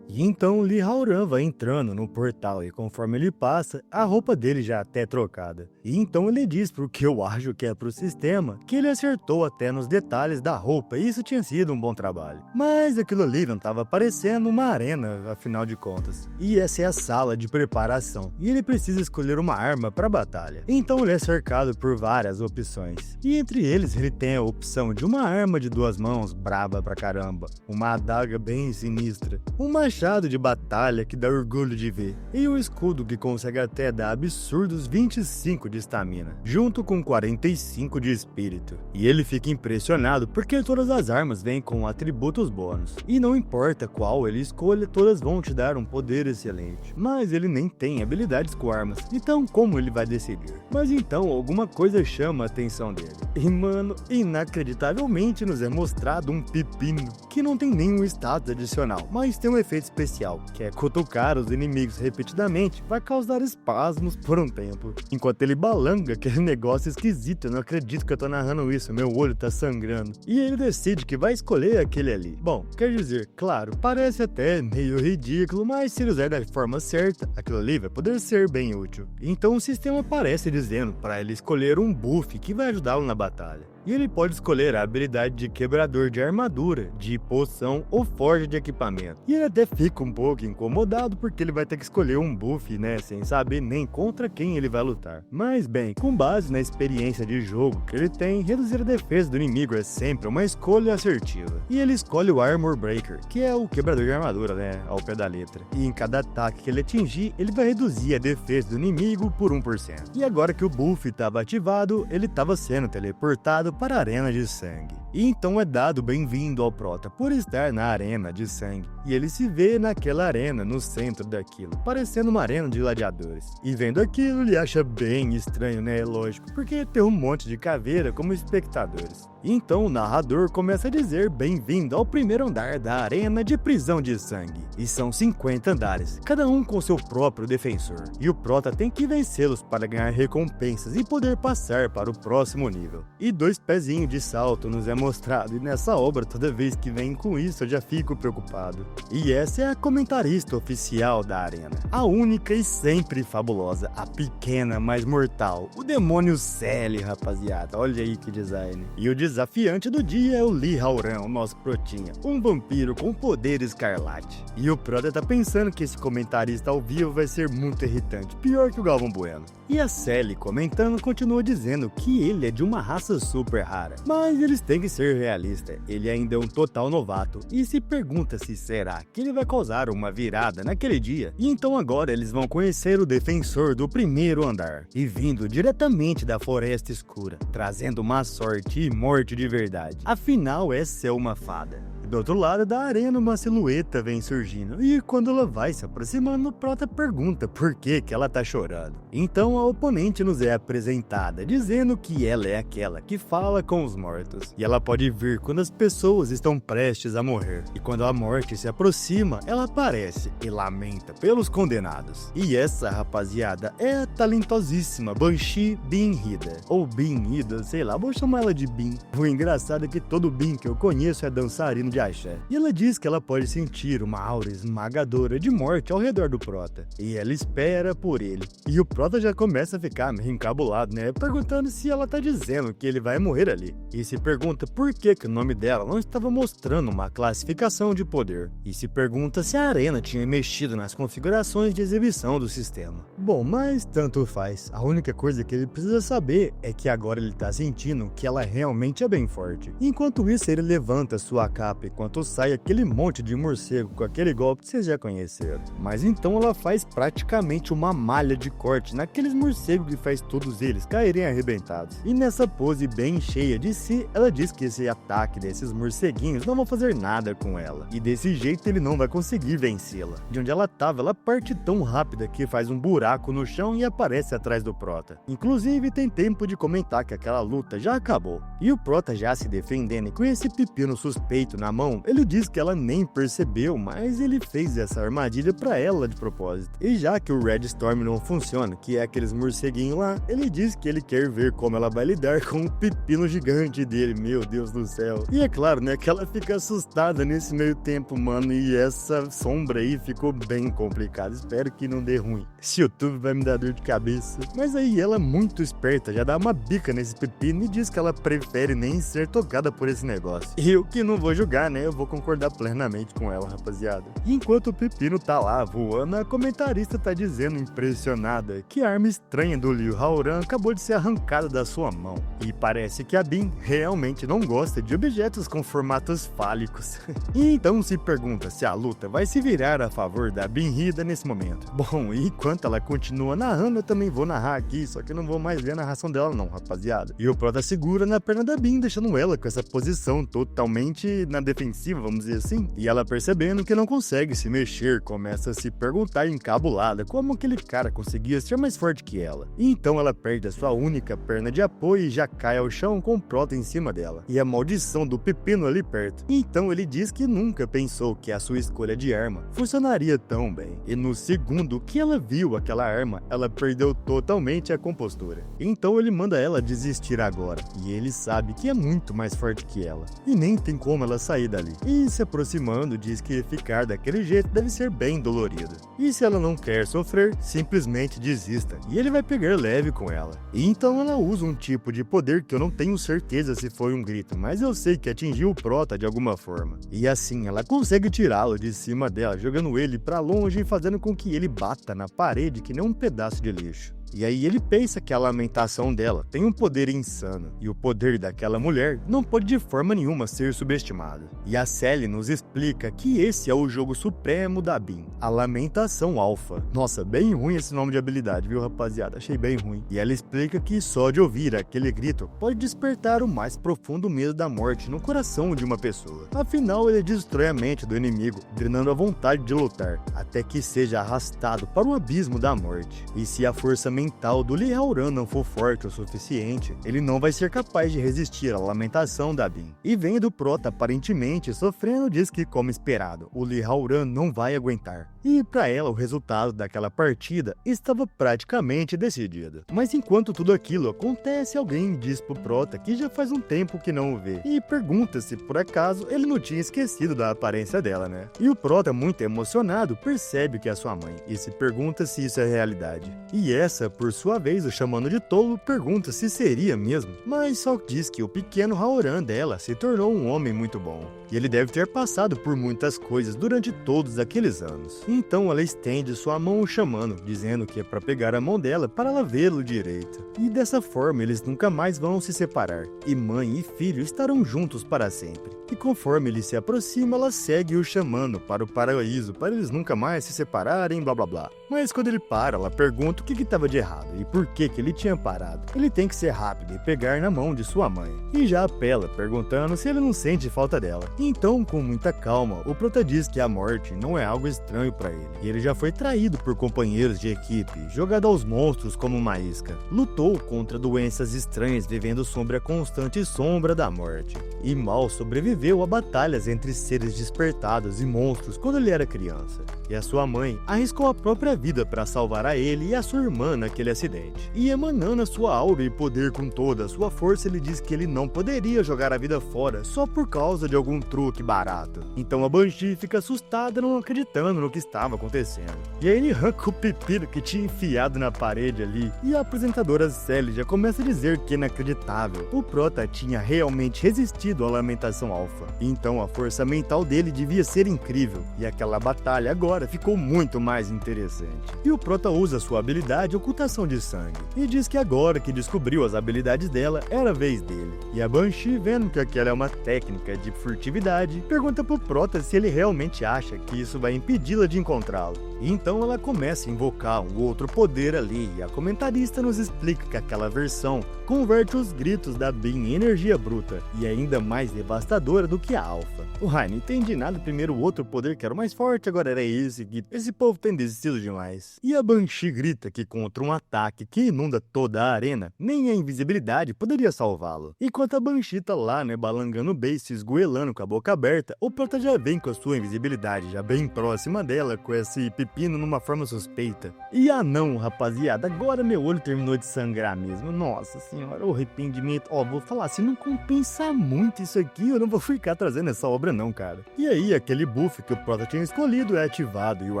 E então Lee Hao-ran vai entrando no portal e conforme ele passa, a roupa dele já até trocada. E então ele diz pro que eu acho que é pro sistema, que ele acertou até nos detalhes da roupa e isso tinha sido um bom trabalho. Mas aquilo ali não estava parecendo uma arena, afinal de contas. E essa é a sala de preparação, e ele precisa escolher uma arma para a batalha. Então ele é cercado por várias opções. E entre eles ele tem a opção de uma arma de 2 mãos, braba pra caramba, uma adaga bem sinistra, um machado de batalha que dá orgulho de ver, e o escudo que consegue até dar absurdos 25 de estamina, junto com 45 de espírito. E ele fica impressionado porque todas as armas vêm com atributos bônus, e não importa qual ele escolha, todas vão te dar um poder excelente. Mas ele nem tem habilidades com armas, então como ele vai decidir? Mas então alguma coisa chama a atenção dele. E mano, inacreditavelmente nos é mostrado um pepino que não tem nenhum status adicional, mas tem um efeito especial, que é cutucar os inimigos repetidamente, vai causar espasmos por um tempo. Enquanto ele balanga aquele negócio esquisito, eu não acredito que eu tô narrando isso, meu olho tá sangrando. E ele decide que vai escolher aquele ali. Bom, quer dizer, claro, parece até meio ridículo, mas se ele usar da forma certa, aquilo ali vai poder ser bem útil. Então o sistema aparece dizendo para ele escolher um buff que vai ajudá-lo na batalha. E ele pode escolher a habilidade de quebrador de armadura, de poção ou forja de equipamento. E ele até fica um pouco incomodado porque ele vai ter que escolher um buff, né, sem saber nem contra quem ele vai lutar. Mas bem, com base na experiência de jogo que ele tem, reduzir a defesa do inimigo é sempre uma escolha assertiva. E ele escolhe o Armor Breaker, que é o quebrador de armadura, né, ao pé da letra. E em cada ataque que ele atingir, ele vai reduzir a defesa do inimigo por 1%. E agora que o buff estava ativado, ele estava sendo teleportado para a Arena de Sangue. E então é dado bem-vindo ao Prota por estar na Arena de Sangue. E ele se vê naquela arena, no centro daquilo, parecendo uma arena de gladiadores. E vendo aquilo, ele acha bem estranho, né? Lógico, porque tem um monte de caveira como espectadores. E então o narrador começa a dizer bem-vindo ao primeiro andar da Arena de Prisão de Sangue. E são 50 andares, cada um com seu próprio defensor. E o Prota tem que vencê-los para ganhar recompensas e poder passar para o próximo nível. E 2 pezinhos de salto nos é mostrado, e nessa obra toda vez que vem com isso eu já fico preocupado. E essa é a comentarista oficial da arena, a única e sempre fabulosa, a pequena mas mortal, o demônio Sally, rapaziada, olha aí que design. E o desafiante do dia é o Lee Hao-ran, o nosso protinha, um vampiro com poder escarlate. E o Prota tá pensando que esse comentarista ao vivo vai ser muito irritante, pior que o Galvão Bueno. E a Sally comentando continua dizendo que ele é de uma raça super rara, mas eles têm que ser realistas, ele ainda é um total novato e se pergunta se será que ele vai causar uma virada naquele dia. E então agora eles vão conhecer o defensor do primeiro andar, e vindo diretamente da Floresta Escura, trazendo má sorte e morte de verdade. Afinal, essa é uma fada. Do outro lado da arena, uma silhueta vem surgindo, e quando ela vai se aproximando, o Prota pergunta por que ela tá chorando. Então a oponente nos é apresentada, dizendo que ela é aquela que fala com os mortos, e ela pode vir quando as pessoas estão prestes a morrer, e quando a morte se aproxima, ela aparece e lamenta pelos condenados. E essa rapaziada é a talentosíssima Banshee Bin-Hida, ou Bin-Hida, sei lá, vou chamar ela de Bin. O engraçado é que todo Bin que eu conheço é dançarino de axé. E ela diz que ela pode sentir uma aura esmagadora de morte ao redor do Prota, e ela espera por ele. E o Prota já começa a ficar meio encabulado, né, perguntando se ela tá dizendo que ele vai morrer ali. E se pergunta por que o nome dela não estava mostrando uma classificação de poder. E se pergunta se a arena tinha mexido nas configurações de exibição do sistema. Bom, mas tanto faz. A única coisa que ele precisa saber é que agora ele tá sentindo que ela realmente é bem forte. Enquanto isso, ele levanta sua capa enquanto sai aquele monte de morcego com aquele golpe que vocês já conheceram. Mas então ela faz praticamente uma malha de corte naqueles morcegos que faz todos eles caírem arrebentados. E nessa pose bem cheia de si, ela diz que esse ataque desses morceguinhos não vão fazer nada com ela. E desse jeito ele não vai conseguir vencê-la. De onde ela tava, ela parte tão rápida que faz um buraco no chão e aparece atrás do Prota. Inclusive tem tempo de comentar que aquela luta já acabou. E o Prota já se defendendo e com esse pepino suspeito na mão, ele diz que ela nem percebeu, mas ele fez essa armadilha pra ela de propósito. E já que o Red Storm não funciona, que é aqueles morceguinhos lá, ele diz que ele quer ver como ela vai lidar com o pepino gigante dele, meu Deus do céu. E é claro, né, que ela fica assustada nesse meio tempo, mano, e essa sombra aí ficou bem complicada, espero que não dê ruim. Esse YouTube vai me dar dor de cabeça. Mas aí ela, muito esperta, já dá uma bica nesse pepino e diz que ela prefere nem ser tocada por esse negócio. E eu que não vou julgar, né, eu vou concordar plenamente com ela, rapaziada. E enquanto o pepino tá lá voando, a comentarista tá dizendo, impressionada, que a arma estranha do Liu Haoran acabou de ser arrancada da sua mão. E parece que a Bin realmente não gosta de objetos com formatos fálicos. E então se pergunta se a luta vai se virar a favor da Bin-Hida nesse momento. Bom, e enquanto ela continua narrando, eu também vou narrar aqui, só que eu não vou mais ver a narração dela não, rapaziada. E o Prota segura na perna da Bin, deixando ela com essa posição totalmente na defensiva, vamos dizer assim. E ela, percebendo que não consegue se mexer, começa a se perguntar encabulada como aquele cara conseguia ser mais forte que ela. E então ela perde a sua única perna de apoio e já cai ao chão com o Prota em cima dela. E a maldição do pepino ali perto. E então ele diz que nunca pensou que a sua escolha de arma funcionaria tão bem. E no segundo que ela viu aquela arma, ela perdeu totalmente a compostura. Então ele manda ela desistir agora. E ele sabe que é muito mais forte que ela. E nem tem como ela sair dali. E se aproximando, diz que ficar daquele jeito deve ser bem dolorido. E se ela não quer sofrer, simplesmente desista. E ele vai pegar leve com ela. E então ela usa um tipo de poder que eu não tenho certeza se foi um grito, mas eu sei que atingiu o Prota de alguma forma. E assim ela consegue tirá-lo de cima dela, jogando ele pra longe e fazendo com que ele bata na parede que nem um pedaço de lixo. E aí ele pensa que a lamentação dela tem um poder insano, e o poder daquela mulher não pode de forma nenhuma ser subestimado. E a Sally nos explica que esse é o jogo supremo da Bin, a Lamentação Alpha. Nossa, bem ruim esse nome de habilidade, viu, rapaziada? Achei bem ruim. E ela explica que só de ouvir aquele grito pode despertar o mais profundo medo da morte no coração de uma pessoa. Afinal, ele destrói a mente do inimigo, drenando a vontade de lutar, até que seja arrastado para o abismo da morte. E se a força mental do Liu Haoran não for forte o suficiente, ele não vai ser capaz de resistir à lamentação da Bin. E vendo o Prota aparentemente sofrendo, diz que, como esperado, o Liu Haoran não vai aguentar. E para ela o resultado daquela partida estava praticamente decidido. Mas enquanto tudo aquilo acontece, alguém diz pro Prota que já faz um tempo que não o vê, e pergunta se por acaso ele não tinha esquecido da aparência dela, né? E o Prota, muito emocionado, percebe que é sua mãe, e se pergunta se isso é realidade. E essa, por sua vez, o chamando de tolo, pergunta se seria mesmo, mas só diz que o pequeno Haoran dela se tornou um homem muito bom, e ele deve ter passado por muitas coisas durante todos aqueles anos. Então ela estende sua mão o chamando, dizendo que é para pegar a mão dela para ela vê-lo direito. E dessa forma eles nunca mais vão se separar, e mãe e filho estarão juntos para sempre. E conforme ele se aproxima, ela segue o chamando para o paraíso, para eles nunca mais se separarem, blá blá blá. Mas quando ele para, ela pergunta o que estava de errado e por que ele tinha parado. Ele tem que ser rápido e pegar na mão de sua mãe. E já apela, perguntando se ele não sente falta dela. Então, com muita calma, o prota diz que a morte não é algo estranho para ele. E ele já foi traído por companheiros de equipe, jogado aos monstros como uma isca. Lutou contra doenças estranhas, vivendo sob a constante sombra da morte. E mal sobreviveu a batalhas entre seres despertados e monstros quando ele era criança. E a sua mãe arriscou a própria vida para salvar a ele e a sua irmã naquele acidente. E emanando a sua aura e poder com toda a sua força, ele diz que ele não poderia jogar a vida fora só por causa de algum truque barato. Então a Banshee fica assustada, não acreditando no que estava acontecendo. E aí ele arranca o pepino que tinha enfiado na parede ali. E a apresentadora Sally já começa a dizer que é inacreditável. O prota tinha realmente resistido à lamentação alfa. Então a força mental dele devia ser incrível. E aquela batalha agora ficou muito mais interessante. E o prota usa sua habilidade Ocultação de Sangue. E diz que agora que descobriu as habilidades dela, era a vez dele. E a Banshee, vendo que aquela é uma técnica de furtividade, pergunta pro prota se ele realmente acha que isso vai impedi-la de encontrá-lo. E então ela começa a invocar um outro poder ali, e a comentarista nos explica que aquela versão converte os gritos da Bean em energia bruta, e é ainda mais devastadora do que a Alpha. Não entendi nada, primeiro o outro poder que era o mais forte, agora era esse povo tem desistido demais. E a Banshee grita que contra um ataque que inunda toda a arena, nem a invisibilidade poderia salvá-lo. Enquanto a Banshee tá lá, balangando o beiço, esgoelando com a boca aberta, o prota já vem com a sua invisibilidade já bem próxima dela, com esse pepino numa forma suspeita. E não, rapaziada, agora meu olho terminou de sangrar mesmo. Nossa senhora, o arrependimento. Vou falar, se não compensa muito isso aqui, eu não vou ficar trazendo essa obra não, cara. E aí, aquele buff que o prota tinha escolhido é ativado e o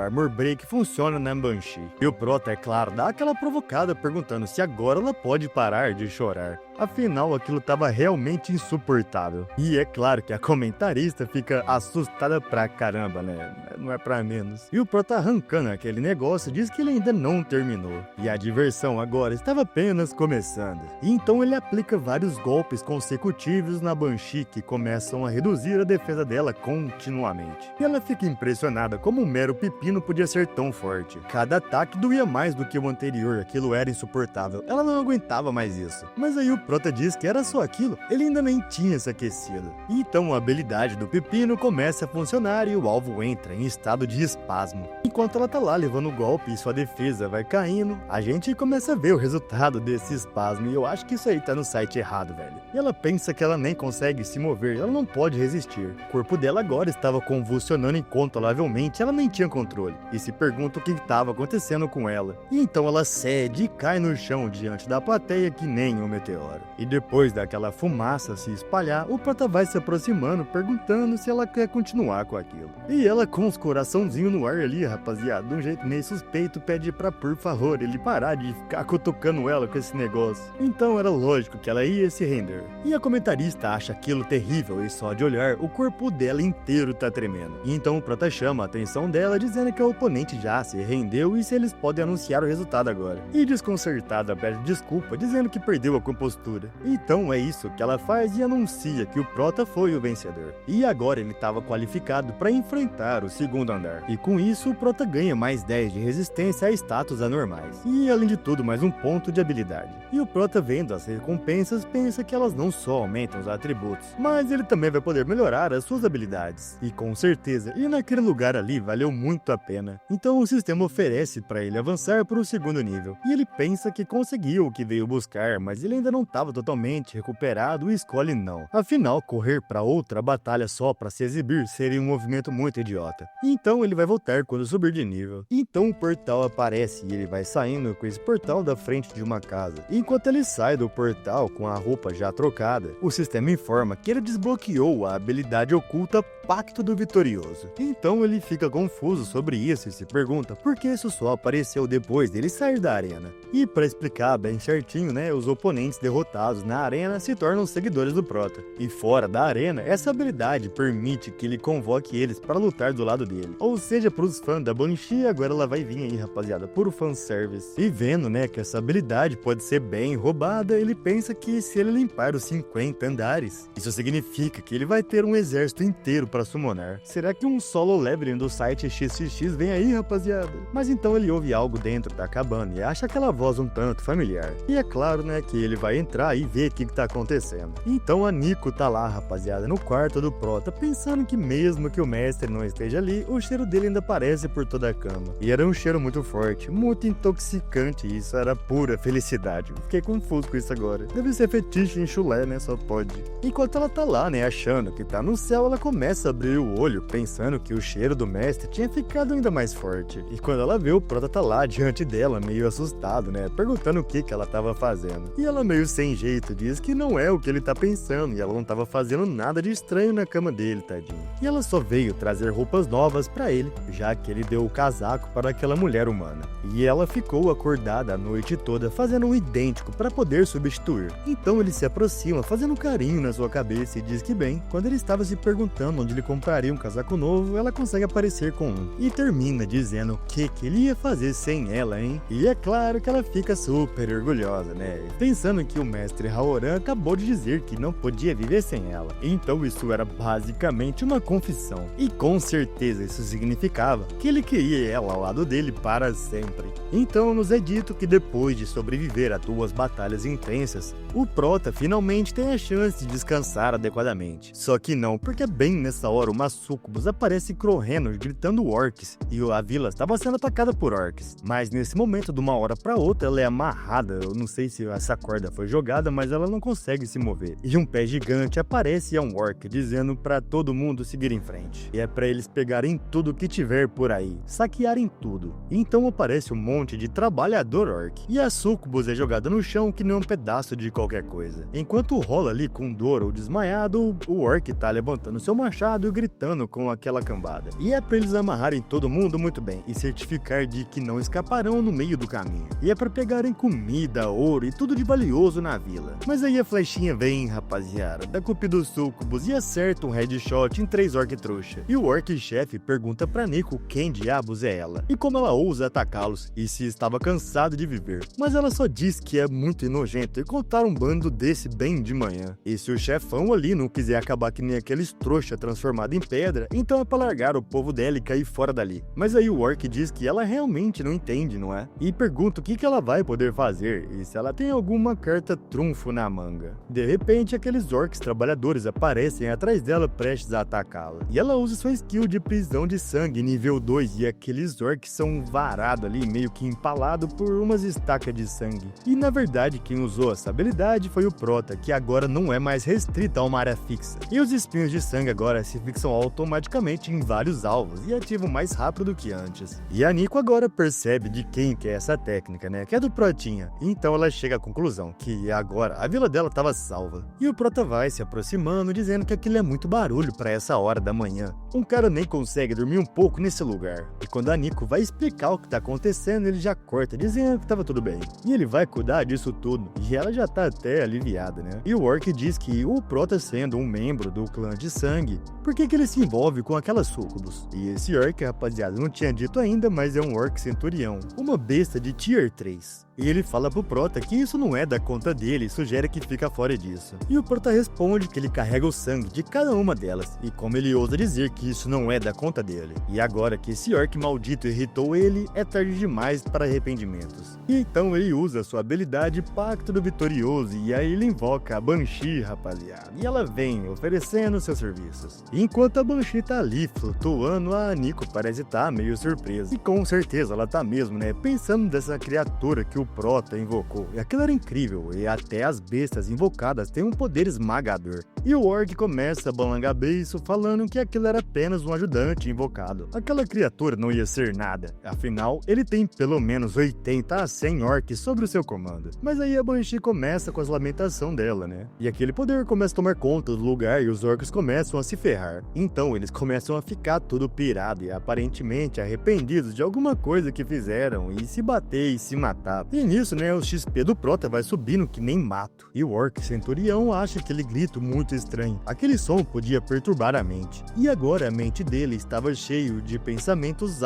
Armor Break funciona na Banshee. E o prota, é claro, dá aquela provocada perguntando se agora ela pode parar de chorar. Afinal, aquilo estava realmente insuportável. E é claro que a comentarista fica assustada pra caramba, né? Não é pra menos. E o prota arrancando aquele negócio diz que ele ainda não terminou. E a diversão agora estava apenas começando. E então ele aplica vários golpes consecutivos na Banshee que começam a reduzir a defesa dela continuamente. E ela fica impressionada como um mero pepino podia ser tão forte. Cada ataque doía mais do que o anterior, aquilo era insuportável. Ela não aguentava mais isso. Mas aí o prota diz que era só aquilo, ele ainda nem tinha se aquecido. E então a habilidade do pepino começa a funcionar e o alvo entra em estado de espasmo. Enquanto ela tá lá levando o golpe e sua defesa vai caindo, a gente começa a ver o resultado desse espasmo e eu acho que isso aí tá no site errado, velho. E ela pensa que ela nem consegue se mover, ela não pode resistir. O corpo dela agora estava convulsionando incontrolavelmente, ela nem tinha controle. E se pergunta o que estava acontecendo com ela. E então ela cede e cai no chão diante da plateia que nem um meteoro. E depois daquela fumaça se espalhar, o prota vai se aproximando, perguntando se ela quer continuar com aquilo. E ela, com os coraçãozinhos no ar ali, rapaziada, de um jeito meio suspeito, pede pra, por favor, ele parar de ficar cutucando ela com esse negócio. Então era lógico que ela ia se render. E a comentarista acha aquilo terrível e só de olhar, o corpo dela inteiro tá tremendo. E então o prota chama a atenção dela, dizendo que o oponente já se rendeu e se eles podem anunciar o resultado agora. E desconcertada pede desculpa, dizendo que perdeu a compostura. Então é isso que ela faz e anuncia que o prota foi o vencedor. E agora ele estava qualificado para enfrentar o segundo andar. E com isso o prota ganha mais 10 de resistência a status anormais. E além de tudo mais um ponto de habilidade. E o prota, vendo as recompensas, pensa que elas não só aumentam os atributos, mas ele também vai poder melhorar as suas habilidades. E com certeza, ir naquele lugar ali valeu muito a pena. Então o sistema oferece para ele avançar para o segundo nível. E ele pensa que conseguiu o que veio buscar, mas ele ainda não estava totalmente recuperado e escolhe não. Afinal, correr para outra batalha só para se exibir seria um movimento muito idiota. Então ele vai voltar quando subir de nível. Então o portal aparece e ele vai saindo com esse portal da frente de uma casa. E enquanto ele sai do portal com a roupa já trocada, o sistema informa que ele desbloqueou a habilidade oculta Pacto do Vitorioso. Então ele fica confuso sobre isso e se pergunta por que isso só apareceu depois dele sair da arena. E para explicar bem certinho, os oponentes derrotaram derrotados na arena se tornam seguidores do Prota. E fora da arena, essa habilidade permite que ele convoque eles para lutar do lado dele. Ou seja, pros fãs da Banshee, agora ela vai vir aí, rapaziada, puro fanservice. E vendo, né, que essa habilidade pode ser bem roubada, ele pensa que se ele limpar os 50 andares, isso significa que ele vai ter um exército inteiro para summonar. Será que um solo leveling do site XXX vem aí, rapaziada? Mas então ele ouve algo dentro da cabana e acha aquela voz um tanto familiar. E é claro, né, que ele vai entrar e ver o que tá acontecendo. Então a Nico tá lá, rapaziada, no quarto do Prota, pensando que mesmo que o mestre não esteja ali, o cheiro dele ainda aparece por toda a cama. E era um cheiro muito forte, muito intoxicante, e isso era pura felicidade. Fiquei confuso com isso agora. Deve ser fetiche em chulé, né, só pode. Enquanto ela tá lá, né, achando que tá no céu, ela começa a abrir o olho, pensando que o cheiro do mestre tinha ficado ainda mais forte. E quando ela vê, o Prota tá lá diante dela, meio assustado, né, perguntando o que ela tava fazendo. E ela meio sem jeito diz que não é o que ele tá pensando, e ela não tava fazendo nada de estranho na cama dele, tadinho. E ela só veio trazer roupas novas pra ele, já que ele deu o casaco para aquela mulher humana. E ela ficou acordada a noite toda fazendo um idêntico para poder substituir. Então ele se aproxima fazendo um carinho na sua cabeça e diz que bem, quando ele estava se perguntando onde ele compraria um casaco novo, ela consegue aparecer com um. E termina dizendo o que ele ia fazer sem ela, hein? E é claro que ela fica super orgulhosa, né? Pensando que o mestre Haoran acabou de dizer que não podia viver sem ela. Então isso era basicamente uma confissão. E com certeza isso significava que ele queria ela ao lado dele para sempre. Então nos é dito que depois de sobreviver a 2 batalhas intensas, o Prota finalmente tem a chance de descansar adequadamente. Só que não, porque bem nessa hora uma sucubus aparece correndo gritando orcs, e a vila estava sendo atacada por orcs. Mas nesse momento, de uma hora para outra, ela é amarrada. Eu não sei se essa corda foi jogada, mas ela não consegue se mover. E um pé gigante aparece e é um orc, dizendo para todo mundo seguir em frente. E é para eles pegarem tudo que tiver por aí, saquearem tudo. Então aparece um monte de trabalhador orc, e a sucubus é jogada no chão que nem um pedaço de qualquer coisa. Enquanto rola ali com dor ou desmaiado, o orc tá levantando seu machado e gritando com aquela cambada. E é pra eles amarrarem todo mundo muito bem e certificar de que não escaparão no meio do caminho. E é pra pegarem comida, ouro e tudo de valioso na vila. Mas aí a flechinha vem, rapaziada, da culpa do sucubus e acerta um headshot em 3 orc trouxa. E o orc chefe pergunta pra Nico quem diabos é ela e como ela ousa atacá-los e se estava cansado de viver. Mas ela só diz que é muito nojento e contar um bando desse bem de manhã. E se o chefão ali não quiser acabar que nem aqueles trouxa transformado em pedra, então é pra largar o povo dela e cair fora dali. Mas aí o orc diz que ela realmente não entende, não é? E pergunta o que ela vai poder fazer e se ela tem alguma carta trunfo na manga. De repente, aqueles orcs trabalhadores aparecem atrás dela prestes a atacá-la. E ela usa sua skill de prisão de sangue nível 2 e aqueles orcs são varados ali, meio que empalado por umas estacas de sangue. E na verdade, quem usou essa habilidade foi o Prota, que agora não é mais restrita a uma área fixa. E os espinhos de sangue agora se fixam automaticamente em vários alvos e ativam mais rápido do que antes. E a Nico agora percebe de quem que é essa técnica, né? Que é do Protinha. Então ela chega à conclusão que agora a vila dela estava salva. E o Prota vai se aproximando, dizendo que aquilo é muito barulho para essa hora da manhã. Um cara nem consegue dormir um pouco nesse lugar. E quando a Nico vai explicar o que tá acontecendo, ele já corta, dizendo que tava tudo bem. E ele vai cuidar disso tudo. E ela já tá até aliviada, né? E o orc diz que o Prota, sendo um membro do clã de sangue, por que ele se envolve com aquelas sucubus? E esse orc, rapaziada, não tinha dito ainda, mas é um orc centurião, uma besta de tier 3. E ele fala pro Prota que isso não é da conta dele e sugere que fica fora disso. E o Prota responde que ele carrega o sangue de cada uma delas, e como ele ousa dizer que isso não é da conta dele. E agora que esse orc maldito irritou ele, é tarde demais para arrependimentos. E então ele usa sua habilidade Pacto do Vitorioso, e aí ele invoca a Banshee, rapaziada. E ela vem oferecendo seus serviços. E enquanto a Banshee tá ali flutuando, a Nico parece estar meio surpresa. E com certeza ela tá mesmo, né? Pensando dessa criatura que o Prota invocou. E aquilo era incrível, e até as bestas invocadas têm um poder esmagador. E o orc começa a balangar beiço, falando que aquilo era apenas um ajudante invocado. Aquela criatura não ia ser nada. Afinal, ele tem pelo menos 80 a 100 orcs sobre o seu comando. Mas aí a Banshee começa com as lamentações dela, né? E aquele poder começa a tomar conta do lugar e os orcs começam a se ferrar. Então eles começam a ficar tudo pirado e aparentemente arrependidos de alguma coisa que fizeram e se bater e se matar. E nisso, né, o XP do Prota vai subindo que nem mato. E o Orc Centurião acha aquele grito muito estranho. Aquele som podia perturbar a mente. E agora a mente dele estava cheio de pensamentos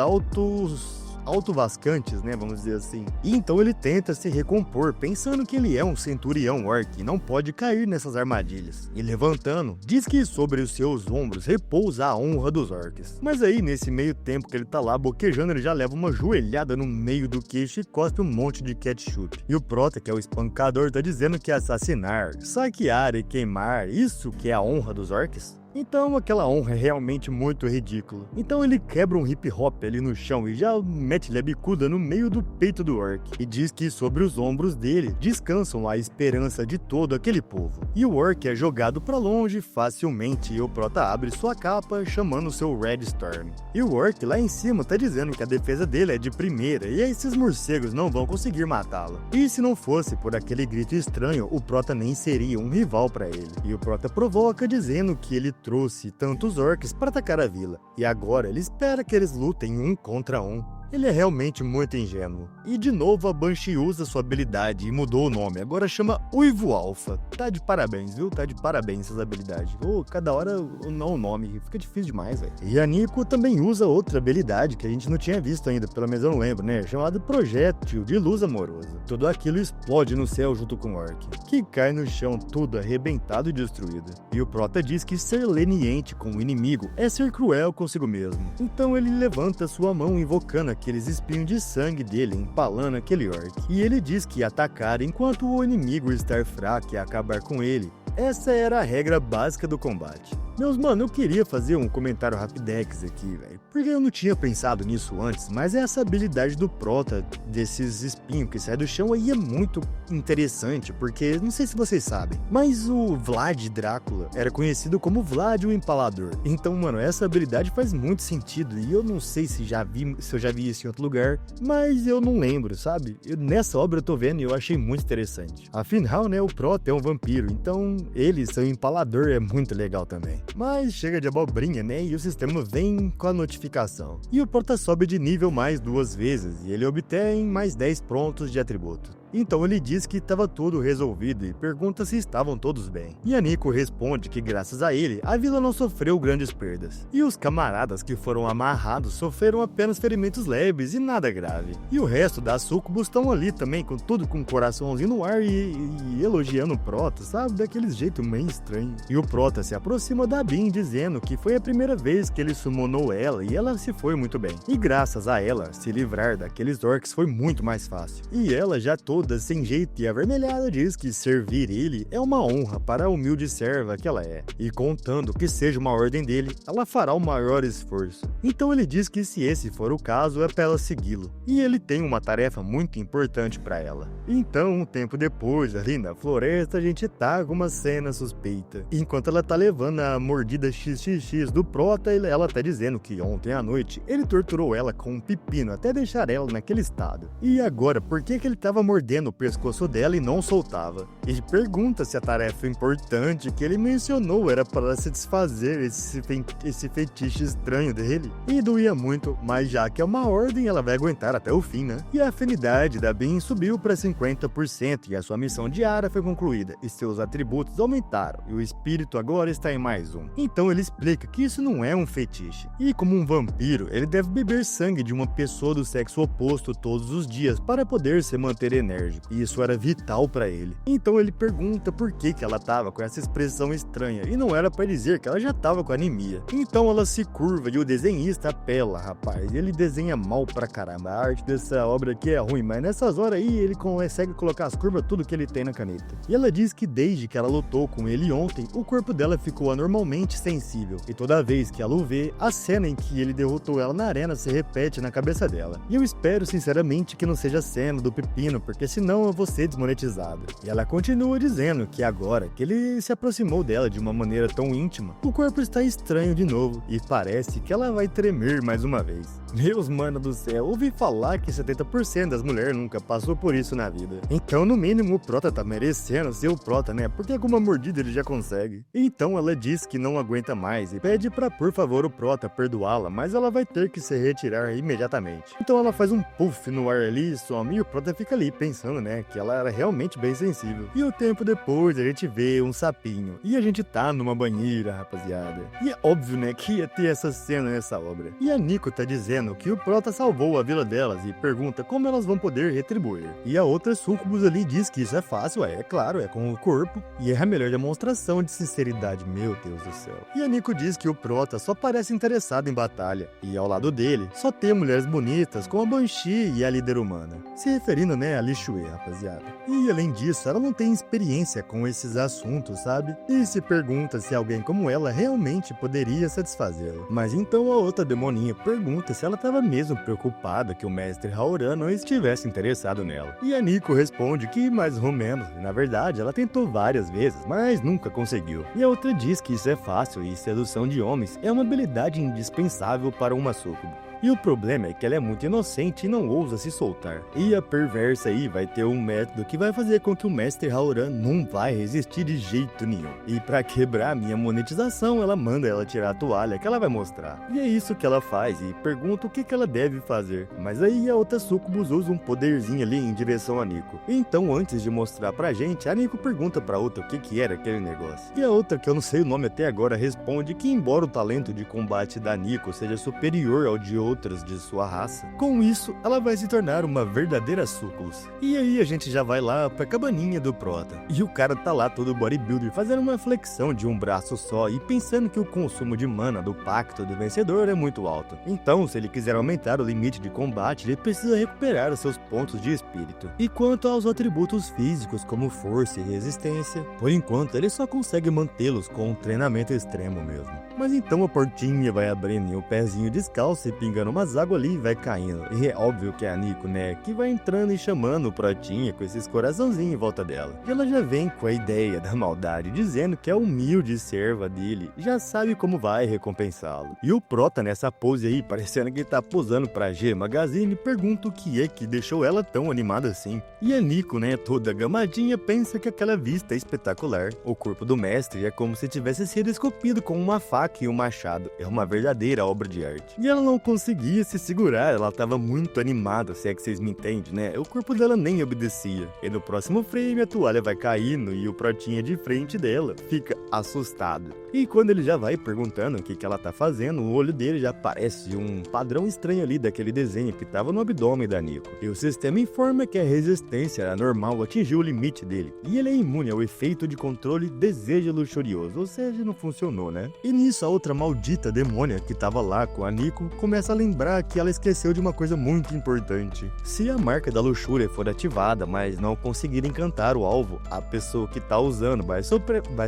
autovascantes, né, vamos dizer assim. E então ele tenta se recompor, pensando que ele é um centurião orc e não pode cair nessas armadilhas. E levantando, diz que sobre os seus ombros repousa a honra dos orcs. Mas aí, nesse meio tempo que ele tá lá boquejando, ele já leva uma joelhada no meio do queixo e cospe um monte de ketchup. E o Prota, que é o espancador, tá dizendo que assassinar, saquear e queimar, isso que é a honra dos orcs? Então aquela honra é realmente muito ridícula. Então ele quebra um hip hop ali no chão e já mete-lhe a bicuda no meio do peito do orc. E diz que sobre os ombros dele descansam a esperança de todo aquele povo. E o orc é jogado pra longe facilmente e o Prota abre sua capa chamando seu Red Storm. E o orc lá em cima tá dizendo que a defesa dele é de primeira e esses morcegos não vão conseguir matá-lo. E se não fosse por aquele grito estranho, o Prota nem seria um rival pra ele. E o Prota provoca dizendo que ele trouxe tantos orcs para atacar a vila, e agora ele espera que eles lutem um contra um. Ele é realmente muito ingênuo. E de novo a Banshee usa sua habilidade e mudou o nome, agora chama Uivo Alpha. Tá de parabéns, viu? Tá de parabéns essas habilidades. Cada hora não o nome, fica difícil demais, velho. E a Nico também usa outra habilidade que a gente não tinha visto ainda, pelo menos eu não lembro, né? Chamado Projétil de Luz Amorosa. Tudo aquilo explode no céu junto com o Orc, que cai no chão tudo arrebentado e destruído. E o Prota diz que ser leniente com o inimigo é ser cruel consigo mesmo. Então ele levanta sua mão invocando aqueles espinhos de sangue dele empalando aquele orc. E ele diz que atacar enquanto o inimigo estar fraco e acabar com ele. Essa era a regra básica do combate. Meus mano, eu queria fazer um comentário rapidex aqui, velho, porque eu não tinha pensado nisso antes, mas essa habilidade do Prota, desses espinhos que saem do chão aí é muito interessante, porque, não sei se vocês sabem, mas o Vlad Drácula era conhecido como Vlad o Empalador. Então, mano, essa habilidade faz muito sentido, e eu não sei se eu já vi isso em outro lugar, mas eu não lembro, sabe? Nessa obra eu tô vendo e eu achei muito interessante. Afinal, né, o Prota é um vampiro, então ele ser um empalador é muito legal também. Mas chega de abobrinha, né? E o sistema vem com a notificação. E o Prota sobe de nível mais 2 vezes e ele obtém mais 10 pontos de atributo. Então ele diz que estava tudo resolvido e pergunta se estavam todos bem. E a Nico responde que graças a ele, a vila não sofreu grandes perdas. E os camaradas que foram amarrados sofreram apenas ferimentos leves e nada grave. E o resto das sucubus estão ali também, com tudo com o coraçãozinho no ar e elogiando o Prota, sabe? Daquele jeito meio estranho. E o Prota se aproxima da Bin dizendo que foi a primeira vez que ele summonou ela e ela se foi muito bem. E graças a ela, se livrar daqueles orcs foi muito mais fácil. E ela já toda sem jeito e avermelhada diz que servir ele é uma honra para a humilde serva que ela é. E contando que seja uma ordem dele, ela fará o maior esforço. Então ele diz que se esse for o caso é para ela segui-lo. E ele tem uma tarefa muito importante para ela. Então, um tempo depois, ali na floresta, a gente tá com uma cena suspeita. Enquanto ela tá levando a mordida XXX do Prota, ela tá dizendo que ontem à noite ele torturou ela com um pepino até deixar ela naquele estado. E agora, por que ele tava mordendo o pescoço dela e não soltava? Ele pergunta se a tarefa importante que ele mencionou era para se desfazer esse fetiche estranho dele. E doía muito, mas já que é uma ordem, ela vai aguentar até o fim, né? E a afinidade da Bin subiu para 50% e a sua missão diária foi concluída, e seus atributos aumentaram, e o espírito agora está em mais um. Então ele explica que isso não é um fetiche. E como um vampiro, ele deve beber sangue de uma pessoa do sexo oposto todos os dias para poder se manter enérgico, e isso era vital para ele. Então ele pergunta por que ela tava com essa expressão estranha, e não era para dizer que ela já tava com anemia. Então ela se curva e o desenhista apela, rapaz, ele desenha mal pra caramba. A arte dessa obra aqui é ruim, mas nessas horas aí ele consegue colocar as curvas tudo que ele tem na caneta. E ela diz que desde que ela lutou com ele ontem, o corpo dela ficou anormalmente sensível, e toda vez que ela o vê, a cena em que ele derrotou ela na arena se repete na cabeça dela. E eu espero sinceramente que não seja a cena do pepino, porque senão eu vou ser desmonetizado. E ela continua dizendo que agora que ele se aproximou dela de uma maneira tão íntima, o corpo está estranho de novo, e parece que ela vai tremer mais uma vez. Meus mano do céu, ouvi falar que 70% das mulheres nunca passou por isso na vida. Então no mínimo o Prota tá merecendo ser o Prota, né? Porque com uma mordida ele já consegue. Então ela diz que não aguenta mais e pede pra por favor o Prota perdoá-la, mas ela vai ter que se retirar imediatamente. Então ela faz um puff no ar ali e some, e o Prota fica ali pensando pensando, né, que ela era realmente bem sensível. E o tempo depois a gente vê um sapinho. E a gente tá numa banheira, rapaziada. E é óbvio, né, que ia ter essa cena nessa obra. E a Nico tá dizendo que o Prota salvou a vila delas e pergunta como elas vão poder retribuir. E a outra súcubus ali diz que isso é fácil, é claro, é com o corpo. E é a melhor demonstração de sinceridade, meu Deus do céu. E a Nico diz que o Prota só parece interessado em batalha. E ao lado dele, só tem mulheres bonitas como a Banshee e a líder humana. Se referindo, né, a Li Shui, rapaziada. E além disso, ela não tem experiência com esses assuntos, sabe? E se pergunta se alguém como ela realmente poderia satisfazê-la. Mas então a outra demoninha pergunta se ela estava mesmo preocupada que o mestre Haoran não estivesse interessado nela. E a Nico responde que mais ou menos, na verdade ela tentou várias vezes, mas nunca conseguiu. E a outra diz que isso é fácil e sedução de homens é uma habilidade indispensável para uma súcubo. E o problema é que ela é muito inocente e não ousa se soltar. E a perversa aí vai ter um método que vai fazer com que o mestre Haoran não vai resistir de jeito nenhum. E pra quebrar a minha monetização, ela manda ela tirar a toalha que ela vai mostrar. E é isso que ela faz e pergunta o que ela deve fazer. Mas aí a outra súcubus usa um poderzinho ali em direção a Nico. Então antes de mostrar pra gente, a Nico pergunta pra outra o que era aquele negócio. E a outra, que eu não sei o nome até agora, responde que embora o talento de combate da Nico seja superior ao de outras de sua raça, com isso ela vai se tornar uma verdadeira súcubus. E aí a gente já vai lá pra cabaninha do Prota. E o cara tá lá todo bodybuilder fazendo uma flexão de um braço só e pensando que o consumo de mana do pacto do vencedor é muito alto. Então, se ele quiser aumentar o limite de combate, ele precisa recuperar os seus pontos de espírito. E quanto aos atributos físicos como força e resistência, por enquanto ele só consegue mantê-los com um treinamento extremo mesmo. Mas então a portinha vai abrindo e o pezinho descalço e pingando umas águas ali e vai caindo. E é óbvio que é a Nico, né, que vai entrando e chamando o Protinha com esses coraçãozinhos em volta dela. E ela já vem com a ideia da maldade, dizendo que a humilde serva dele já sabe como vai recompensá-lo. E o Prota nessa pose aí, parecendo que tá posando pra G Magazine, pergunta o que é que deixou ela tão animada assim. E a Nico, né, toda gamadinha, pensa que aquela vista é espetacular. O corpo do mestre é como se tivesse sido esculpido com uma faca e um machado. É uma verdadeira obra de arte. E ela não conseguia se segurar, ela tava muito animada, se é que vocês me entendem, né? O corpo dela nem obedecia. E no próximo frame a toalha vai caindo e o Protinha de frente dela fica assustado. E quando ele já vai perguntando o que ela tá fazendo, o olho dele já parece um padrão estranho ali daquele desenho que tava no abdômen da Nico. E o sistema informa que a resistência anormal atingiu o limite dele. E ele é imune ao efeito de controle desejo luxurioso, ou seja, não funcionou, né? E nisso a outra maldita demônia que tava lá com a Nico começa a lembrar que ela esqueceu de uma coisa muito importante. Se a marca da luxúria for ativada, mas não conseguir encantar o alvo, a pessoa que tá usando vai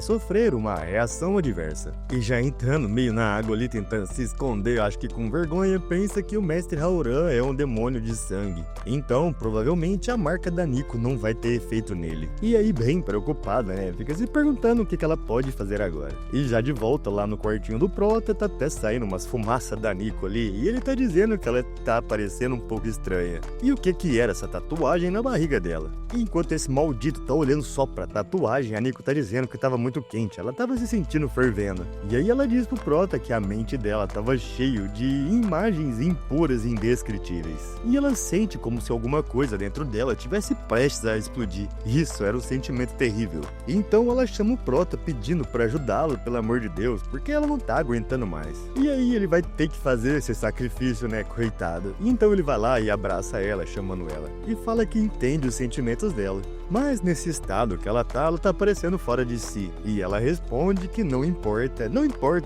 sofrer uma reação adversa. E já entrando meio na água ali, tentando se esconder, acho que com vergonha, pensa que o mestre Haoran é um demônio de sangue. Então, provavelmente a marca da Nico não vai ter efeito nele. E aí, bem preocupada, né, fica se perguntando o que ela pode fazer agora. E já de volta lá no quartinho do Prota, tá até saindo umas fumaças da Nico ali, e ele tá dizendo que ela tá parecendo um pouco estranha. E o que era essa tatuagem na barriga dela? E enquanto esse maldito tá olhando só pra tatuagem, a Nico tá dizendo que tava muito quente, ela tava se sentindo fervendo. E aí ela diz pro Prota que a mente dela tava cheio de imagens impuras e indescritíveis. E ela sente como se alguma coisa dentro dela tivesse prestes a explodir. Isso era um sentimento terrível. E então ela chama o Prota pedindo pra ajudá-lo, pelo amor de Deus, porque ela não tá aguentando mais. E aí ele vai ter que fazer esse sacrifício, né, coitado. E então ele vai lá e abraça ela, chamando ela, e fala que entende os sentimentos dela. Mas nesse estado que ela tá parecendo fora de si. E ela responde que não importa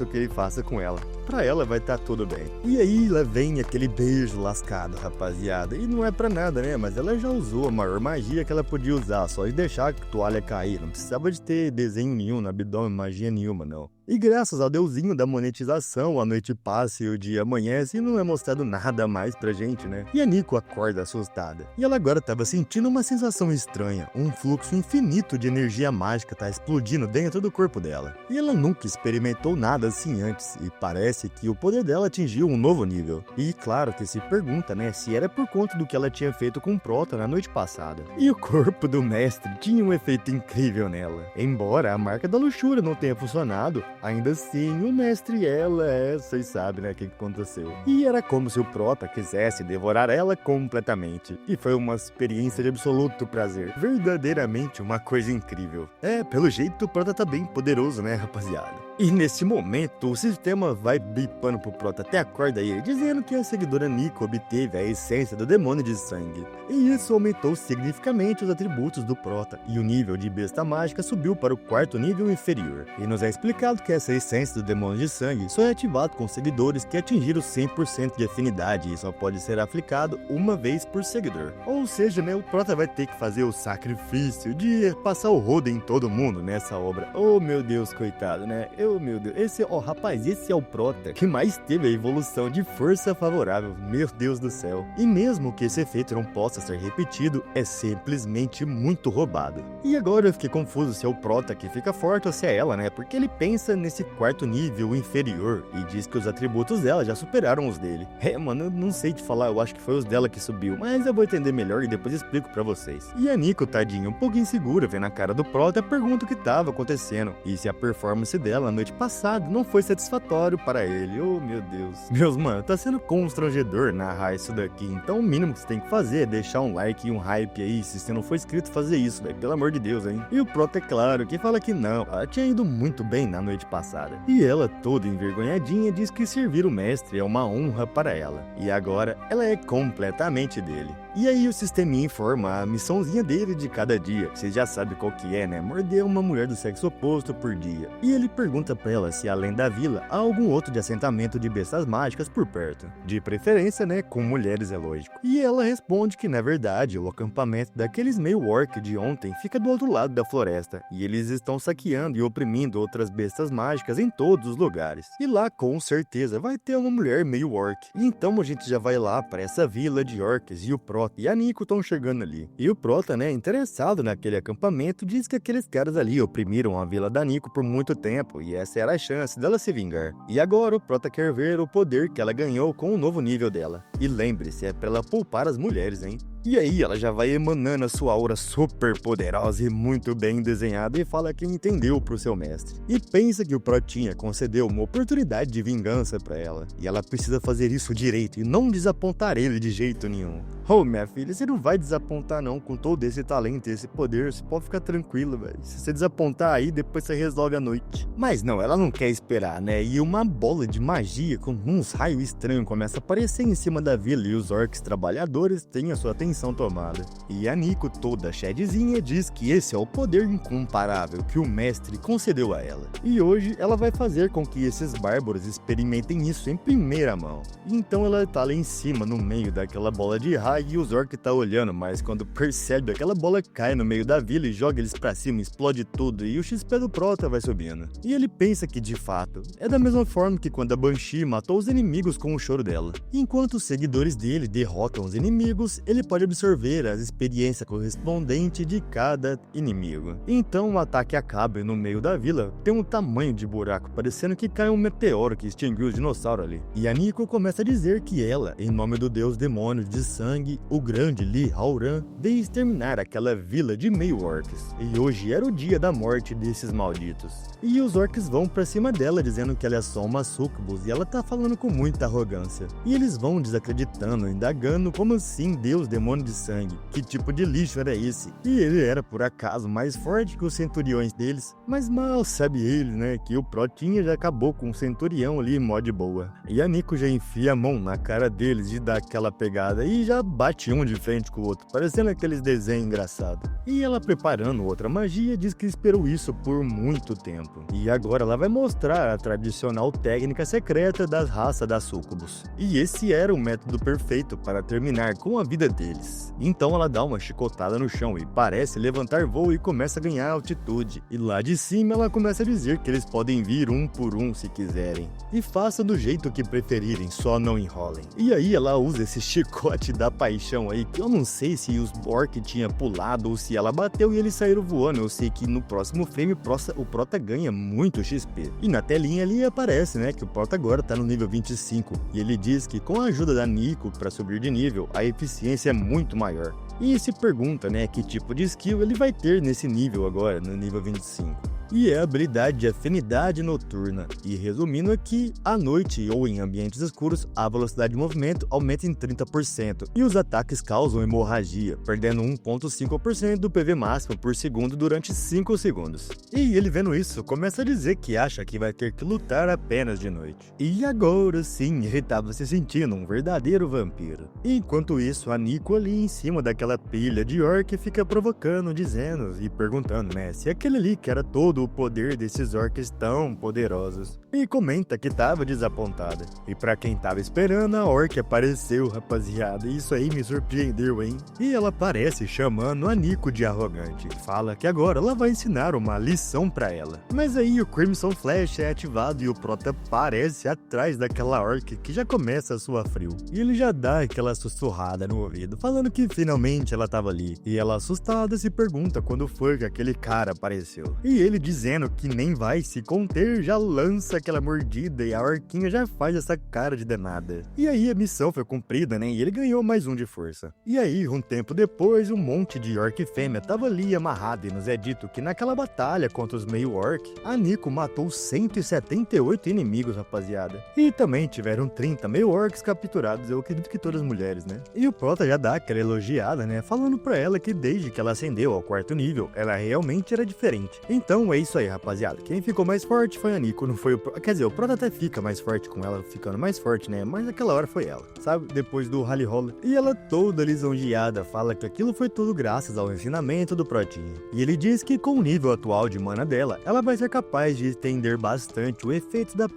o que ele faça com ela. Pra ela vai estar tudo bem. E aí lá vem aquele beijo lascado, rapaziada. E não é pra nada, né? Mas ela já usou a maior magia que ela podia usar, só de deixar a toalha cair. Não precisava de ter desenho nenhum no abdômen, magia nenhuma, não. E graças ao deusinho da monetização, a noite passa e o dia amanhece e não é mostrado nada mais pra gente, né? E a Nico acorda assustada. E ela agora tava sentindo uma sensação estranha, um fluxo infinito de energia mágica tá explodindo dentro do corpo dela. E ela nunca experimentou nada assim antes, e parece que o poder dela atingiu um novo nível. E claro que se pergunta, né, se era por conta do que ela tinha feito com o Prota na noite passada. E o corpo do mestre tinha um efeito incrível nela. Embora a marca da luxúria não tenha funcionado, ainda assim o mestre e ela, vocês sabem, né, o que aconteceu. E era como se o Prota quisesse devorar ela completamente. E foi uma experiência de absoluto prazer. Verdadeiramente uma coisa incrível. Pelo jeito o Prota tá bem poderoso, né, rapaziada? E nesse momento, o sistema vai bipando pro Prota até a corda aí, dizendo que a seguidora Nico obteve a essência do demônio de sangue. E isso aumentou significativamente os atributos do Prota, e o nível de besta mágica subiu para o 4º nível inferior. E nos é explicado que essa essência do demônio de sangue só é ativado com seguidores que atingiram 100% de afinidade e só pode ser aplicado uma vez por seguidor. Ou seja, né, o Prota vai ter que fazer o sacrifício de passar o rodo em todo mundo nessa obra. Oh meu Deus, coitado, né? Meu Deus, rapaz, esse é o Prota que mais teve a evolução de força favorável, meu Deus do céu. E mesmo que esse efeito não possa ser repetido, é simplesmente muito roubado. E agora eu fiquei confuso se é o Prota que fica forte ou se é ela, né? Porque ele pensa nesse 4º nível inferior e diz que os atributos dela já superaram os dele. Mano, eu não sei te falar, eu acho que foi os dela que subiu, mas eu vou entender melhor e depois explico pra vocês. E a Nico, tadinha, um pouco insegura, vendo a cara do Prota, pergunta o que tava acontecendo e se a performance dela noite passada não foi satisfatório para ele. Oh meu Deus. Meus mano, tá sendo constrangedor narrar isso daqui, então o mínimo que você tem que fazer é deixar um like e um hype aí, se você não for inscrito, fazer isso, velho, pelo amor de Deus, hein. E o Prota, é claro, que fala que não, ela tinha ido muito bem na noite passada. E ela, toda envergonhadinha, diz que servir o mestre é uma honra para ela. E agora, ela é completamente dele. E aí o sisteminha informa a missãozinha dele de cada dia. Vocês já sabem qual que é, né? Morder uma mulher do sexo oposto por dia. E ele pergunta pra ela se além da vila há algum outro de assentamento de bestas mágicas por perto. De preferência, né? Com mulheres, é lógico. E ela responde que na verdade o acampamento daqueles meio orc de ontem fica do outro lado da floresta. E eles estão saqueando e oprimindo outras bestas mágicas em todos os lugares. E lá com certeza vai ter uma mulher meio orc. E então a gente já vai lá pra essa vila de orcs e o Prota e a Nico estão chegando ali. E o Prota, né, interessado naquele acampamento, diz que aqueles caras ali oprimiram a vila da Nico por muito tempo e essa era a chance dela se vingar. E agora o Prota quer ver o poder que ela ganhou com o novo nível dela. E lembre-se, é pra ela poupar as mulheres, hein? E aí ela já vai emanando a sua aura super poderosa e muito bem desenhada e fala que entendeu pro seu mestre. E pensa que o Protinha concedeu uma oportunidade de vingança pra ela. E ela precisa fazer isso direito e não desapontar ele de jeito nenhum. Oh, minha filha, você não vai desapontar não com todo esse talento e esse poder, você pode ficar tranquilo, velho. Se você desapontar aí, depois você resolve à noite. Mas não, ela não quer esperar, né? E uma bola de magia com uns raios estranhos começa a aparecer em cima da vila e os orcs trabalhadores têm a sua atenção tomada. E a Nico, toda chadzinha, diz que esse é o poder incomparável que o mestre concedeu a ela. E hoje ela vai fazer com que esses bárbaros experimentem isso em primeira mão. Então ela tá lá em cima, no meio daquela bola de raio, e os orcs tá olhando, mas quando percebe, aquela bola cai no meio da vila e joga eles pra cima, explode tudo, e o XP do Prota vai subindo. E ele pensa que, de fato, é da mesma forma que quando a Banshee matou os inimigos com o choro dela. Enquanto os seguidores dele derrotam os inimigos, ele pode absorver as experiências correspondentes de cada inimigo. Então o ataque acaba e no meio da vila tem um tamanho de buraco, parecendo que cai um meteoro que extinguiu os dinossauros ali. E a Nico começa a dizer que ela, em nome do deus demônio de sangue, o grande Li Haoran, veio exterminar aquela vila de meio orcs. E hoje era o dia da morte desses malditos. E os orcs vão pra cima dela dizendo que ela é só uma sucubus e ela tá falando com muita arrogância. E eles vão desacreditando, indagando como assim deus demônio de sangue, que tipo de lixo era esse? E ele era por acaso mais forte que os centuriões deles, mas mal sabe ele, né, que o Protinha já acabou com o centurião ali em mó de boa. E a Nico já enfia a mão na cara deles de dar aquela pegada e já bate um de frente com o outro, parecendo aqueles desenhos engraçados. E ela, preparando outra magia, diz que esperou isso por muito tempo. E agora ela vai mostrar a tradicional técnica secreta das raças das súcubus. E esse era o método perfeito para terminar com a vida dele. deles. Então ela dá uma chicotada no chão e parece levantar voo e começa a ganhar altitude. E lá de cima ela começa a dizer que eles podem vir um por um se quiserem. E façam do jeito que preferirem, só não enrolem. E aí ela usa esse chicote da paixão aí, que eu não sei se os orc tinha pulado ou se ela bateu e eles saíram voando. Eu sei que no próximo frame o Prota ganha muito XP. E na telinha ali aparece, né, que o Prota agora tá no nível 25. E ele diz que com a ajuda da Nico para subir de nível, a eficiência é muito maior. E se pergunta, né, que tipo de skill ele vai ter nesse nível agora, no nível 25. E é a habilidade de afinidade noturna. E resumindo aqui, à noite ou em ambientes escuros, a velocidade de movimento aumenta em 30% e os ataques causam hemorragia, perdendo 1,5% do PV máximo por segundo durante 5 segundos. E ele vendo isso, começa a dizer que acha que vai ter que lutar apenas de noite. E agora sim, ele estava se sentindo um verdadeiro vampiro. Enquanto isso, a Nico ali em cima daquela pilha de orc fica provocando, dizendo e perguntando, né, se aquele ali que era todo o poder desses orcs tão poderosos. E comenta que tava desapontada. E pra quem tava esperando, a orc apareceu, rapaziada. E isso aí me surpreendeu, hein? E ela aparece chamando a Nico de arrogante. Fala que agora ela vai ensinar uma lição pra ela. Mas aí o Crimson Flash é ativado e o Prota aparece atrás daquela orc que já começa a suar frio. E ele já dá aquela sussurrada no ouvido, falando que finalmente ela tava ali. E ela assustada se pergunta quando foi que aquele cara apareceu. E ele dizendo que nem vai se conter, já lança aquela mordida e a orquinha já faz essa cara de danada. E aí a missão foi cumprida, né? E ele ganhou mais um de força. E aí, um tempo depois, um monte de orc fêmea tava ali amarrado e nos é dito que naquela batalha contra os meio orc, a Nico matou 178 inimigos, rapaziada. E também tiveram 30 meio orcs capturados, eu acredito que todas mulheres, né? E o Prota já dá aquela elogiada, né? Falando pra ela que desde que ela ascendeu ao 4º nível, ela realmente era diferente. Então é isso aí, rapaziada. Quem ficou mais forte foi a Nico, não foi o Prota. Quer dizer, o Prota até fica mais forte com ela, ficando mais forte, né? Mas naquela hora foi ela, sabe? Depois do rally roller. E ela toda lisonjeada fala que aquilo foi tudo graças ao ensinamento do Protinho. E ele diz que com o nível atual de mana dela, ela vai ser capaz de estender bastante o efeito da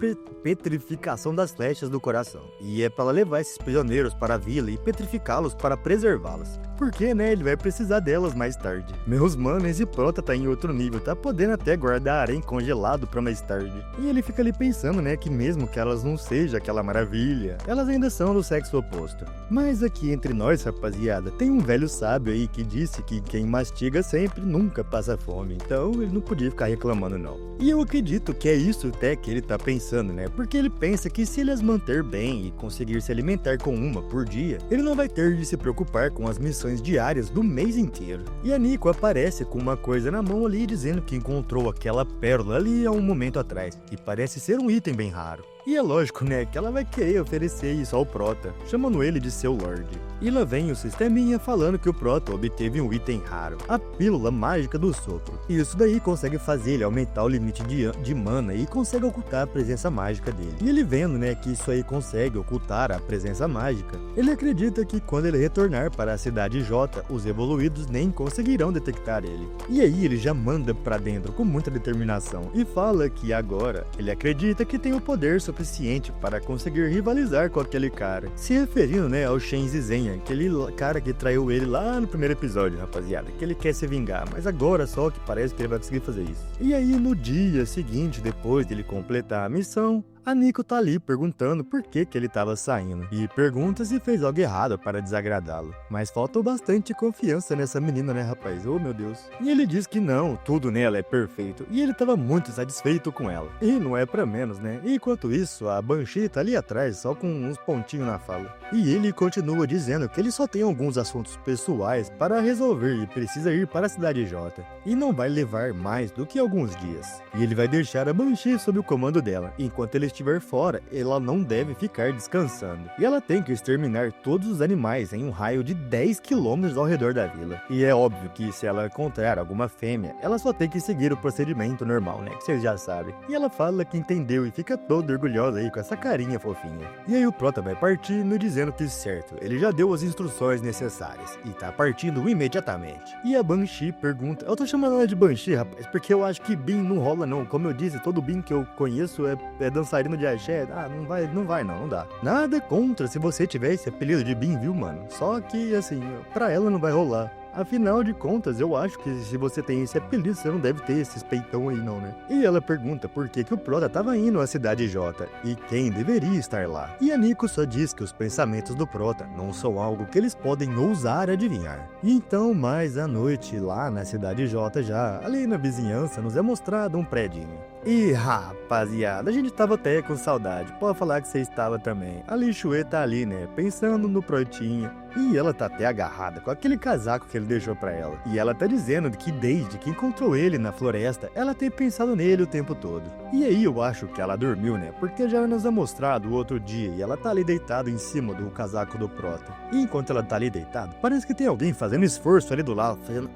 petrificação das flechas do coração. E é para ela levar esses prisioneiros para a vila e petrificá-los para preservá-las. Porque, né, ele vai precisar delas mais tarde. Meus manos, esse Prota tá em outro nível, tá podendo até guardar arém congelado pra mais tarde. E ele fica ali pensando, né, que mesmo que elas não sejam aquela maravilha, elas ainda são do sexo oposto. Mas aqui entre nós, rapaziada, tem um velho sábio aí que disse que quem mastiga sempre nunca passa fome. Então ele não podia ficar reclamando não. E eu acredito que é isso até que ele tá pensando, né, porque ele pensa que se ele as manter bem e conseguir se alimentar com uma por dia, ele não vai ter de se preocupar com as missões diárias do mês inteiro. E a Nico aparece com uma coisa na mão ali dizendo que encontrou aquela pérola ali há um momento atrás, e parece ser um item bem raro. E é lógico, né, que ela vai querer oferecer isso ao Prota, chamando ele de seu Lorde. E lá vem o sisteminha falando que o Prota obteve um item raro, a pílula mágica do sopro. E isso daí consegue fazer ele aumentar o limite de mana e consegue ocultar a presença mágica dele. E ele vendo, né, que isso aí consegue ocultar a presença mágica, ele acredita que quando ele retornar para a cidade J, os evoluídos nem conseguirão detectar ele. E aí ele já manda pra dentro com muita determinação e fala que agora ele acredita que tem o poder suficiente para conseguir rivalizar com aquele cara. Se referindo, né, ao Shen Zizenha, aquele cara que traiu ele lá no primeiro episódio, rapaziada, que ele quer se vingar, mas agora só que parece que ele vai conseguir fazer isso. E aí no dia seguinte, depois dele completar a missão, a Nico tá ali perguntando por que ele tava saindo, e pergunta se fez algo errado para desagradá-lo. Mas faltou bastante confiança nessa menina, né, rapaz? Oh, meu Deus. E ele diz que não, tudo nela é perfeito, e ele tava muito satisfeito com ela. E não é pra menos, né? E enquanto isso, a Banshee tá ali atrás, só com uns pontinhos na fala. E ele continua dizendo que ele só tem alguns assuntos pessoais para resolver e precisa ir para a cidade J. E não vai levar mais do que alguns dias. E ele vai deixar a Banshee sob o comando dela, enquanto ele estiver fora, ela não deve ficar descansando. E ela tem que exterminar todos os animais em um raio de 10 km ao redor da vila. E é óbvio que se ela encontrar alguma fêmea, ela só tem que seguir o procedimento normal, né? Que vocês já sabem. E ela fala que entendeu e fica toda orgulhosa aí com essa carinha fofinha. E aí o Prota vai partindo dizendo que certo, ele já deu as instruções necessárias e tá partindo imediatamente. E a Banshee pergunta, eu tô chamando ela de Banshee, rapaz, porque eu acho que Bin não rola não. Como eu disse, todo Bin que eu conheço é dançarino dançarino de axé, não dá. Nada contra se você tiver esse apelido de Bin, viu, mano? Só que, assim, pra ela não vai rolar. Afinal de contas, eu acho que se você tem esse apelido, você não deve ter esses peitão aí não, né? E ela pergunta por que o Prota tava indo à Cidade J e quem deveria estar lá. E a Nico só diz que os pensamentos do Prota não são algo que eles podem ousar adivinhar. E então, mais à noite, lá na Cidade J já, ali na vizinhança, nos é mostrado um predinho. E rapaziada, a gente tava até com saudade, pode falar que você estava também. A Lixuê tá ali, né, pensando no Protinho. E ela tá até agarrada com aquele casaco que ele deixou pra ela. E ela tá dizendo que desde que encontrou ele na floresta, ela tem pensado nele o tempo todo. E aí eu acho que ela dormiu, né, porque já nos é mostrado o outro dia e ela tá ali deitada em cima do casaco do Prota. E enquanto ela tá ali deitada, parece que tem alguém fazendo esforço ali do lado, fazendo...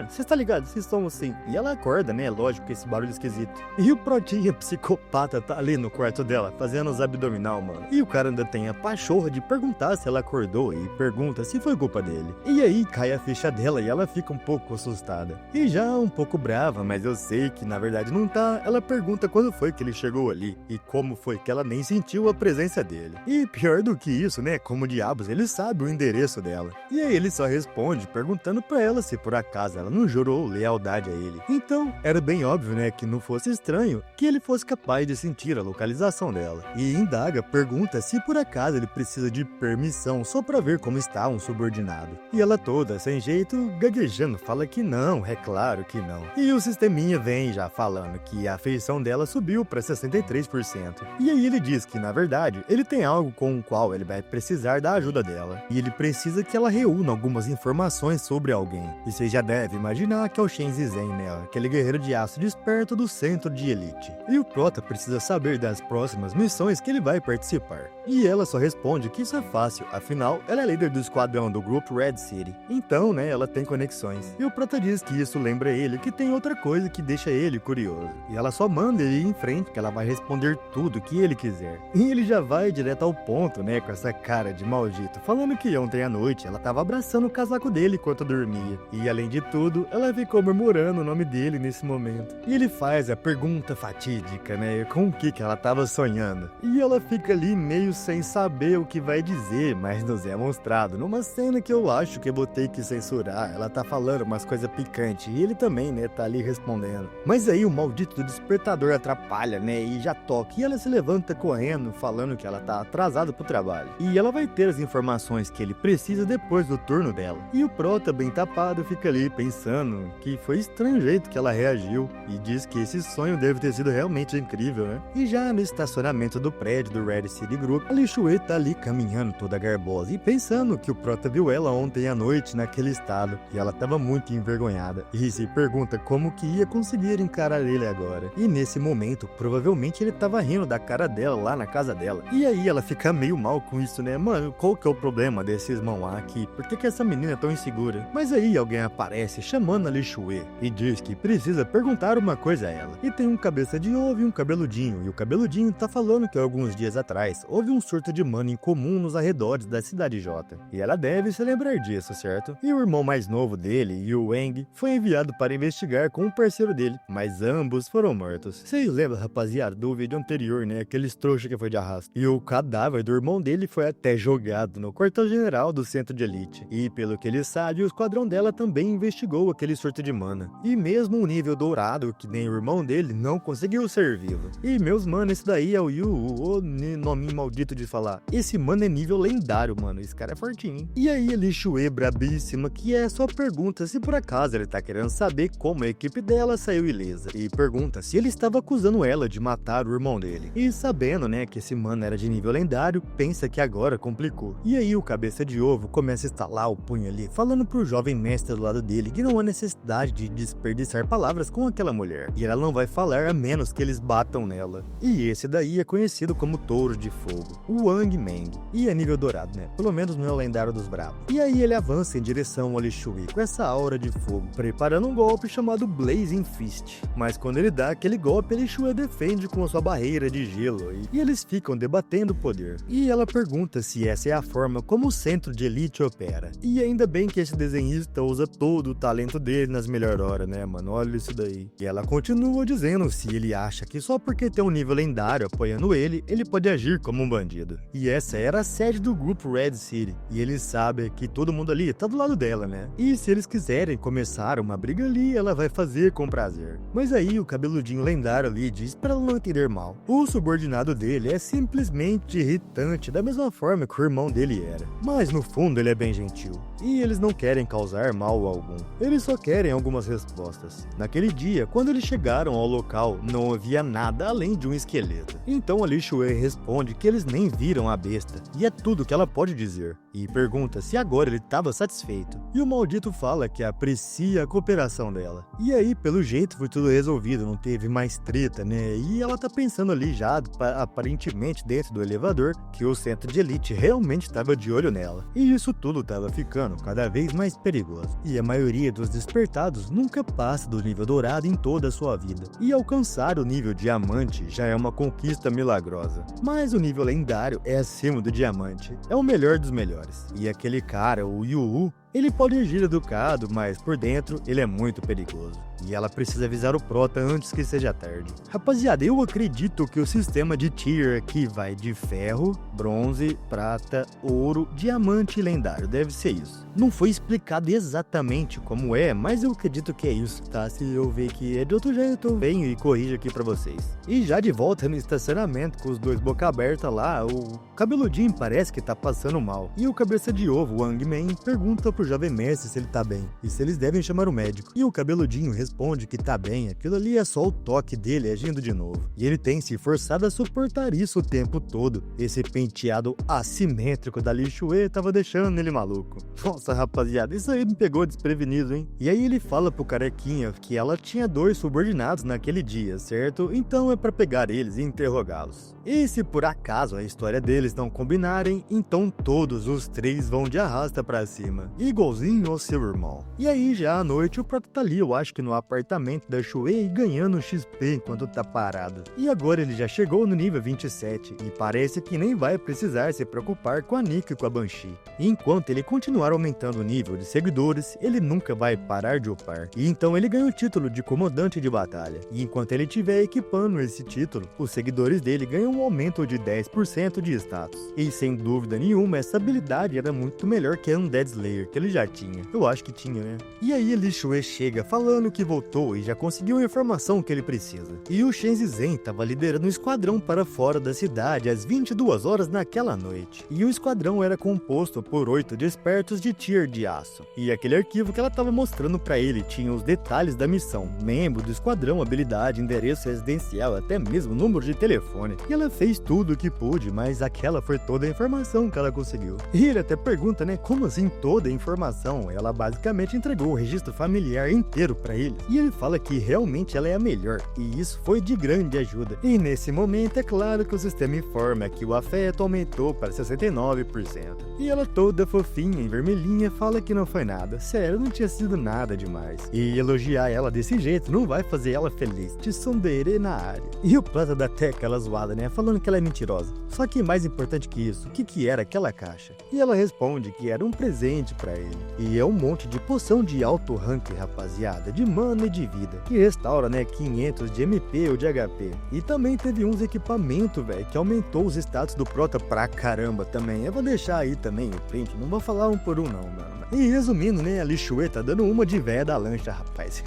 Vocês tá ligado? Vocês são assim. E ela acorda, né? Lógico que esse barulho esquisito. E o Protinha psicopata tá ali no quarto dela, fazendo os abdominal, mano. E o cara ainda tem a pachorra de perguntar se ela acordou e pergunta se foi culpa dele. E aí cai a ficha dela e ela fica um pouco assustada. E já um pouco brava, mas eu sei que na verdade não tá. Ela pergunta quando foi que ele chegou ali e como foi que ela nem sentiu a presença dele. E pior do que isso, né? Como diabos ele sabe o endereço dela. E aí ele só responde perguntando pra ela se por acaso ela não jurou lealdade a ele. Então, era bem óbvio, né, que não fosse estranho que ele fosse capaz de sentir a localização dela. E indaga, pergunta se por acaso ele precisa de permissão só pra ver como está um subordinado. E ela toda, sem jeito, gaguejando, fala que não, é claro que não. E o sisteminha vem já falando que a afeição dela subiu pra 63%. E aí ele diz que, na verdade, ele tem algo com o qual ele vai precisar da ajuda dela. E ele precisa que ela reúna algumas informações sobre alguém. E você já deve imaginar que é o Shenzi Zen, né? Aquele guerreiro de aço desperto do centro de elite. E o Prota precisa saber das próximas missões que ele vai participar. E ela só responde que isso é fácil, afinal, ela é líder do esquadrão do grupo Red City. Então, né, ela tem conexões. E o Prota diz que isso lembra ele que tem outra coisa que deixa ele curioso. E ela só manda ele ir em frente, que ela vai responder tudo que ele quiser. E ele já vai direto ao ponto, né, com essa cara de maldito, falando que ontem à noite ela tava abraçando o casaco dele enquanto dormia. E além de tudo, ela ficou murmurando o nome dele nesse momento. E ele faz a pergunta fatídica, né, com o que ela tava sonhando. E ela fica ali meio sem saber o que vai dizer, mas nos é mostrado numa cena que eu acho que eu vou ter que censurar. Ela tá falando umas coisas picantes e ele também, né, tá ali respondendo. Mas aí o maldito do despertador atrapalha, né, e já toca. E ela se levanta correndo, falando que ela tá atrasada pro trabalho. E ela vai ter as informações que ele precisa depois do turno dela. E o Prota, bem tapado, fica ali pensando que foi estranho o jeito que ela reagiu e diz que esse sonho deve ter sido realmente incrível, né? E já no estacionamento do prédio do Red City Group, a Lixuê tá ali caminhando toda garbosa e pensando que o Prota viu ela ontem à noite naquele estado e ela tava muito envergonhada e se pergunta como que ia conseguir encarar ele agora. E nesse momento, provavelmente ele tava rindo da cara dela lá na casa dela. E aí ela fica meio mal com isso, né? Mano, qual que é o problema desses mão aqui? Por que essa menina é tão insegura? Mas aí alguém aparece chamando a Lixuê e diz que precisa perguntar uma coisa a ela. E tem um cabeça de ovo e um cabeludinho. E o cabeludinho tá falando que alguns dias atrás houve um surto de mana incomum nos arredores da Cidade J. E ela deve se lembrar disso, certo? E o irmão mais novo dele, Yu Wang, foi enviado para investigar com o parceiro dele, mas ambos foram mortos. Vocês lembram, rapaziada, do vídeo anterior, né? Aqueles trouxa que foi de arrasto. E o cadáver do irmão dele foi até jogado no quartel-general do centro de elite. E pelo que ele sabe, o esquadrão dela também investigou aquele surto de mana. E mesmo o nível dourado, que nem o irmão dele, não conseguiu ser vivo. E meus mano, esse daí é o Yu, o nome maldito de falar. Esse mano é nível lendário, mano. Esse cara é fortinho, hein? E aí a Lixuê brabíssima, que é só pergunta se por acaso ele tá querendo saber como a equipe dela saiu ilesa. E pergunta se ele estava acusando ela de matar o irmão dele. E sabendo, né, que esse mano era de nível lendário, pensa que agora complicou. E aí o cabeça de ovo começa a estalar o punho ali, falando pro jovem mestre do lado dele que não há necessidade de desperdiçar palavras com aquela mulher. E ela não vai falar a menos que eles batam nela. E esse daí é conhecido como Touro de Fogo, o Wang Meng. E é nível dourado, né? Pelo menos não é o lendário dos bravos. E aí ele avança em direção ao Lixuê com essa aura de fogo, preparando um golpe chamado Blazing Fist. Mas quando ele dá aquele golpe, Lixuê defende com a sua barreira de gelo. E eles ficam debatendo o poder. E ela pergunta se essa é a forma como o centro de elite opera. E ainda bem que esse desenhista usa todos do talento dele nas melhores horas, né, mano? Olha isso daí. E ela continua dizendo se ele acha que só porque tem um nível lendário apoiando ele pode agir como um bandido. E essa era a sede do grupo Red City. E ele sabe que todo mundo ali tá do lado dela, né? E se eles quiserem começar uma briga ali, ela vai fazer com prazer. Mas aí o cabeludinho lendário ali diz pra ela não entender mal. O subordinado dele é simplesmente irritante, da mesma forma que o irmão dele era. Mas no fundo ele é bem gentil. E eles não querem causar mal algum. Eles só querem algumas respostas. Naquele dia, quando eles chegaram ao local, não havia nada além de um esqueleto. Então a Li Shui responde que eles nem viram a besta. E é tudo que ela pode dizer. E pergunta se agora ele estava satisfeito. E o maldito fala que aprecia a cooperação dela. E aí, pelo jeito, foi tudo resolvido, não teve mais treta, né? E ela tá pensando ali já, aparentemente dentro do elevador, que o centro de elite realmente estava de olho nela. E isso tudo estava ficando cada vez mais perigoso. E a maioria dos despertados nunca passa do nível dourado em toda a sua vida. E alcançar o nível diamante já é uma conquista milagrosa. Mas o nível lendário é acima do diamante. É o melhor dos melhores. E aquele cara, o Yu, ele pode agir educado, mas por dentro ele é muito perigoso. E ela precisa avisar o Prota antes que seja tarde. Rapaziada, eu acredito que o sistema de tier aqui vai de ferro, bronze, prata, ouro, diamante e lendário. Deve ser isso. Não foi explicado exatamente como é, mas eu acredito que é isso, tá? Se eu ver que é de outro jeito, eu venho e corrijo aqui pra vocês. E já de volta no estacionamento com os dois boca aberta lá, o cabeludinho parece que tá passando mal. E o cabeça de ovo, o Hangman, pergunta pro jovem mestre se ele tá bem e se eles devem chamar o médico. E o cabeludinho responde que tá bem, aquilo ali é só o toque dele agindo de novo. E ele tem se forçado a suportar isso o tempo todo. Esse penteado assimétrico da Li Shui tava deixando ele maluco. Nossa, rapaziada, isso aí me pegou desprevenido, hein? E aí ele fala pro carequinha que ela tinha 2 subordinados naquele dia, certo? Então é pra pegar eles e interrogá-los. E se por acaso a história deles não combinarem, então todos os 3 vão de arrasta pra cima, igualzinho ao seu irmão. E aí já à noite o Prota tá ali, eu acho que no apartamento da Shui, ganhando XP enquanto tá parado. E agora ele já chegou no nível 27 e parece que nem vai precisar se preocupar com a Nico e com a Banshee. E enquanto ele continuar aumentando o nível de seguidores, ele nunca vai parar de upar. E então ele ganha o título de comandante de batalha. E enquanto ele estiver equipando esse título, os seguidores dele ganham um aumento de 10% de status. E sem dúvida nenhuma, essa habilidade era muito melhor que a Undead Slayer que ele já tinha. Eu acho que tinha, né? E aí Li Shui chega falando que voltou e já conseguiu a informação que ele precisa. E o Shenzhen estava liderando um esquadrão para fora da cidade às 22 horas naquela noite. E o esquadrão era composto por 8 despertos de tier de aço. E aquele arquivo que ela estava mostrando para ele tinha os detalhes da missão, membro do esquadrão, habilidade, endereço residencial, até mesmo número de telefone. E ela fez tudo o que pôde, mas aquela foi toda a informação que ela conseguiu. E ele até pergunta, né, como assim toda a informação? Ela basicamente entregou o registro familiar inteiro para ele. E ele fala que realmente ela é a melhor, e isso foi de grande ajuda. E nesse momento é claro que o sistema informa que o afeto aumentou para 69%. E ela toda fofinha, em vermelhinha, fala que não foi nada. Sério, não tinha sido nada demais. E elogiar ela desse jeito não vai fazer ela feliz. Tsundere na área. E o Prota dá até aquela zoada, né? Falando que ela é mentirosa. Só que mais importante que isso, o que era aquela caixa? E ela responde que era um presente pra ele. E é um monte de poção de alto rank, rapaziada, de mana e de vida. Que restaura, né, 500 de MP ou de HP. E também teve uns equipamentos, velho, que aumentou os status do Prota pra caramba também. Eu vou deixar aí também o print, não vou falar um por um não, mano. E resumindo, né, a Li Shui tá dando uma de véia da lancha, rapaz.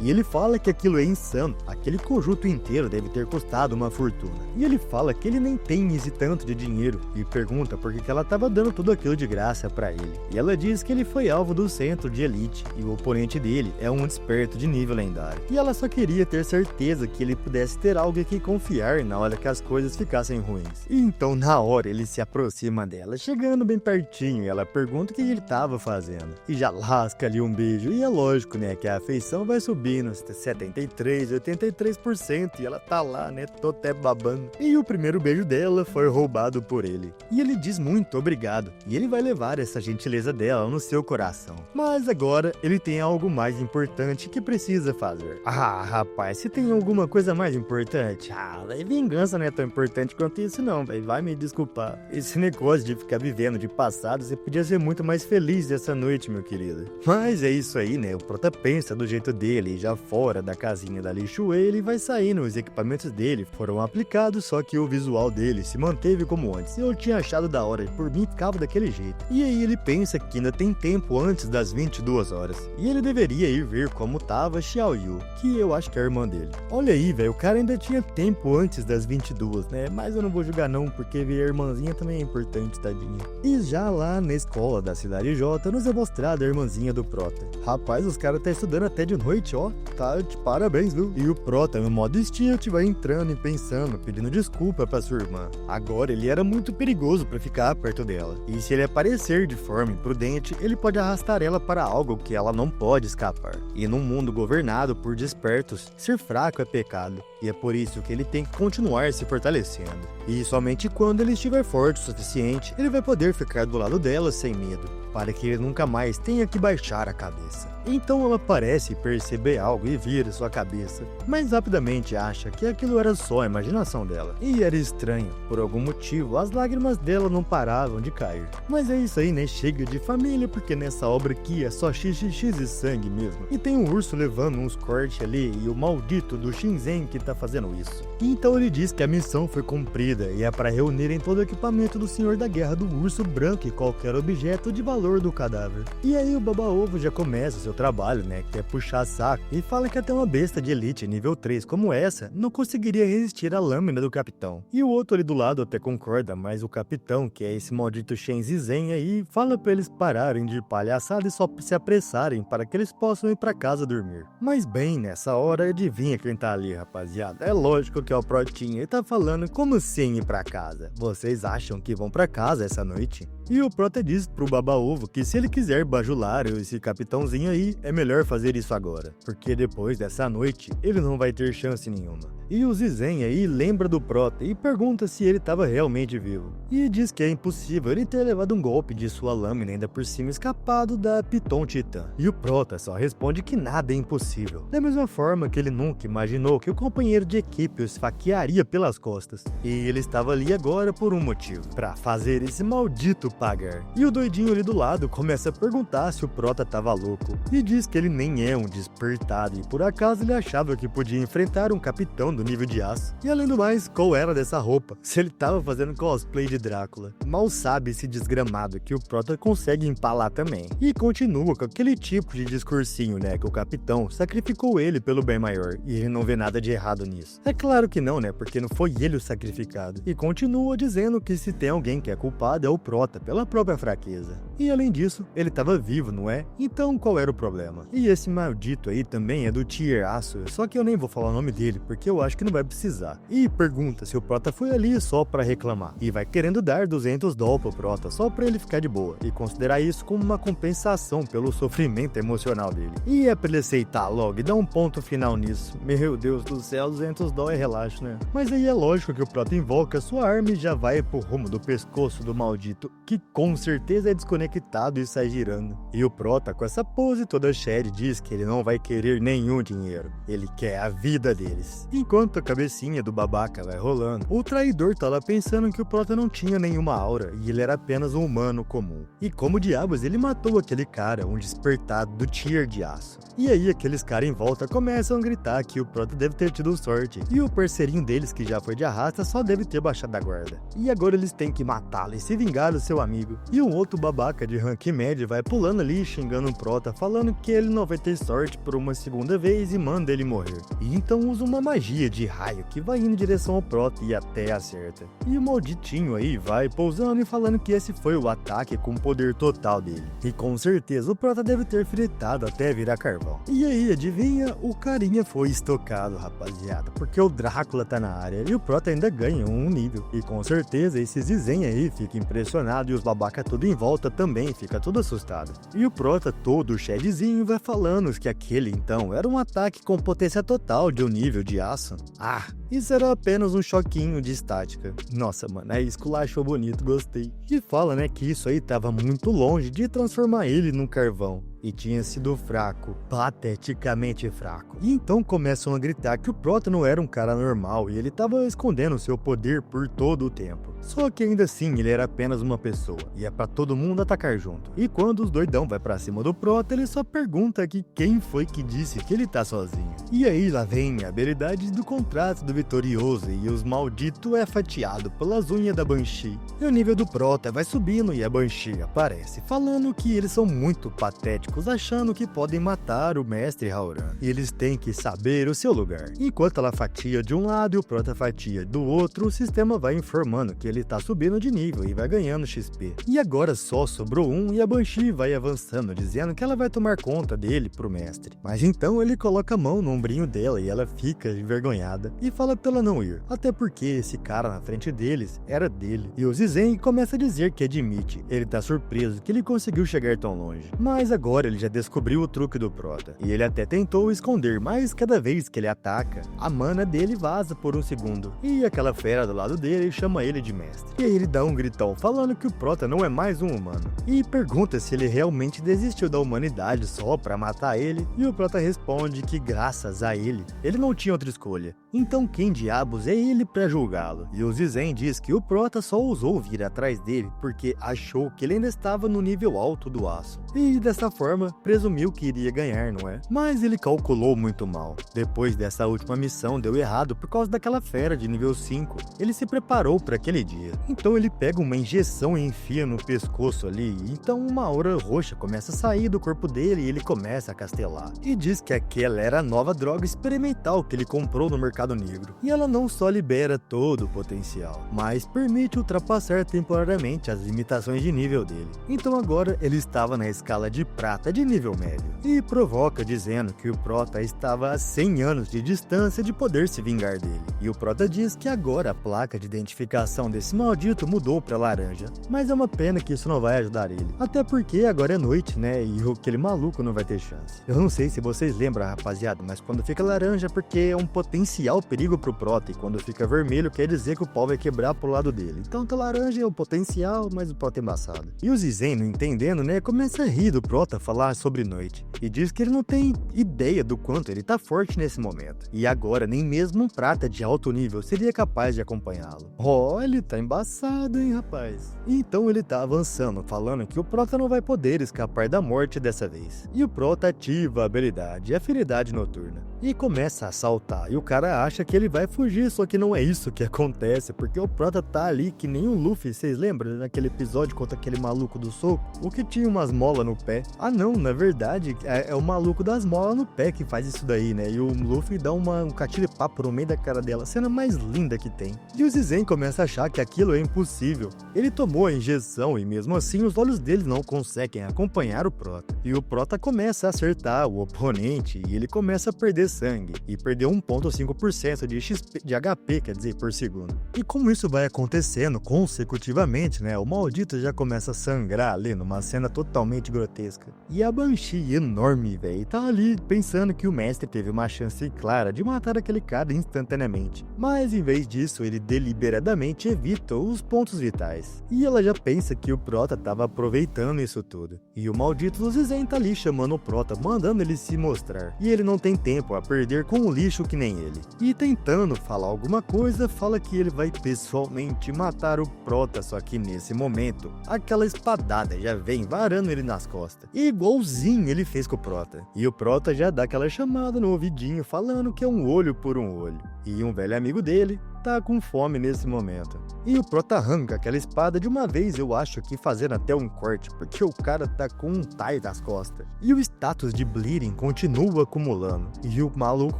E ele fala que aquilo é insano, aquele conjunto inteiro deve ter custado uma fortuna. E ele fala que ele nem tem esse tanto de dinheiro e pergunta por que ela tava dando tudo aquilo de graça pra ele. E ela diz que ele foi alvo do centro de elite e o oponente dele é um desperto de nível lendário. E ela só queria ter certeza que ele pudesse ter algo que confiar na hora que as coisas ficassem ruins. E então na hora ele se aproxima dela, chegando bem pertinho, e ela pergunta o que ele tava fazendo. E já lasca ali um beijo, e é lógico, né, que a afeição vai subir nos 73, 83% e ela tá lá, né, tô até babando. E o primeiro beijo dela foi roubado por ele. E ele diz muito obrigado, e ele vai levar essa gentileza dela dela no seu coração. Mas agora ele tem algo mais importante que precisa fazer. Ah, rapaz, se tem alguma coisa mais importante? Ah, vingança não é tão importante quanto isso não, velho. Vai me desculpar. Esse negócio de ficar vivendo de passado, você podia ser muito mais feliz essa noite, meu querido. Mas é isso aí, né? O prota pensa do jeito dele, já fora da casinha da Lixuei, ele vai saindo, os equipamentos dele foram aplicados, só que o visual dele se manteve como antes. Eu tinha achado da hora, por mim ficava daquele jeito. E aí ele pensa que ainda tem tempo antes das 22 horas. E ele deveria ir ver como tava Xiao Yu, que eu acho que é a irmã dele. Olha aí, velho, o cara ainda tinha tempo antes das 22, né? Mas eu não vou julgar não, porque ver a irmãzinha também é importante, tadinha. E já lá na escola da Cidade J, nos é mostrada a irmãzinha do prota. Rapaz, os caras tá estudando até de noite, ó. Tá de parabéns, viu? E o prota, no modo Stilt, vai entrando e pensando, pedindo desculpa pra sua irmã. Agora ele era muito perigoso pra ficar perto dela. E se ele aparecer de forma imprudente, ele pode arrastar ela para algo que ela não pode escapar. E num mundo governado por despertos, ser fraco é pecado. E é por isso que ele tem que continuar se fortalecendo. E somente quando ele estiver forte o suficiente, ele vai poder ficar do lado dela sem medo, para que ele nunca mais tenha que baixar a cabeça. Então ela parece perceber algo e vira sua cabeça, mas rapidamente acha que aquilo era só a imaginação dela. E era estranho, por algum motivo as lágrimas dela não paravam de cair. Mas é isso aí, né? Chega de família, porque nessa obra aqui é só xxx e sangue mesmo. E tem um urso levando uns cortes ali e o maldito do Shinzen que tá fazendo isso. Então ele diz que a missão foi cumprida e é para reunirem todo o equipamento do Senhor da Guerra do Urso Branco e qualquer objeto de valor do cadáver. E aí o Baba-Ovo já começa o seu trabalho, né, que é puxar saco, e fala que até uma besta de elite nível 3 como essa não conseguiria resistir à lâmina do capitão. E o outro ali do lado até concorda, mas o capitão, que é esse maldito Shen Zizen aí, fala pra eles pararem de palhaçada e só se apressarem para que eles possam ir pra casa dormir. Mas bem, nessa hora, adivinha quem tá ali, rapaziada? É lógico que é o Protinha, ele tá falando como assim ir pra casa? Vocês acham que vão pra casa essa noite? E o Prota diz pro Baba-Ovo que se ele quiser bajular esse capitãozinho aí, é melhor fazer isso agora, porque depois dessa noite, ele não vai ter chance nenhuma. E o Zizen aí lembra do Prota e pergunta se ele estava realmente vivo. E diz que é impossível ele ter levado um golpe de sua lâmina ainda por cima escapado da Piton Titã. E o Prota só responde que nada é impossível. Da mesma forma que ele nunca imaginou que o companheiro de equipe o esfaquearia pelas costas. E ele estava ali agora por um motivo, para fazer esse maldito pagar. E o doidinho ali do lado começa a perguntar se o Prota tava louco. E diz que ele nem é um despertado e por acaso ele achava que podia enfrentar um capitão do nível de aço. E além do mais, qual era dessa roupa? Se ele tava fazendo cosplay de Drácula. Mal sabe esse desgramado que o Prota consegue empalar também. E continua com aquele tipo de discursinho, né, que o capitão sacrificou ele pelo bem maior, e ele não vê nada de errado nisso. É claro que não, né, porque não foi ele o sacrificado. E continua dizendo que se tem alguém que é culpado é o Prota, pela própria fraqueza. E além disso, ele tava vivo, não é? Então qual era o problema? E esse maldito aí também é do Tier Aço, só que eu nem vou falar o nome dele, porque eu acho que não vai precisar. E pergunta se o Prota foi ali só pra reclamar. E vai querendo dar 200 doll pro Prota, só pra ele ficar de boa. E considerar isso como uma compensação pelo sofrimento emocional dele. E é pra ele aceitar logo e dar um ponto final nisso. Meu Deus do céu, 200 doll é relaxo, né? Mas aí é lógico que o Prota invoca sua arma e já vai pro rumo do pescoço do maldito, que com certeza é desconectado e sai girando. E o Prota, com essa pose toda Sherry, diz que ele não vai querer nenhum dinheiro. Ele quer a vida deles. Enquanto a cabecinha do babaca vai rolando, o traidor tá lá pensando que o Prota não tinha nenhuma aura e ele era apenas um humano comum. E como diabos ele matou aquele cara, um despertado do Tier de Aço. E aí aqueles caras em volta começam a gritar que o Prota deve ter tido sorte, e o parceirinho deles que já foi de arrasta só deve ter baixado a guarda. E agora eles têm que matá-lo e se vingar do seu amigo. E um outro babaca de rank médio vai pulando ali xingando o Prota, falando que ele não vai ter sorte por uma segunda vez e manda ele morrer. E então usa uma magia de raio que vai indo em direção ao Prota e até acerta. E o malditinho aí vai pousando e falando que esse foi o ataque com o poder total dele. E com certeza o Prota deve ter fritado até virar carvão. E aí, adivinha? O carinha foi estocado, rapaziada, porque o Drácula tá na área e o Prota ainda ganha um nível. E com certeza esse Zizen aí fica impressionado e os babaca tudo em volta também fica tudo assustado. E o Prota todo chedezinho vai falando que aquele então era um ataque com potência total de um nível de aço. Wilson. Ah, isso era apenas um choquinho de estática. Nossa, mano, é esculachou bonito, gostei. E fala, né, que isso aí tava muito longe de transformar ele num carvão. E tinha sido fraco, pateticamente fraco. E então começam a gritar que o Prota não era um cara normal e ele estava escondendo seu poder por todo o tempo. Só que ainda assim ele era apenas uma pessoa e é pra todo mundo atacar junto. E quando os doidão vai pra cima do Prota, ele só pergunta que quem foi que disse que ele tá sozinho. E aí lá vem a habilidade do contrato do vitorioso e os malditos é fatiado pelas unhas da Banshee. E o nível do Prota vai subindo e a Banshee aparece, falando que eles são muito patéticos, achando que podem matar o mestre Howran. E eles têm que saber o seu lugar. Enquanto ela fatia de um lado e o Prota fatia do outro, o sistema vai informando que ele tá subindo de nível e vai ganhando XP. E agora só sobrou um e a Banshee vai avançando, dizendo que ela vai tomar conta dele pro mestre. Mas então ele coloca a mão no ombrinho dela e ela fica envergonhada e fala pra ela não ir. Até porque esse cara na frente deles era dele. E o Zizen começa a dizer que admite, ele tá surpreso que ele conseguiu chegar tão longe. Mas agora ele já descobriu o truque do Prota, e ele até tentou esconder, mas cada vez que ele ataca, a mana dele vaza por um segundo, e aquela fera do lado dele chama ele de mestre. E aí ele dá um gritão falando que o Prota não é mais um humano, e pergunta se ele realmente desistiu da humanidade só pra matar ele, e o Prota responde que graças a ele não tinha outra escolha. Então quem diabos é ele pra julgá-lo? E o Zizen diz que o Prota só ousou vir atrás dele porque achou que ele ainda estava no nível alto do aço. E dessa forma, presumiu que iria ganhar, não é? Mas ele calculou muito mal. Depois dessa última missão deu errado por causa daquela fera de nível 5. Ele se preparou para aquele dia. Então ele pega uma injeção e enfia no pescoço ali. Então uma aura roxa começa a sair do corpo dele e ele começa a castelar. E diz que aquela era a nova droga experimental que ele comprou no mercado negro. E ela não só libera todo o potencial, mas permite ultrapassar temporariamente as limitações de nível dele. Então agora ele estava na escala de prata de nível médio. E provoca dizendo que o Prota estava a 100 anos de distância de poder se vingar dele. E o Prota diz que agora a placa de identificação desse maldito mudou para laranja. Mas é uma pena que isso não vai ajudar ele. Até porque agora é noite, né? E aquele maluco não vai ter chance. Eu não sei se vocês lembram, rapaziada, mas quando fica laranja é porque é um potencial perigo pro Prota. E quando fica vermelho quer dizer que o pau vai quebrar pro lado dele. Então tá laranja é o potencial, mas o Prota é embaçado. E o Zizen, não entendendo, né? Começa a rir do Prota falar sobre noite. E diz que ele não tem ideia do quanto ele tá forte nesse momento. E agora nem mesmo um prata de alto nível seria capaz de acompanhá-lo. Oh, ele tá embaçado, hein, rapaz? Então ele tá avançando, falando que o Prota não vai poder escapar da morte dessa vez. E o Prota ativa a habilidade, a afinidade noturna. E começa a saltar. E o cara acha que ele vai fugir, só que não é isso que acontece. Porque o Prota tá ali que nem o Luffy, vocês lembram naquele episódio contra aquele maluco do soco? O que tinha umas molas no pé. Ah não, na verdade é o maluco das molas no pé que faz isso daí, né? E o Luffy dá um catiripapo no meio da cara dela, cena mais linda que tem. E o Zizen começa a achar que aquilo é impossível. Ele tomou a injeção e mesmo assim os olhos dele não conseguem acompanhar o Prota. E o Prota começa a acertar o oponente e ele começa a perder sangue. E perdeu 1,5% de XP, de HP, quer dizer, por segundo. E como isso vai acontecendo consecutivamente, né? O maldito já começa a sangrar ali numa cena totalmente grotesca. E a Banshee enorme, velho, tá ali pensando que o mestre teve uma chance clara de matar aquele cara instantaneamente. Mas em vez disso, ele deliberadamente evita os pontos vitais. E ela já pensa que o Prota tava aproveitando isso tudo. E o maldito do Zizen tá ali chamando o Prota, mandando ele se mostrar. E ele não tem tempo a perder com um lixo que nem ele. E tentando falar alguma coisa, fala que ele vai pessoalmente matar o Prota, só que nesse momento, aquela espadada já vem varando ele nas costas. E igualzinho ele fez com o Prota. E o Prota já dá aquela chamada no ouvidinho, falando que é um olho por um olho. E um velho amigo dele tá com fome nesse momento. E o Prota arranca aquela espada de uma vez, eu acho que fazendo até um corte, porque o cara tá com um tie das costas. E o status de Bleeding continua acumulando. E o maluco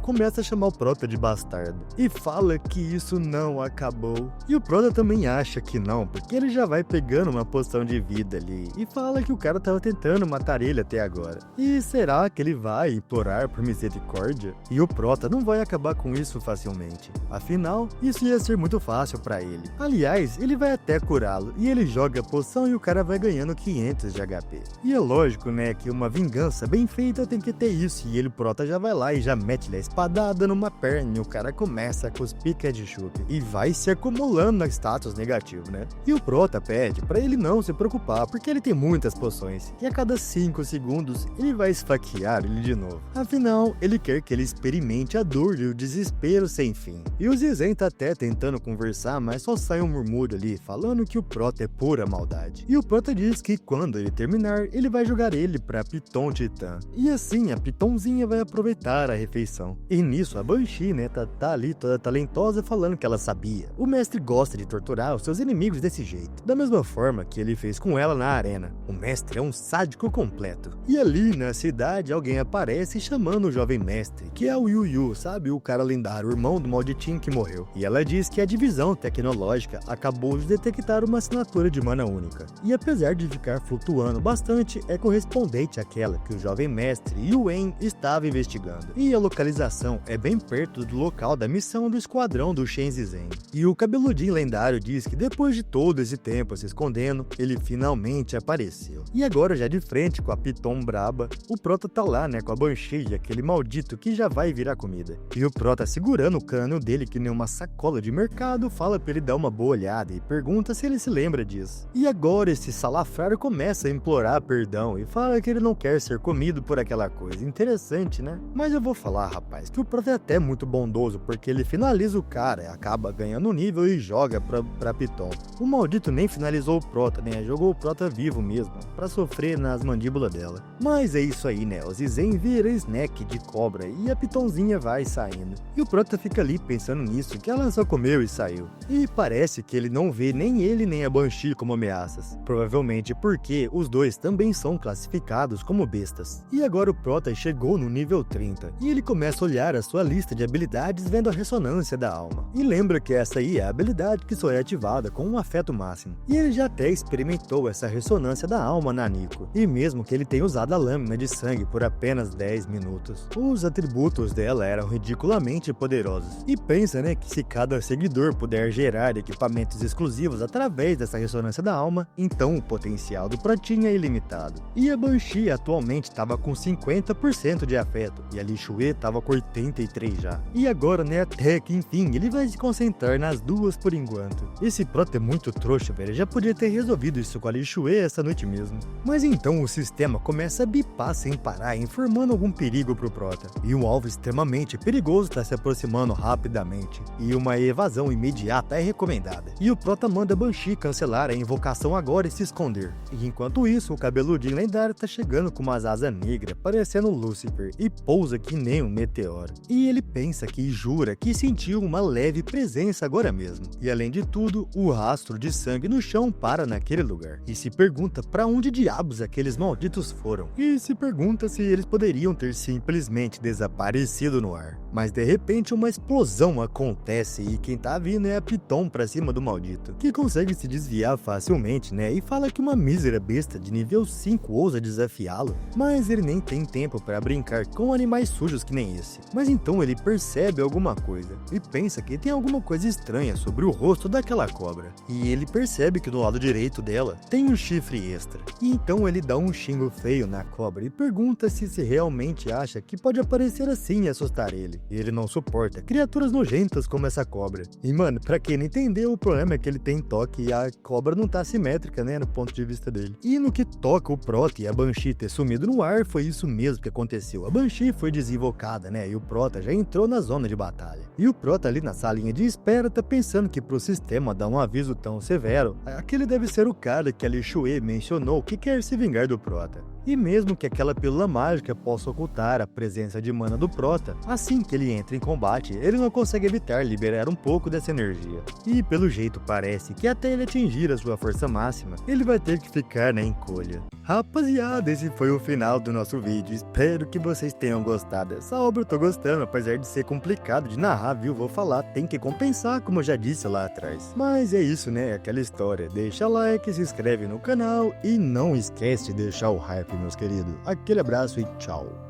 começa a chamar o Prota de bastardo. E fala que isso não acabou. E o Prota também acha que não, porque ele já vai pegando uma poção de vida ali. E fala que o cara tava tentando matar ele até agora. E será que ele vai implorar por misericórdia? E o Prota não vai acabar com isso facilmente. Afinal, isso ia ser muito fácil pra ele. Aliás, ele vai até curá-lo, e ele joga a poção e o cara vai ganhando 500 de HP. E é lógico, né, que uma vingança bem feita tem que ter isso, e ele, o Prota, já vai lá e já mete-lhe a espadada numa perna, e o cara começa a cuspir ketchup, e vai se acumulando na status negativo, né? E o Prota pede pra ele não se preocupar, porque ele tem muitas poções, e a cada 5 segundos ele vai esfaquear ele de novo. Afinal, ele quer que ele experimente a dor e o desespero sem fim. E o Zizen tá até tentando conversar, mas só sai um murmúrio ali, falando que o Prota é pura maldade. E o Prota diz que quando ele terminar, ele vai jogar ele pra Piton Titã. E assim, a Pitonzinha vai aproveitar a refeição. E nisso, a Banshee, né, tá ali toda talentosa falando que ela sabia. O mestre gosta de torturar os seus inimigos desse jeito, da mesma forma que ele fez com ela na arena. O mestre é um sádico completo. E ali na cidade, alguém aparece chamando o jovem mestre, que é o Yu Yu, sabe? O cara lendário, o irmão do malditinho que morreu. E ela diz que a divisão tecnológica acabou de detectar uma assinatura de mana única. E apesar de ficar flutuando bastante, é correspondente àquela que o jovem mestre Yuen estava investigando. E a localização é bem perto do local da missão do esquadrão do Shen Zizen. E o cabeludinho lendário diz que depois de todo esse tempo se escondendo, ele finalmente apareceu. E agora, já de frente com a Piton braba, o Prota tá lá, né, com a Banshee, aquele maldito que já vai virar comida. E o Prota, segurando o crânio dele que nem uma sacola de mercado, fala pra ele dar uma boa olhada e pergunta se ele se lembra disso. E agora esse salafrário começa a implorar perdão e fala que ele não quer ser comido por aquela coisa. Interessante, né? Mas eu vou falar, rapaz, que o Prota é até muito bondoso, porque ele finaliza o cara, acaba ganhando nível e joga pra Piton. O maldito nem finalizou o Prota, né? Jogou o Prota vivo mesmo, pra sofrer nas mandíbulas dela. Mas é isso aí, né? O Zizen vira snack de cobra e a Pitonzinha vai saindo. E o Prota fica ali pensando nisso, que ela só comeu e saiu. E parece que ele não vê nem ele nem a Banshee como ameaças. Provavelmente porque os dois também são classificados como bestas. E agora o Prota chegou no nível 30. E ele começa a olhar a sua lista de habilidades vendo a ressonância da alma. E lembra que essa aí é a habilidade que só é ativada com um afeto máximo. E ele já até experimentou essa ressonância da alma na Nico. E mesmo que ele tenha usado a lâmina de sangue por apenas 10 minutos, os atributos dela eram ridiculamente poderosos. E pensa, né, que se cada seguidor puder gerar equipamentos exclusivos através dessa ressonância da alma, então o potencial do Protinha é ilimitado. E a Banshee atualmente estava com 50% de afeto, e a Lixue estava com 83% já. E agora, né, até que enfim, ele vai se concentrar nas duas por enquanto. Esse Prota é muito trouxa, velho, já podia ter resolvido isso com a Lixue essa noite mesmo. Mas então o sistema começa a bipar sem parar, informando algum perigo pro Prota. E um alvo extremamente perigoso está se aproximando rapidamente, e uma evasão imediata é recomendada. E o Prota manda a Banshee cancelar a invocação agora e se esconder. E enquanto isso, o cabeludinho lendário tá chegando com umas asas negras, parecendo Lúcifer, e pousa que nem um meteoro. E ele pensa que e jura que sentiu uma leve presença agora mesmo. E além de tudo, o rastro de sangue no chão para naquele lugar. E se pergunta pra onde diabos aqueles malditos foram. E se pergunta se eles poderiam ter simplesmente desaparecido no ar. Mas de repente uma explosão acontece e quem tá vindo é a Piton pra cima do maldito, que consegue se desviar facilmente, né, e fala que uma mísera besta de nível 5 ousa desafiá-lo, mas ele nem tem tempo pra brincar com animais sujos que nem esse. Mas então ele percebe alguma coisa e pensa que tem alguma coisa estranha sobre o rosto daquela cobra, e ele percebe que do lado direito dela tem um chifre extra, e então ele dá um xingo feio na cobra e pergunta se realmente acha que pode aparecer assim e assustar ele. E ele não suporta criaturas nojentas como essa cobra. E mano, pra quem não entendeu, o problema é que ele tem toque e a cobra não tá simétrica, né, no ponto de vista dele. E no que toca o Prota e a Banshee ter sumido no ar, foi isso mesmo que aconteceu. A Banshee foi desinvocada, né, e o Prota já entrou na zona de batalha. E o Prota ali na salinha de espera tá pensando que pro sistema dar um aviso tão severo, aquele deve ser o cara que a Lixue mencionou que quer se vingar do Prota. E mesmo que aquela pílula mágica possa ocultar a presença de mana do Prota, assim que ele entra em combate, ele não consegue evitar liberar um pouco dessa energia. E pelo jeito parece que até ele atingir a sua força máxima, ele vai ter que ficar na encolha. Rapaziada, esse foi o final do nosso vídeo, espero que vocês tenham gostado. Essa obra eu tô gostando, apesar de ser complicado de narrar, viu? Vou falar, tem que compensar, como eu já disse lá atrás. Mas é isso, né? Aquela história. Deixa like, se inscreve no canal e não esquece de deixar o hype, meus queridos. Aquele abraço e tchau.